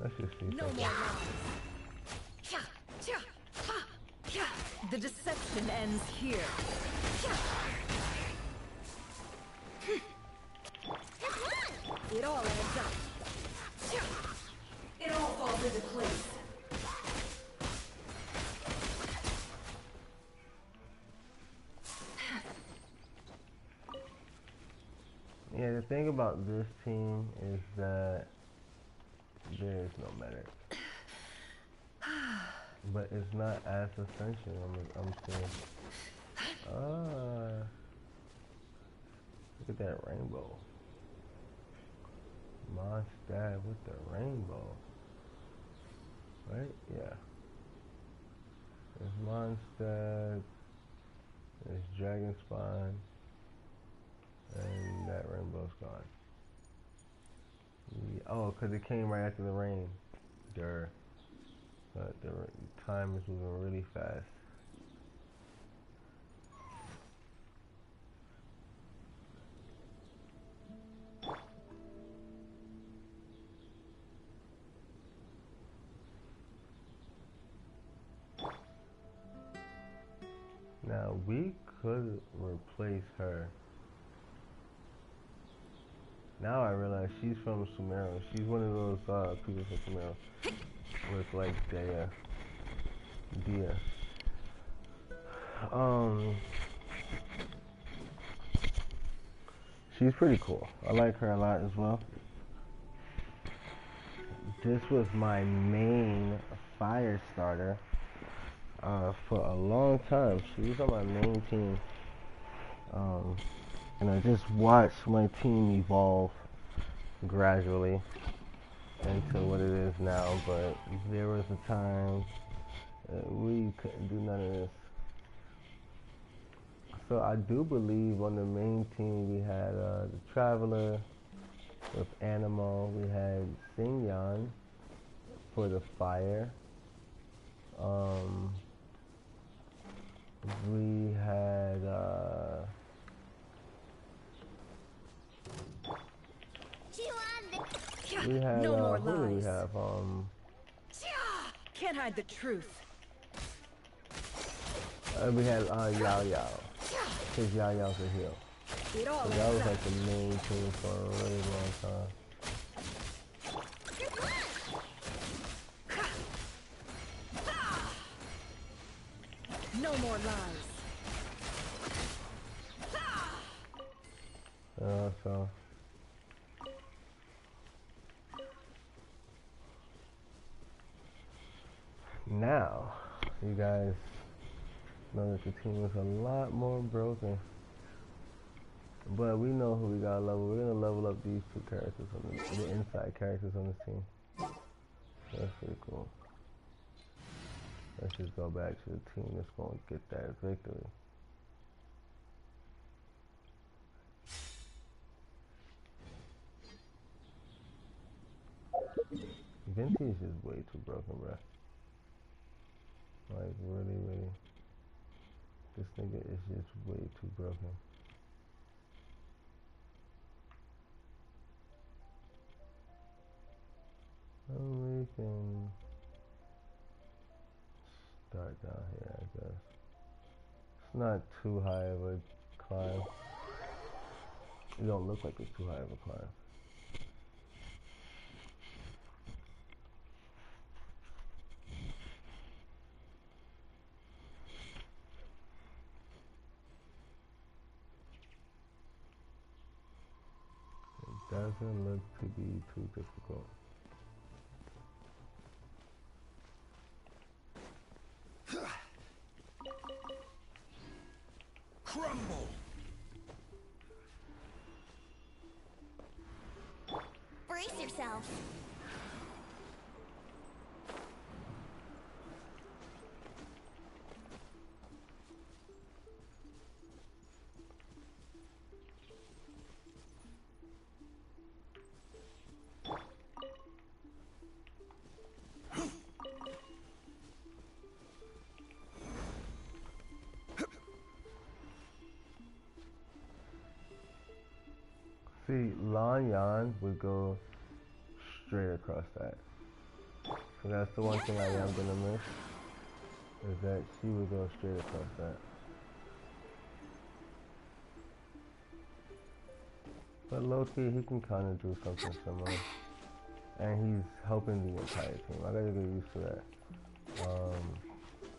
Let's just see No something. more lies. The deception ends here. It all adds up. It all falls into place. Yeah, the thing about this team is that there is no medic. But it's not as essential, I'm saying. Look at that rainbow. Mondstadt with the rainbow. Right? Yeah. There's Mondstadt, there's Dragon Spawn, and that rainbow's gone. Yeah. Oh, because it came right after the rain. Durr. But the time is moving really fast. Now we could replace her. Now I realize she's from Sumeru. She's one of those people from Sumeru with like Dia. She's pretty cool. I like her a lot as well. This was my main fire starter for a long time. She was on my main team. And I just watched my team evolve gradually into what it is now, but there was a time that we couldn't do none of this. So I do believe on the main team we had the Traveler, With Animal, we had Singyan for the fire. We had no more who do we lies. have? Can't hide the truth. We had Yao Yao. Because Yao Yao's a heel. It all So that was like the main team for a really long time. No more lies. So now you guys know that the team is a lot more broken. But we know who we gotta level. We're gonna level up these two characters on the inside characters on the team. That's pretty cool. Let's just go back to the team that's gonna get that victory. Venti is just way too broken, bruh. Like, really. This nigga is just way too broken. We can start down here, I guess. It's not too high of a climb. It don't look like it's too high of a climb. It doesn't look to be too difficult. Crumble! Brace yourself. See, Lan Yan would go straight across that. So that's the one thing I am gonna miss, is that she would go straight across that. But low-key, he can kind of do something similar. And he's helping the entire team. I gotta get used to that.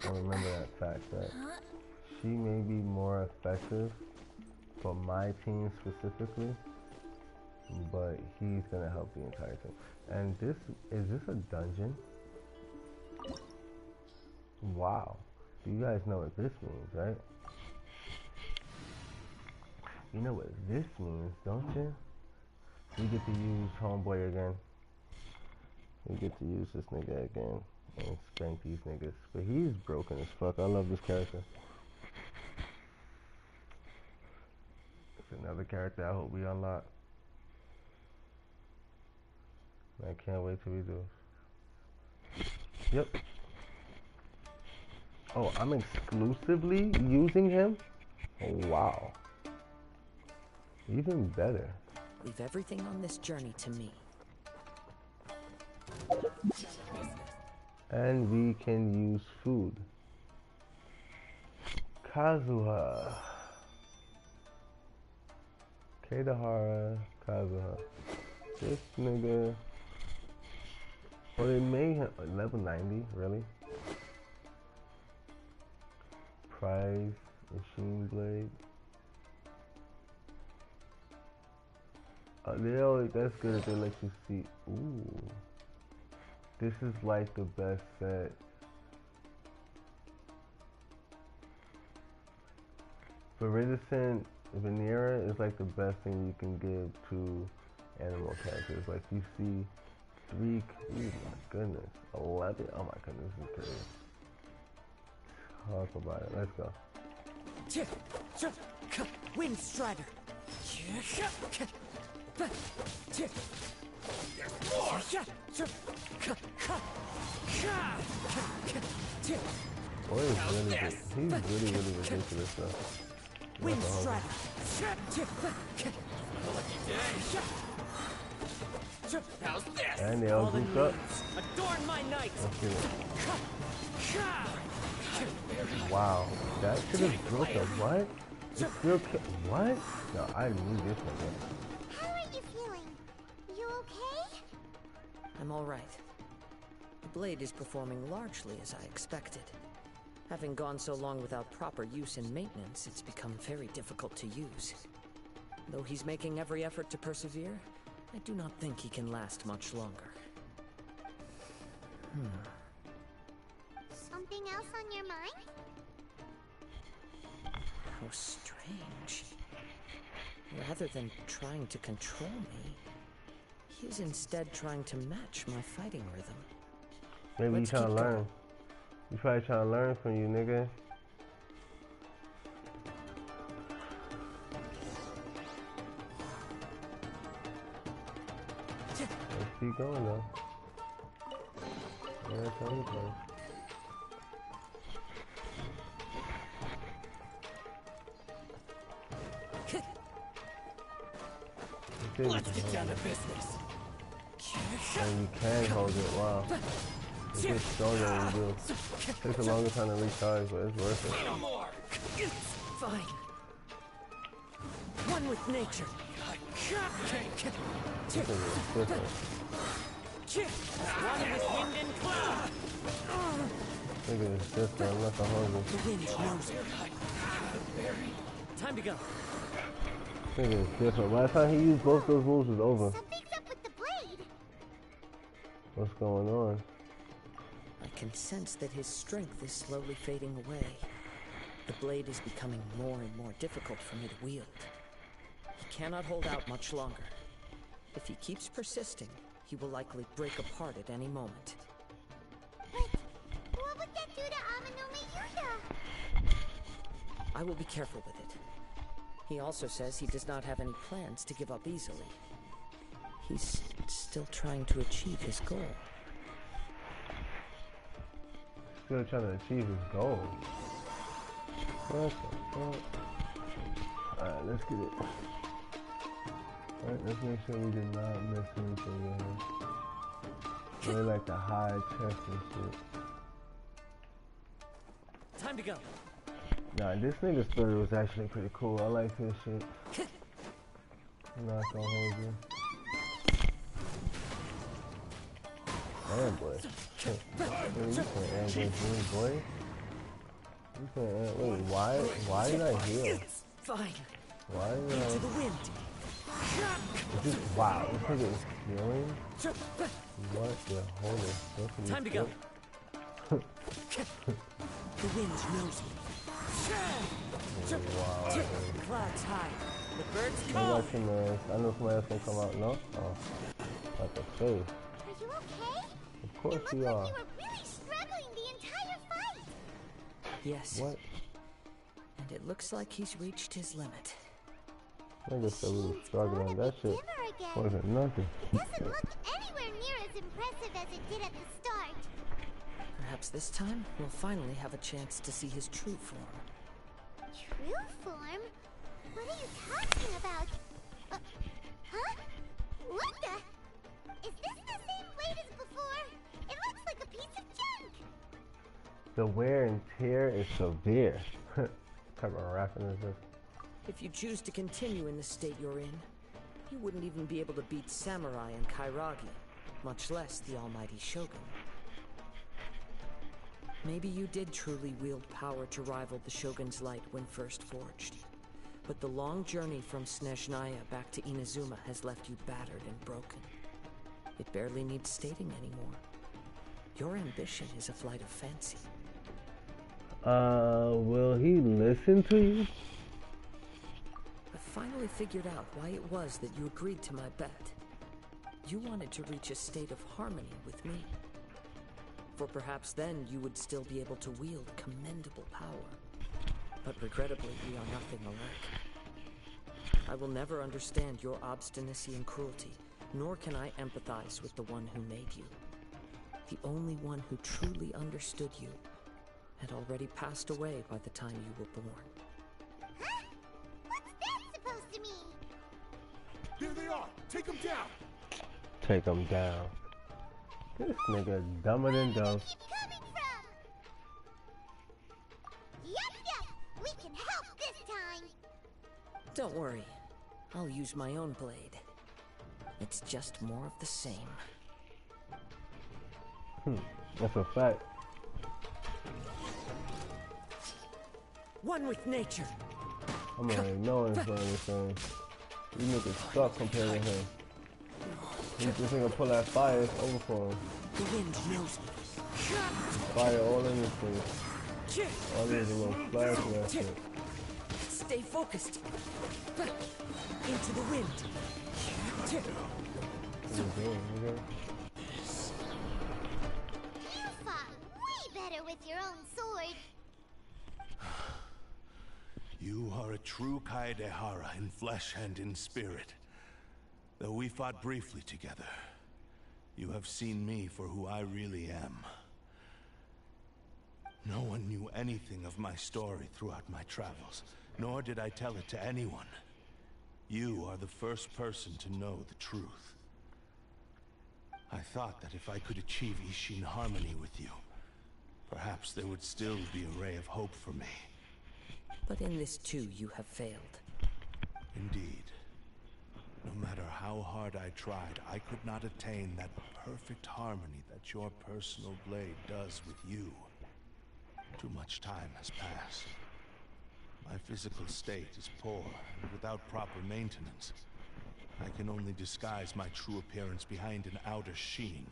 And remember that fact that she may be more effective for my team specifically, but he's gonna help the entire team. And is this a dungeon? Wow. You guys know what this means, right? You know what this means, don't you? We get to use Homeboy again. We get to use this nigga again and spank these niggas. But he's broken as fuck. I love this character. It's another character I hope we unlock. I can't wait till we do. Yep. Oh, I'm exclusively using him? Oh, wow. Even better. Leave everything on this journey to me. And we can use food. Kazuha. Kadahara Kazuha. This nigga. Oh, they made him level 90, really? Prize, Machine Blade. That's good if they let you see. Ooh. This is like the best set. Viridescent Venera is like the best thing you can give to animal characters. Like you see 3, oh my goodness, 11, oh my goodness, this is crazy. Talk about it, let's go. Wind Strider. Boy is really good. He's really ridiculous though. Wind strike. How's this? And they all grouped up. Adorn my night. Let's get it. Wow, that should have broke a what? It still what? No, I knew this one. How are you feeling? You okay? I'm all right. The blade is performing largely as I expected. Having gone so long without proper use and maintenance, it's become very difficult to use. Though he's making every effort to persevere, I do not think he can last much longer. Something else on your mind? How strange. Rather than trying to control me, he is instead trying to match my fighting rhythm. Maybe he's trying to learn. He's probably trying to learn from you, nigga. Let's keep going though. Yeah, that's how you play. Let's get down to business. And you can hold it, wow. It gets stronger when you do. It takes a longer time to recharge, but it's worth it. No more. Fine. One with nature. This thing is different. One with wind and cloud. This thing is different, I'm not gonna hold it. The wind knows it. Time to go. This thing is different. By the time he used both those moves, it's over. Something's up with the blade. What's going on? I can sense that his strength is slowly fading away. The blade is becoming more and more difficult for me to wield. He cannot hold out much longer. If he keeps persisting, he will likely break apart at any moment. But what would that do to Amano Miyuda? I will be careful with it. He also says he does not have any plans to give up easily. He's still trying to achieve his goal. Still trying to achieve his goal. What the fuck? Alright, let's get it. Alright, let's make sure we did not miss anything here. Really like the high chest and shit. Time to go. Nah, this nigga's story was actually pretty cool. I like his shit. I'm not gonna hold you. Damn, boy. Hey, you can't ambush me, boy. You can't wait, why did I heal? Fine. Why did Into the wind. Is this, wow, this nigga is healing? What the holy Time to go. The wind knows me. Wow. Clouds high. The birds I call. got you, man. I know somebody else gonna come out. No? Oh. Like a face. Are you okay? Of course it you looked are. like you were really struggling the entire fight. Yes. What? And it looks like he's reached his limit. Nigga said we were struggling. That shit wasn't nothing. Doesn't look anywhere near as impressive as it did at the start. Perhaps this time we'll finally have a chance to see his true form. True form? What are you talking about? Huh? What the? Is this the same blade as before? It looks like a piece of junk. The wear and tear is severe. What type of rapping is this? If you choose to continue in the state you're in, you wouldn't even be able to beat Samurai and Kairagi, much less the almighty Shogun. Maybe you did truly wield power to rival the Shogun's light when first forged. But the long journey from Snezhnaya back to Inazuma has left you battered and broken. It barely needs stating anymore. Your ambition is a flight of fancy. Will he listen to you? I finally figured out why it was that you agreed to my bet. You wanted to reach a state of harmony with me. For perhaps then you would still be able to wield commendable power. But regrettably, we are nothing alike. I will never understand your obstinacy and cruelty, nor can I empathize with the one who made you. The only one who truly understood you had already passed away by the time you were born. Huh? What's that supposed to mean? There they are! Take them down! Take him down. This nigga dumber than dumb. Keep coming from? Yup, we can help this time. Don't worry. I'll use my own blade. It's just more of the same. That's a fact. One with nature. I'm already knowing it's gonna be the same. You niggas suck compared to him. He just gonna pull that fire, it's over for him. The wind knows me. Fire all in his face. All these little flash and that shit. Stay focused. Into the wind. What are you doing, nigga? You fought way better with your own sword. You are a true Kaedehara in flesh and in spirit. Though we fought briefly together, you have seen me for who I really am. No one knew anything of my story throughout my travels, nor did I tell it to anyone. You are the first person to know the truth. I thought that if I could achieve Ishin harmony with you, perhaps there would still be a ray of hope for me. But in this too, you have failed. Indeed. No matter how hard I tried, I could not attain that perfect harmony that your personal blade does with you. Too much time has passed. My physical state is poor, and without proper maintenance, I can only disguise my true appearance behind an outer sheen.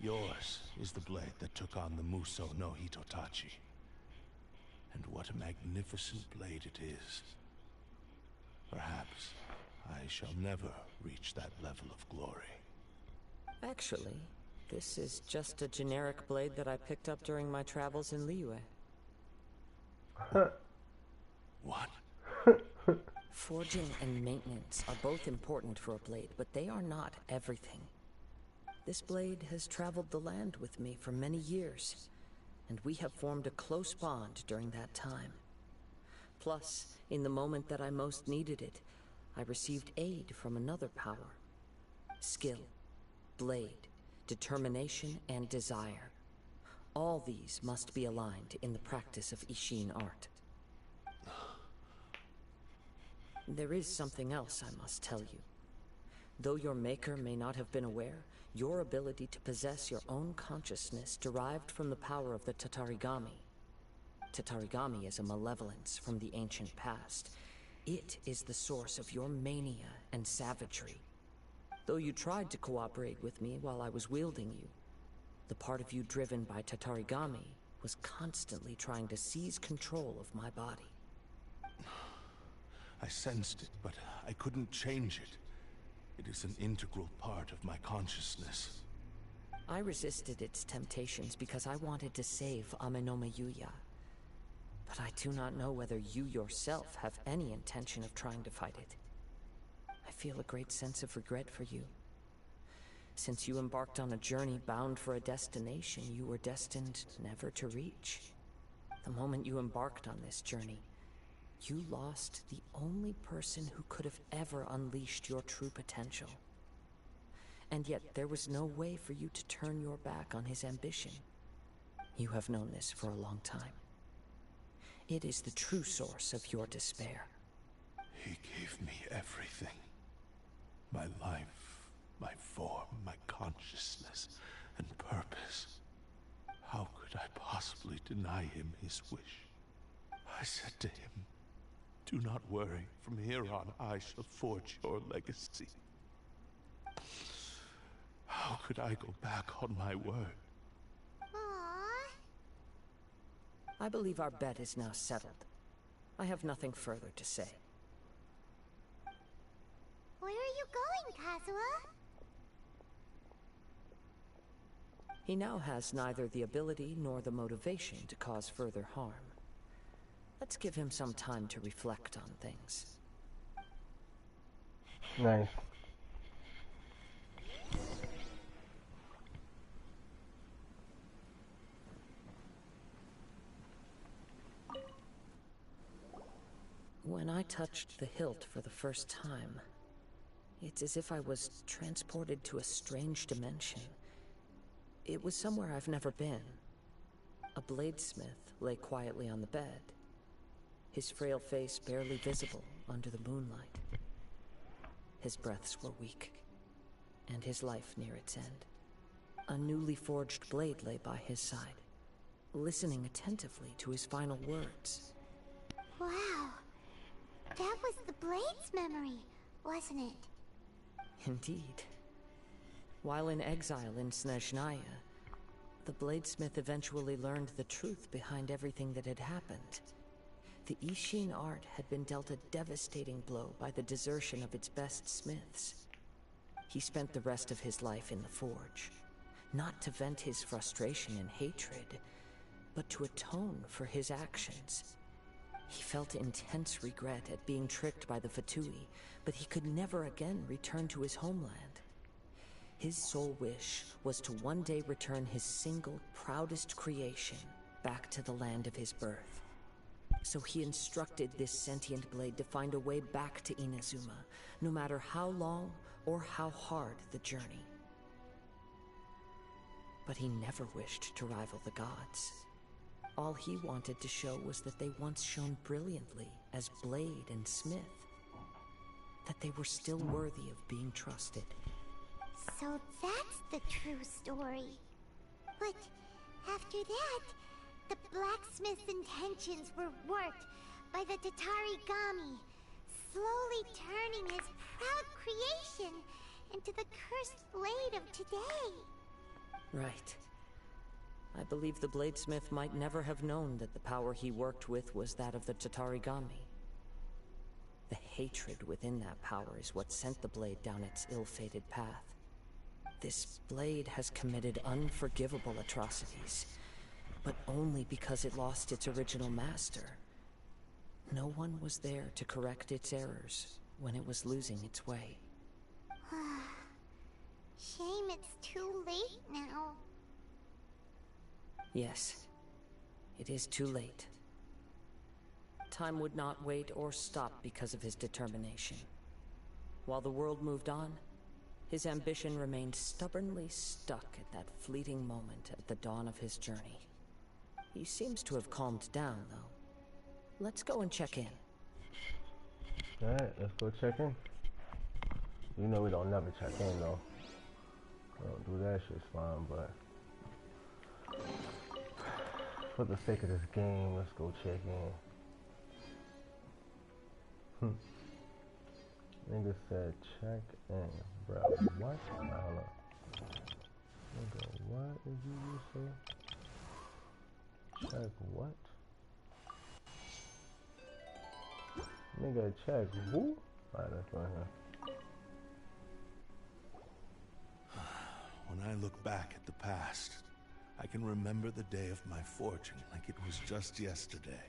Yours is the blade that took on the Muso no Hitotachi. And what a magnificent blade it is. Perhaps I shall never reach that level of glory. Actually, this is just a generic blade that I picked up during my travels in Liyue. What? Forging and maintenance are both important for a blade, but they are not everything. This blade has traveled the land with me for many years, and we have formed a close bond during that time. Plus, in the moment that I most needed it, I received aid from another power. Skill, blade, determination, and desire. All these must be aligned in the practice of Ishin art. There is something else I must tell you. Though your maker may not have been aware, your ability to possess your own consciousness derived from the power of the Tatarigami. Tatarigami is a malevolence from the ancient past. It is the source of your mania and savagery. Though you tried to cooperate with me while I was wielding you, the part of you driven by Tatarigami was constantly trying to seize control of my body. I sensed it, but I couldn't change it. It is an integral part of my consciousness. I resisted its temptations because I wanted to save Amenome Yuya. But I do not know whether you yourself have any intention of trying to fight it. I feel a great sense of regret for you. Since you embarked on a journey bound for a destination you were destined never to reach. The moment you embarked on this journey, you lost the only person who could have ever unleashed your true potential. And yet there was no way for you to turn your back on his ambition. You have known this for a long time. It is the true source of your despair. He gave me everything. My life, my form, my consciousness, and purpose. How could I possibly deny him his wish? I said to him, "Do not worry, from here on I shall forge your legacy." How could I go back on my word? Aww. I believe our bet is now settled. I have nothing further to say. Where are you going, Kazuha? He now has neither the ability nor the motivation to cause further harm. Let's give him some time to reflect on things. Nice. When I touched the hilt for the first time, it's as if I was transported to a strange dimension. It was somewhere I've never been. A bladesmith lay quietly on the bed, his frail face barely visible under the moonlight. His breaths were weak, and his life near its end. A newly forged blade lay by his side, listening attentively to his final words. Wow. That was the Blade's memory, wasn't it? Indeed. While in exile in Snezhnaya, the bladesmith eventually learned the truth behind everything that had happened. The Ishin art had been dealt a devastating blow by the desertion of its best smiths. He spent the rest of his life in the forge, not to vent his frustration and hatred, but to atone for his actions. He felt intense regret at being tricked by the Fatui, but he could never again return to his homeland. His sole wish was to one day return his single, proudest creation back to the land of his birth. So he instructed this sentient blade to find a way back to Inazuma, no matter how long or how hard the journey. But he never wished to rival the gods. All he wanted to show was that they once shone brilliantly as blade and smith, that they were still worthy of being trusted. So that's the true story. But after that, the blacksmith's intentions were warped by the Tatarigami, slowly turning his proud creation into the cursed blade of today. Right. I believe the bladesmith might never have known that the power he worked with was that of the Tatarigami. The hatred within that power is what sent the blade down its ill-fated path. This blade has committed unforgivable atrocities, but only because it lost its original master. No one was there to correct its errors when it was losing its way. Shame it's too late now. Yes, it is too late. Time would not wait or stop because of his determination. While the world moved on, his ambition remained stubbornly stuck at that fleeting moment at the dawn of his journey. He seems to have calmed down, though. Let's go and check in. Alright, let's go check in. You know we don't never check in, though. We don't do that shit's fine, but for the sake of this game, let's go check in. Nigga said check in, bro. What? Nah, hold up. Nigga, what did you just say? Check what? Nigga, check who? Alright, let's go here. When I look back at the past, I can remember the day of my forging like it was just yesterday.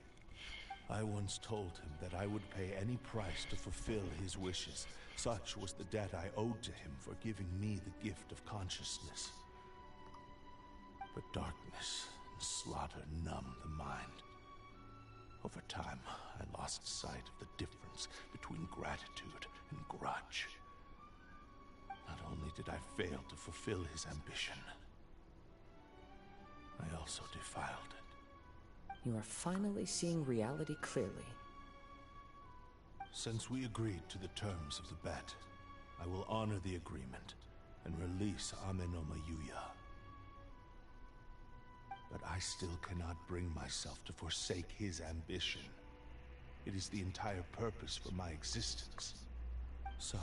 I once told him that I would pay any price to fulfill his wishes. Such was the debt I owed to him for giving me the gift of consciousness. But darkness and slaughter numbed the mind. Over time, I lost sight of the difference between gratitude and grudge. Not only did I fail to fulfill his ambition, I also defiled it. You are finally seeing reality clearly. Since we agreed to the terms of the bet, I will honor the agreement and release Amenoma Yuya. But I still cannot bring myself to forsake his ambition. It is the entire purpose for my existence. So,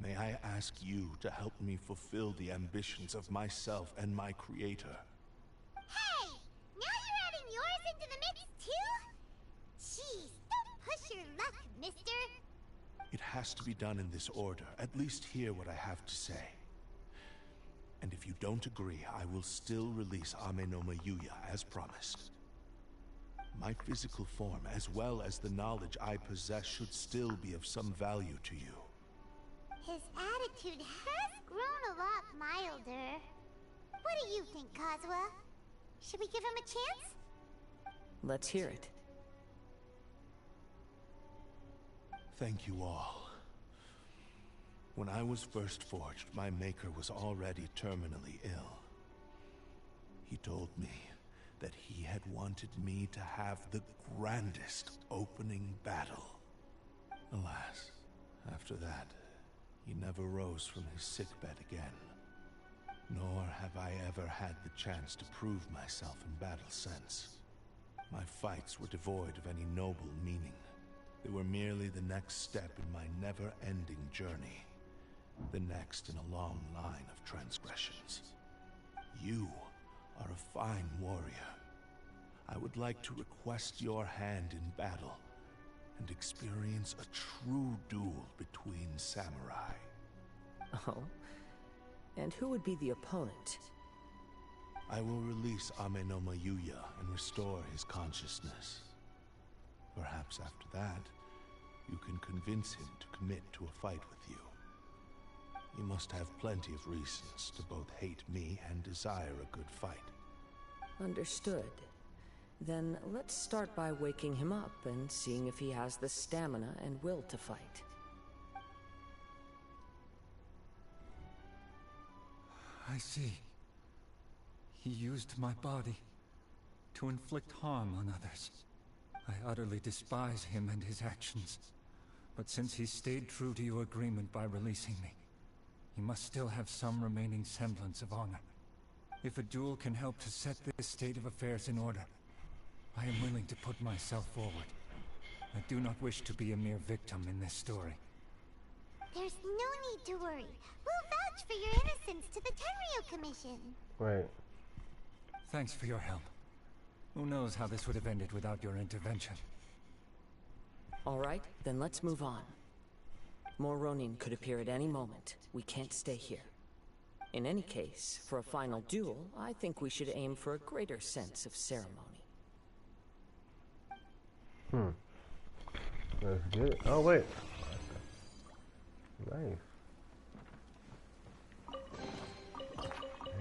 may I ask you to help me fulfill the ambitions of myself and my creator? Hey! Now you're adding yours into the mix too? Jeez, don't push your luck, mister. It has to be done in this order. At least hear what I have to say. And if you don't agree, I will still release Amenoma Yuya as promised. My physical form, as well as the knowledge I possess, should still be of some value to you. His attitude has grown a lot milder. What do you think, Kazuha? Should we give him a chance? Let's hear it. Thank you all. When I was first forged, my maker was already terminally ill. He told me that he had wanted me to have the grandest opening battle. Alas, after that, he never rose from his sickbed again. Nor have I ever had the chance to prove myself in battle since. My fights were devoid of any noble meaning. They were merely the next step in my never-ending journey. The next in a long line of transgressions. You are a fine warrior. I would like to request your hand in battle and experience a true duel between samurai. Oh? And who would be the opponent? I will release Ame no Mayuya and restore his consciousness. Perhaps after that, you can convince him to commit to a fight with you. You must have plenty of reasons to both hate me and desire a good fight. Understood. Then let's start by waking him up and seeing if he has the stamina and will to fight. I see. He used my body to inflict harm on others. I utterly despise him and his actions. But since he stayed true to your agreement by releasing me, he must still have some remaining semblance of honor. If a duel can help to set this state of affairs in order, I am willing to put myself forward. I do not wish to be a mere victim in this story. There's no need to worry. We'll vouch for your innocence to the Tenryo Commission. Right. Thanks for your help. Who knows how this would have ended without your intervention. All right, then let's move on. More Ronin could appear at any moment. We can't stay here. In any case, for a final duel, I think we should aim for a greater sense of ceremony. That's good. Oh, wait. Nice.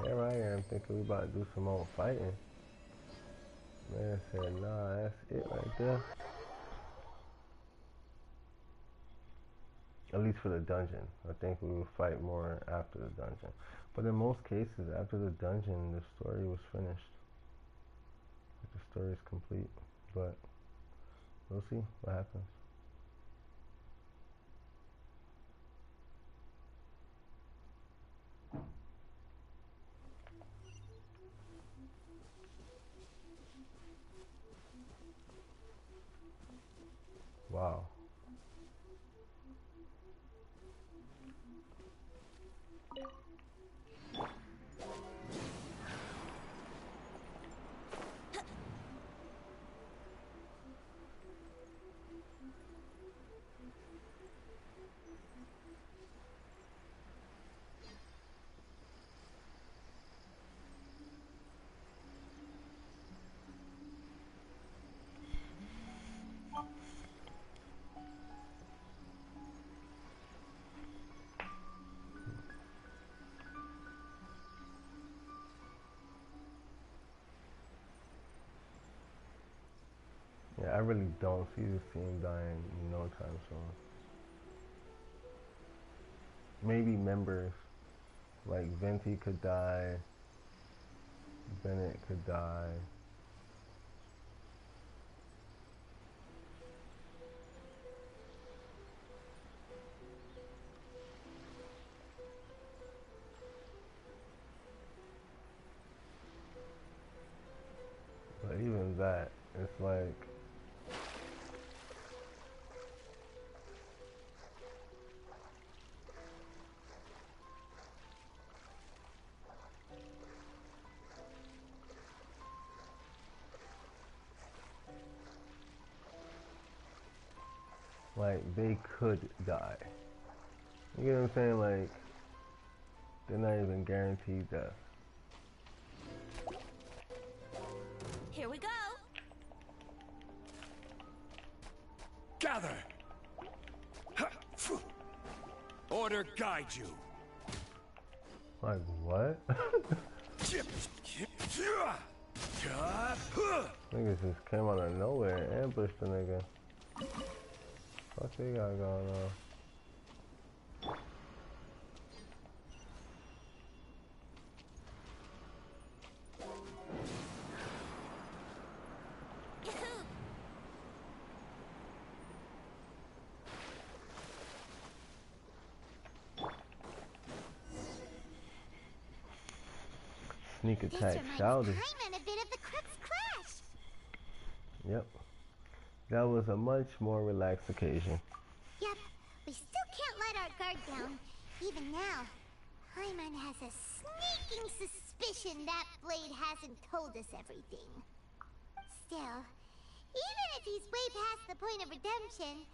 Here I am thinking we about to do some more fighting. Man said, nah, that's it right there. At least for the dungeon. I think we will fight more after the dungeon. But in most cases, after the dungeon, the story was finished. The story is complete. But we'll see what happens. Wow. Yeah, I really don't see this team dying no time soon. Maybe members like Venti could die, Bennett could die. But even that, it's like they could die. You get what I'm saying? Like, they're not even guaranteed death. Here we go. Gather! order guide you. Like what? Niggas just came out of nowhere and ambushed the nigga. What they got going on? Sneak attack shouted. Paimon a bit of the Crook's Crash. Yep. That was a much more relaxed occasion. Yep, we still can't let our guard down. Even now, Paimon has a sneaking suspicion that Blade hasn't told us everything. Still, even if he's way past the point of redemption,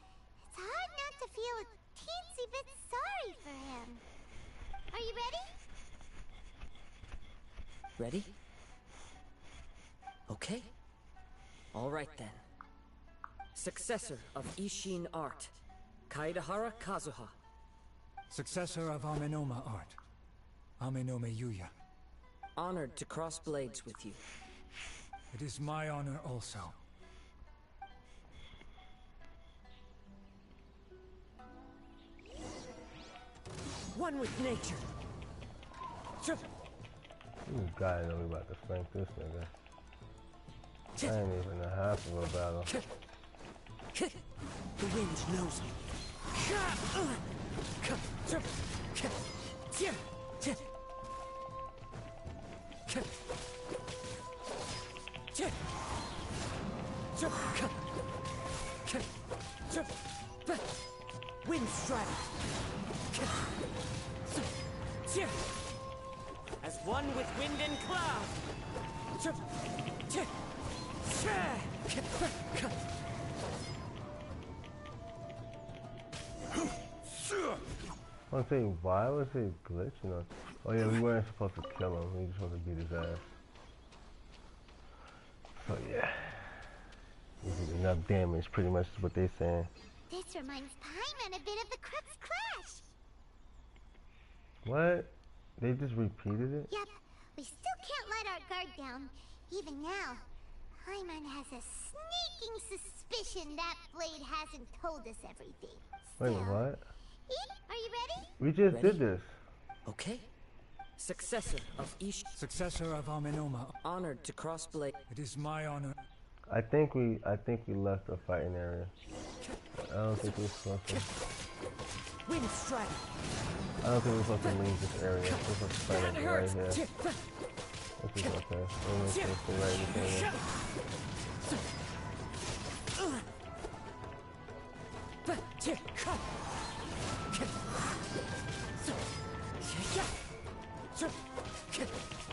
it's hard not to feel a teensy bit sorry for him. Are you ready? Ready? Okay. All right then. Successor of Ishin art, Kaedehara Kazuha. Successor of Amenoma art, Amenome Yuya. Honored to cross blades with you. It is my honor also. One with nature. This guy know we about to flank this nigga. I ain't even a half of a battle. The wind knows me. Wind strike. As one with wind and cloud. I was saying, why was he glitching on? Oh yeah, we weren't supposed to kill him. We just supposed to beat his ass. So yeah, we did enough damage. Pretty much is what they're saying. This reminds Paimon a bit of the Crook's Crash. What? They just repeated it? Yep, we still can't let our guard down. Even now, Paimon has a sneaking suspicion that Blade hasn't told us everything. Wait, what? Are you ready? We just did this. Okay. Successor of Ish. Successor of Amenoma. Honored to cross blade. It is my honor. I think we left the fighting area. I don't think we're supposed to. Wind strike. I don't think we're supposed to leave this area. We're supposed to fight it right here. This is okay. We're supposed to right in this area.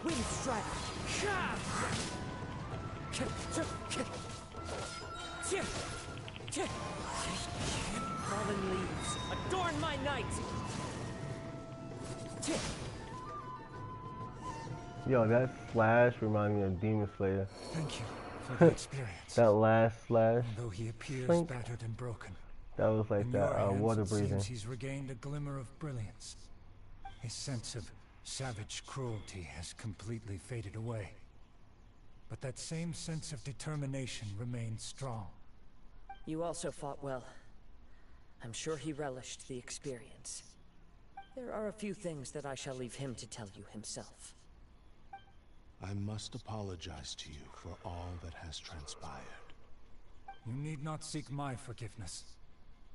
Wind strike. Fallen leaves, adorn my night. Yo, that slash reminded me of Demon Slayer. Thank you for the experience. That last slash. Though he appears Blink. battered and broken. That was like in that your hands, water it breathing. seems he's regained a glimmer of brilliance. His sense of savage cruelty has completely faded away. But that same sense of determination remains strong. You also fought well. I'm sure he relished the experience. There are a few things that I shall leave him to tell you himself. I must apologize to you for all that has transpired. You need not seek my forgiveness.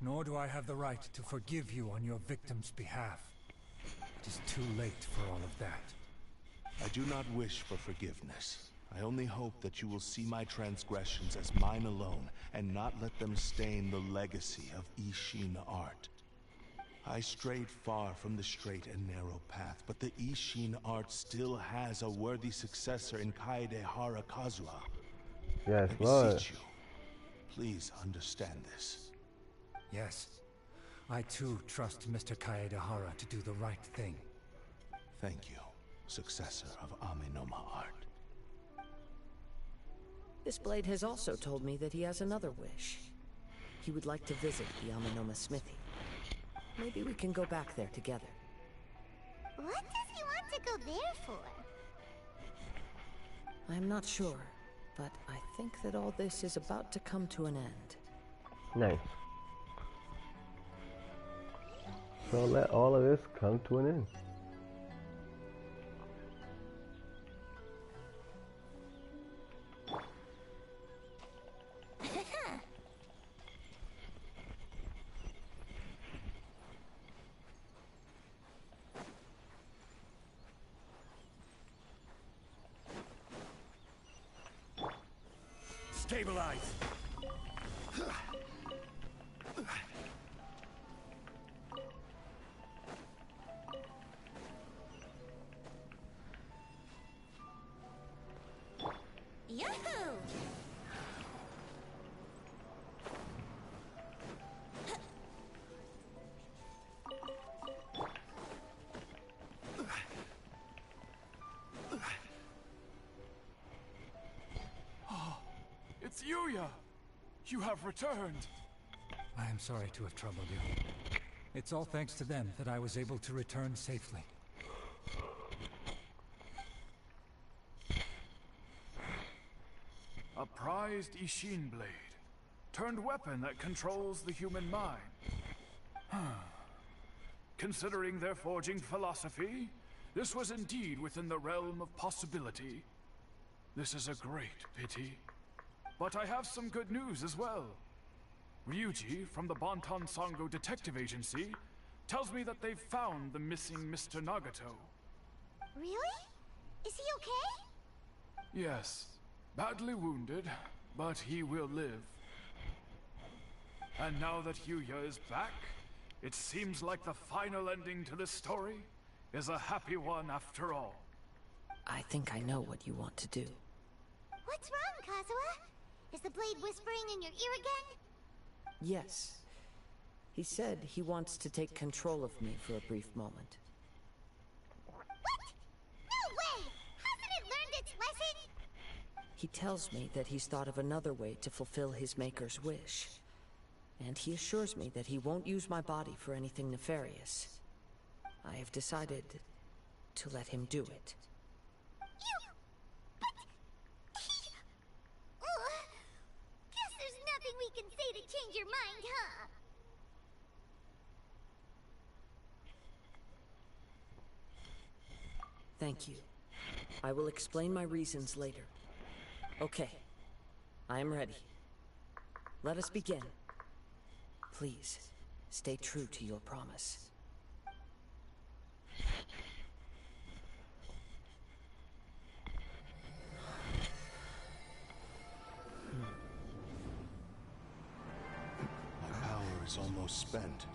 Nor do I have the right to forgive you on your victim's behalf. It is too late for all of that. I do not wish for forgiveness. I only hope that you will see my transgressions as mine alone, and not let them stain the legacy of Ishin art. I strayed far from the straight and narrow path, but the Ishin art still has a worthy successor in Kaedehara Kazuha. Yes, I Lord. beseech you, please understand this. Yes. I too trust Mr. Kaedehara to do the right thing. Thank you, successor of Amenoma art. This blade has also told me that he has another wish. He would like to visit the Amenoma smithy. Maybe we can go back there together. What does he want to go there for? I'm not sure, but I think that all this is about to come to an end. Nice. So let all of this come to an end. Stabilize! Yahoo! It's Yuya! You have returned! I am sorry to have troubled you. It's all thanks to them that I was able to return safely. A prized Ishin blade, turned weapon that controls the human mind. Considering their forging philosophy, this was indeed within the realm of possibility. This is a great pity. But I have some good news as well. Ryuji from the Bonton Sango Detective Agency tells me that they've found the missing Mr. Nagato. Really? Is he okay? Yes, badly wounded, but he will live. And now that Yuya is back, it seems like the final ending to this story is a happy one after all. I think I know what you want to do. What's wrong, Kazuha? Is the blade whispering in your ear again? Yes. He said he wants to take control of me for a brief moment. What? No way! Hasn't it learned its lesson? He tells me that he's thought of another way to fulfill his maker's wish. And he assures me that he won't use my body for anything nefarious. I have decided to let him do it. Guess there's nothing we can say to change your mind, huh? Thank you. I will explain my reasons later. Okay. I am ready. Let us begin. Please, stay true to your promise. My power is almost spent.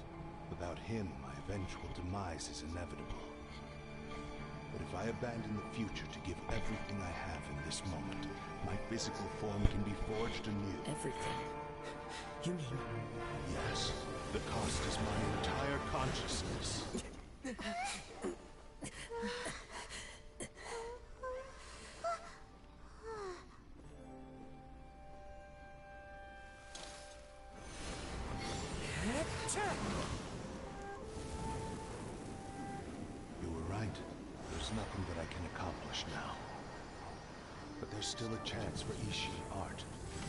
Without him, my eventual demise is inevitable. But if I abandon the future to give everything I have in this moment, my physical form can be forged anew. Everything? You mean... Yes. The cost is my entire consciousness. You were right. There's nothing that I can accomplish now. But there's still a chance for Ishi art.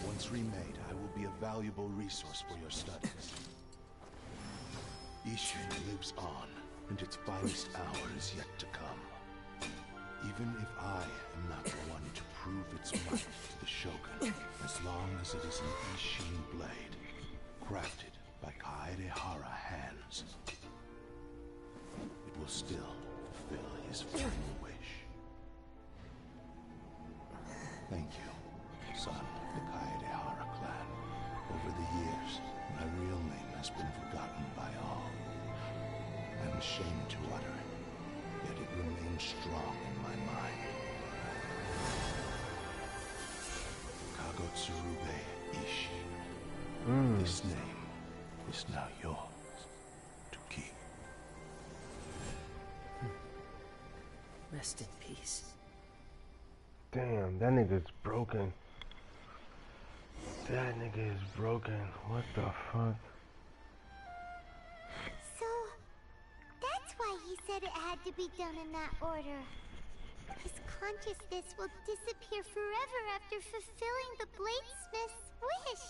Once remade, I will be a valuable resource for your studies. Ishi lives on, and its finest hour is yet to come. Even if I am not the one to prove its might to the Shogun, as long as it is an Ishin blade, crafted by Kaedehara hands, it will still fulfill his final wish. Thank you, son of the Kaedehara clan. Over the years, my real name has been forgotten by all. I'm ashamed to utter it, yet it remains strong in my mind. Kagotsurube Ishi. This name is now yours to keep. Rest in peace. Damn, that nigga's broken. That nigga is broken. What the fuck? So, said it had to be done in that order. His consciousness will disappear forever after fulfilling the bladesmith's wish.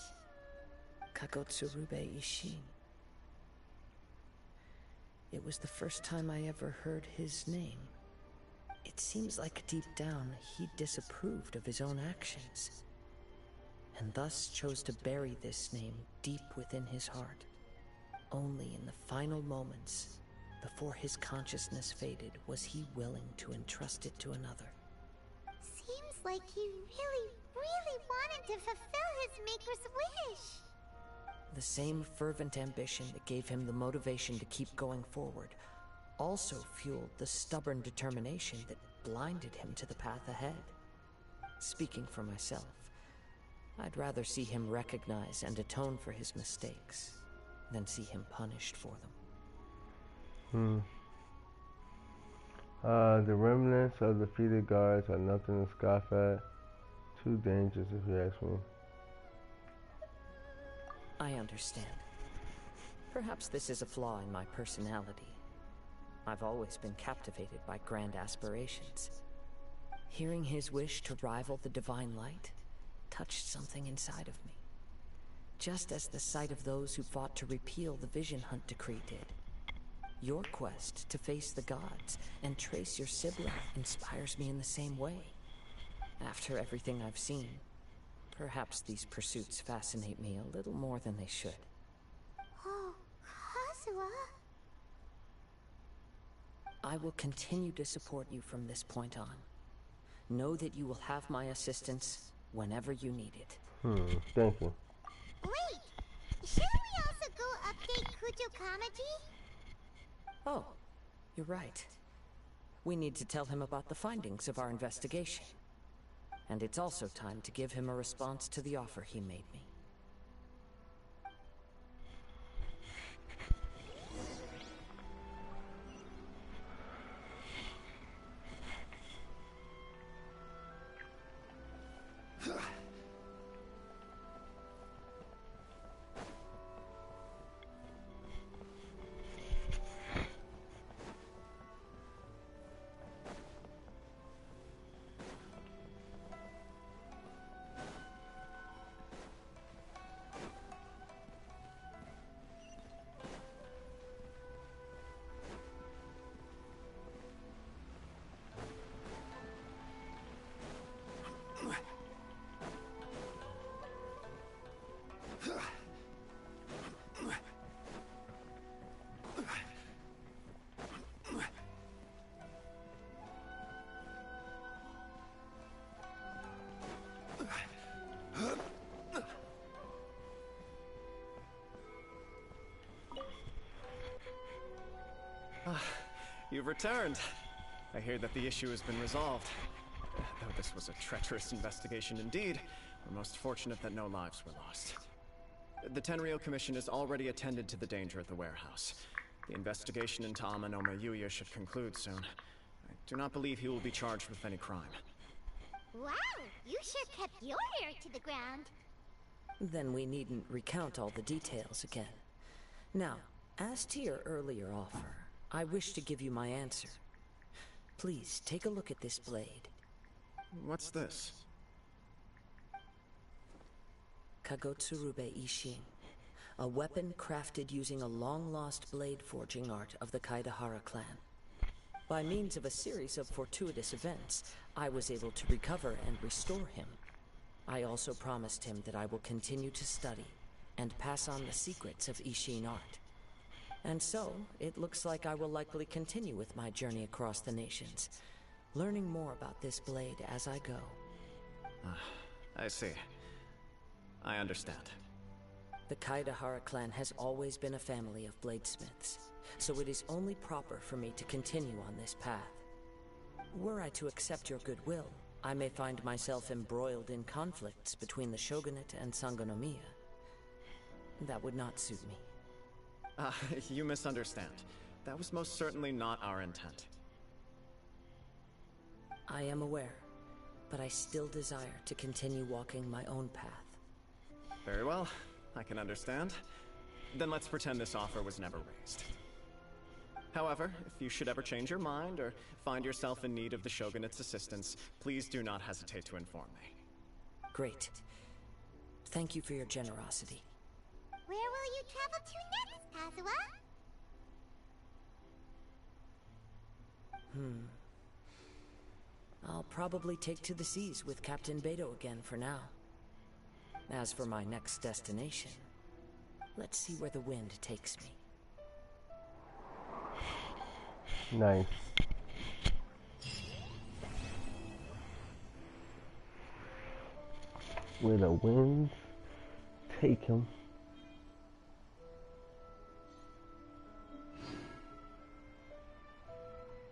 Kagotsurube Ishin. It was the first time I ever heard his name. It seems like deep down he disapproved of his own actions, and thus chose to bury this name deep within his heart. Only in the final moments, before his consciousness faded, was he willing to entrust it to another. Seems like he really wanted to fulfill his maker's wish. The same fervent ambition that gave him the motivation to keep going forward also fueled the stubborn determination that blinded him to the path ahead. Speaking for myself, I'd rather see him recognize and atone for his mistakes than see him punished for them. The remnants of the defeated guards are nothing to scoff at. Too dangerous, if you ask me. I understand. Perhaps this is a flaw in my personality. I've always been captivated by grand aspirations. Hearing his wish to rival the divine light touched something inside of me, just as the sight of those who fought to repeal the Vision Hunt decree did. Your quest to face the gods and trace your sibling inspires me in the same way. After everything I've seen, perhaps these pursuits fascinate me a little more than they should. Oh, Kazuha. I will continue to support you from this point on. Know that you will have my assistance whenever you need it. Thank you. Wait! Shouldn't we also go update Kujo Kamaji? Oh, you're right. We need to tell him about the findings of our investigation. And it's also time to give him a response to the offer he made me. You've returned. I hear that the issue has been resolved. Though this was a treacherous investigation indeed, we're most fortunate that no lives were lost. The Tenryou Commission has already attended to the danger at the warehouse. The investigation into Amanoma Yuya should conclude soon. I do not believe he will be charged with any crime. Wow, you sure kept your ear to the ground. Then we needn't recount all the details again. Now, as to your earlier offer, I wish to give you my answer. Please, take a look at this blade. What's this? Kagotsurube Ishin, a weapon crafted using a long-lost blade forging art of the Kaidahara clan. By means of a series of fortuitous events, I was able to recover and restore him. I also promised him that I will continue to study and pass on the secrets of Ishin art. And so, it looks like I will likely continue with my journey across the nations, learning more about this blade as I go. I see. I understand. The Kaidahara clan has always been a family of bladesmiths, so it is only proper for me to continue on this path. Were I to accept your goodwill, I may find myself embroiled in conflicts between the shogunate and Sangonomiya. That would not suit me. You misunderstand. That was most certainly not our intent. I am aware, but I still desire to continue walking my own path. Very well, I can understand. Then let's pretend this offer was never raised. However, if you should ever change your mind or find yourself in need of the Shogunate's assistance, please do not hesitate to inform me. Great. Thank you for your generosity. Where will you travel to next, Kazuha? I'll probably take to the seas with Captain Beto again for now. As for my next destination, let's see where the wind takes me. Nice. Where the winds take him.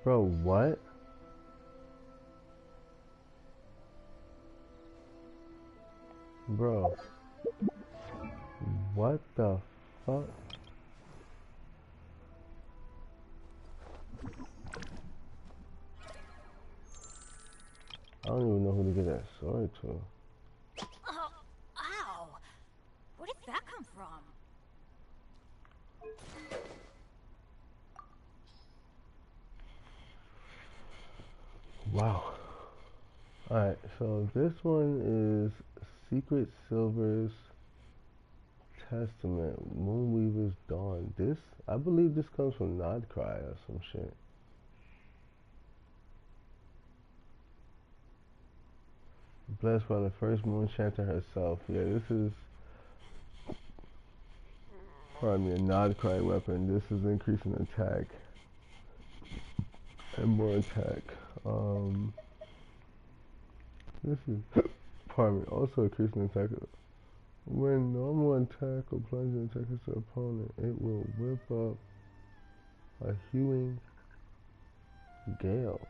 Bro, what? Bro. What the fuck? I don't even know who to give that sword to. Oh, ow! Where did that come from? Wow. Alright, so this one is Secret Silver's Testament, Moonweaver's Dawn. This, I believe this comes from Nodcry or some shit. Blessed by the first moon chanter herself. Yeah, this is, pardon me, a Nodcry weapon. This is increasing attack and more attack. This is, pardon me, also increasing attack. When normal attack or plunging attack is the opponent, it will whip up a hewing gale,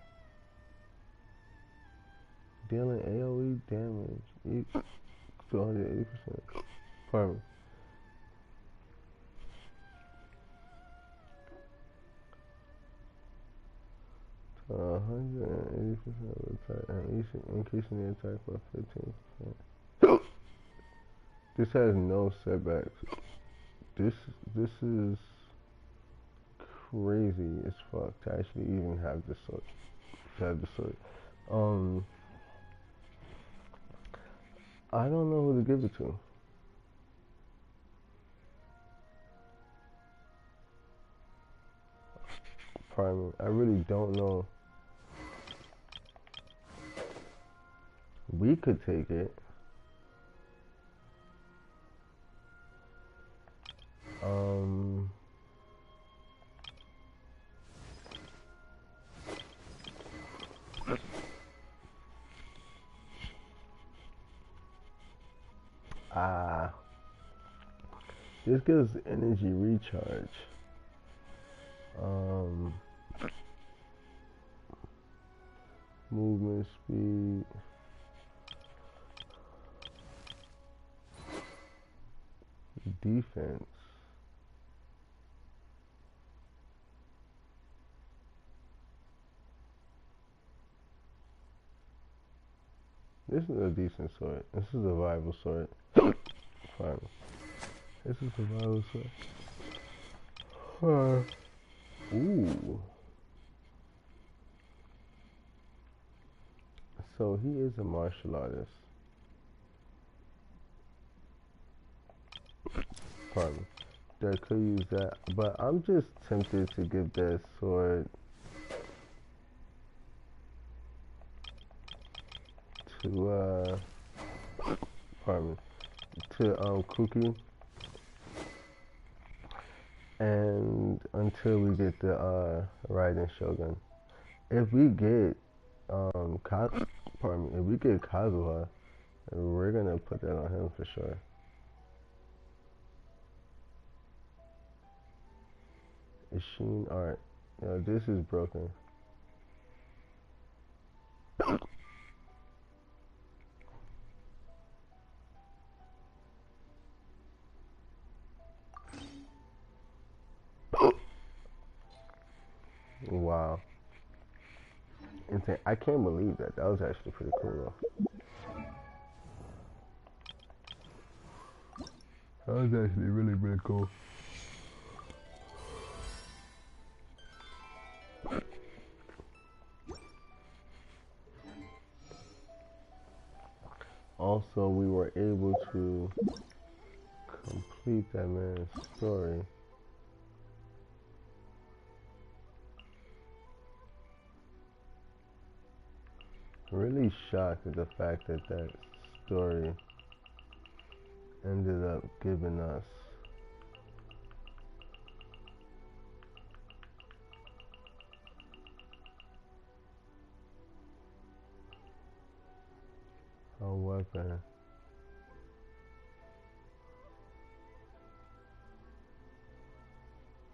dealing AoE damage to 180%. Pardon me. To 180% of attack, and increasing the attack by 15%. This has no setbacks. This is crazy as fuck to actually even have this sword. I don't know who to give it to. Pardon me. I really don't know. We could take it. This gives energy recharge. Movement speed. Defense. This is a decent sword. This is a viable sword. Fine. This is a viable sword. Ooh. So he is a martial artist. Pardon. That could use that, but I'm just tempted to give that sword to pardon me, to Kuki, and until we get the Raiden Shogun. If we get pardon me, if we get Kazuha, we're gonna put that on him for sure. Ishin art. Yo, this is broken. Wow. Insane. I can't believe that. That was actually pretty cool though. That was actually really, really cool. also we were able to complete that man's story. Really shocked at the fact that that story ended up giving us a weapon.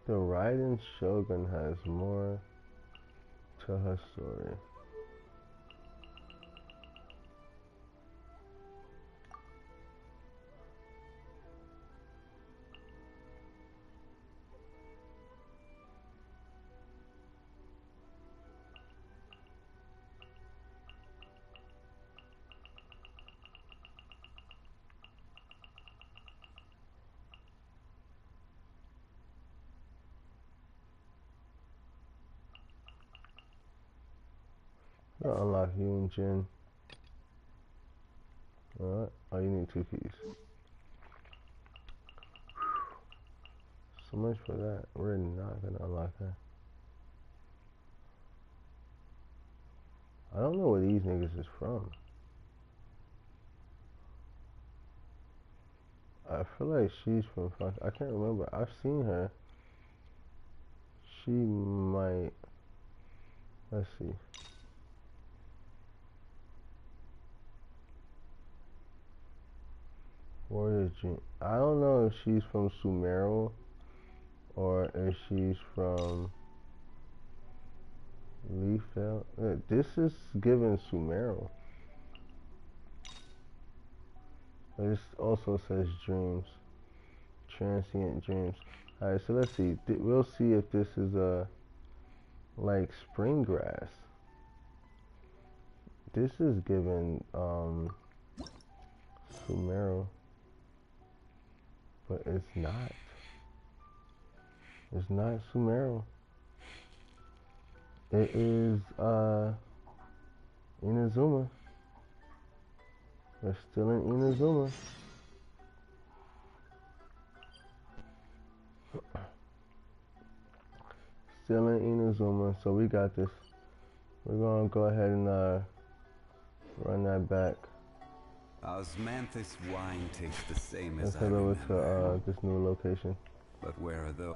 The Raiden Shogun has more to her story. I'll unlock you and Jin. Alright. Oh, you need 2 keys. So much for that. We're not gonna unlock her. I don't know where these niggas is from. I feel like she's from I can't remember. I've seen her. She might. Let's see. Warrior Dream. I don't know if she's from Sumeru or if she's from Leafville. This is given Sumeru. This also says dreams. Transient dreams. Alright, so let's see. We'll see if this is a like spring grass. This is given Sumeru. But it's not. It's not Sumeru. It is Inazuma. We're still in Inazuma. Still in Inazuma, so we got this. We're gonna go ahead and run that back. Osmanthus wine tastes the same Let's as I head over remember. to this new location. But where are those?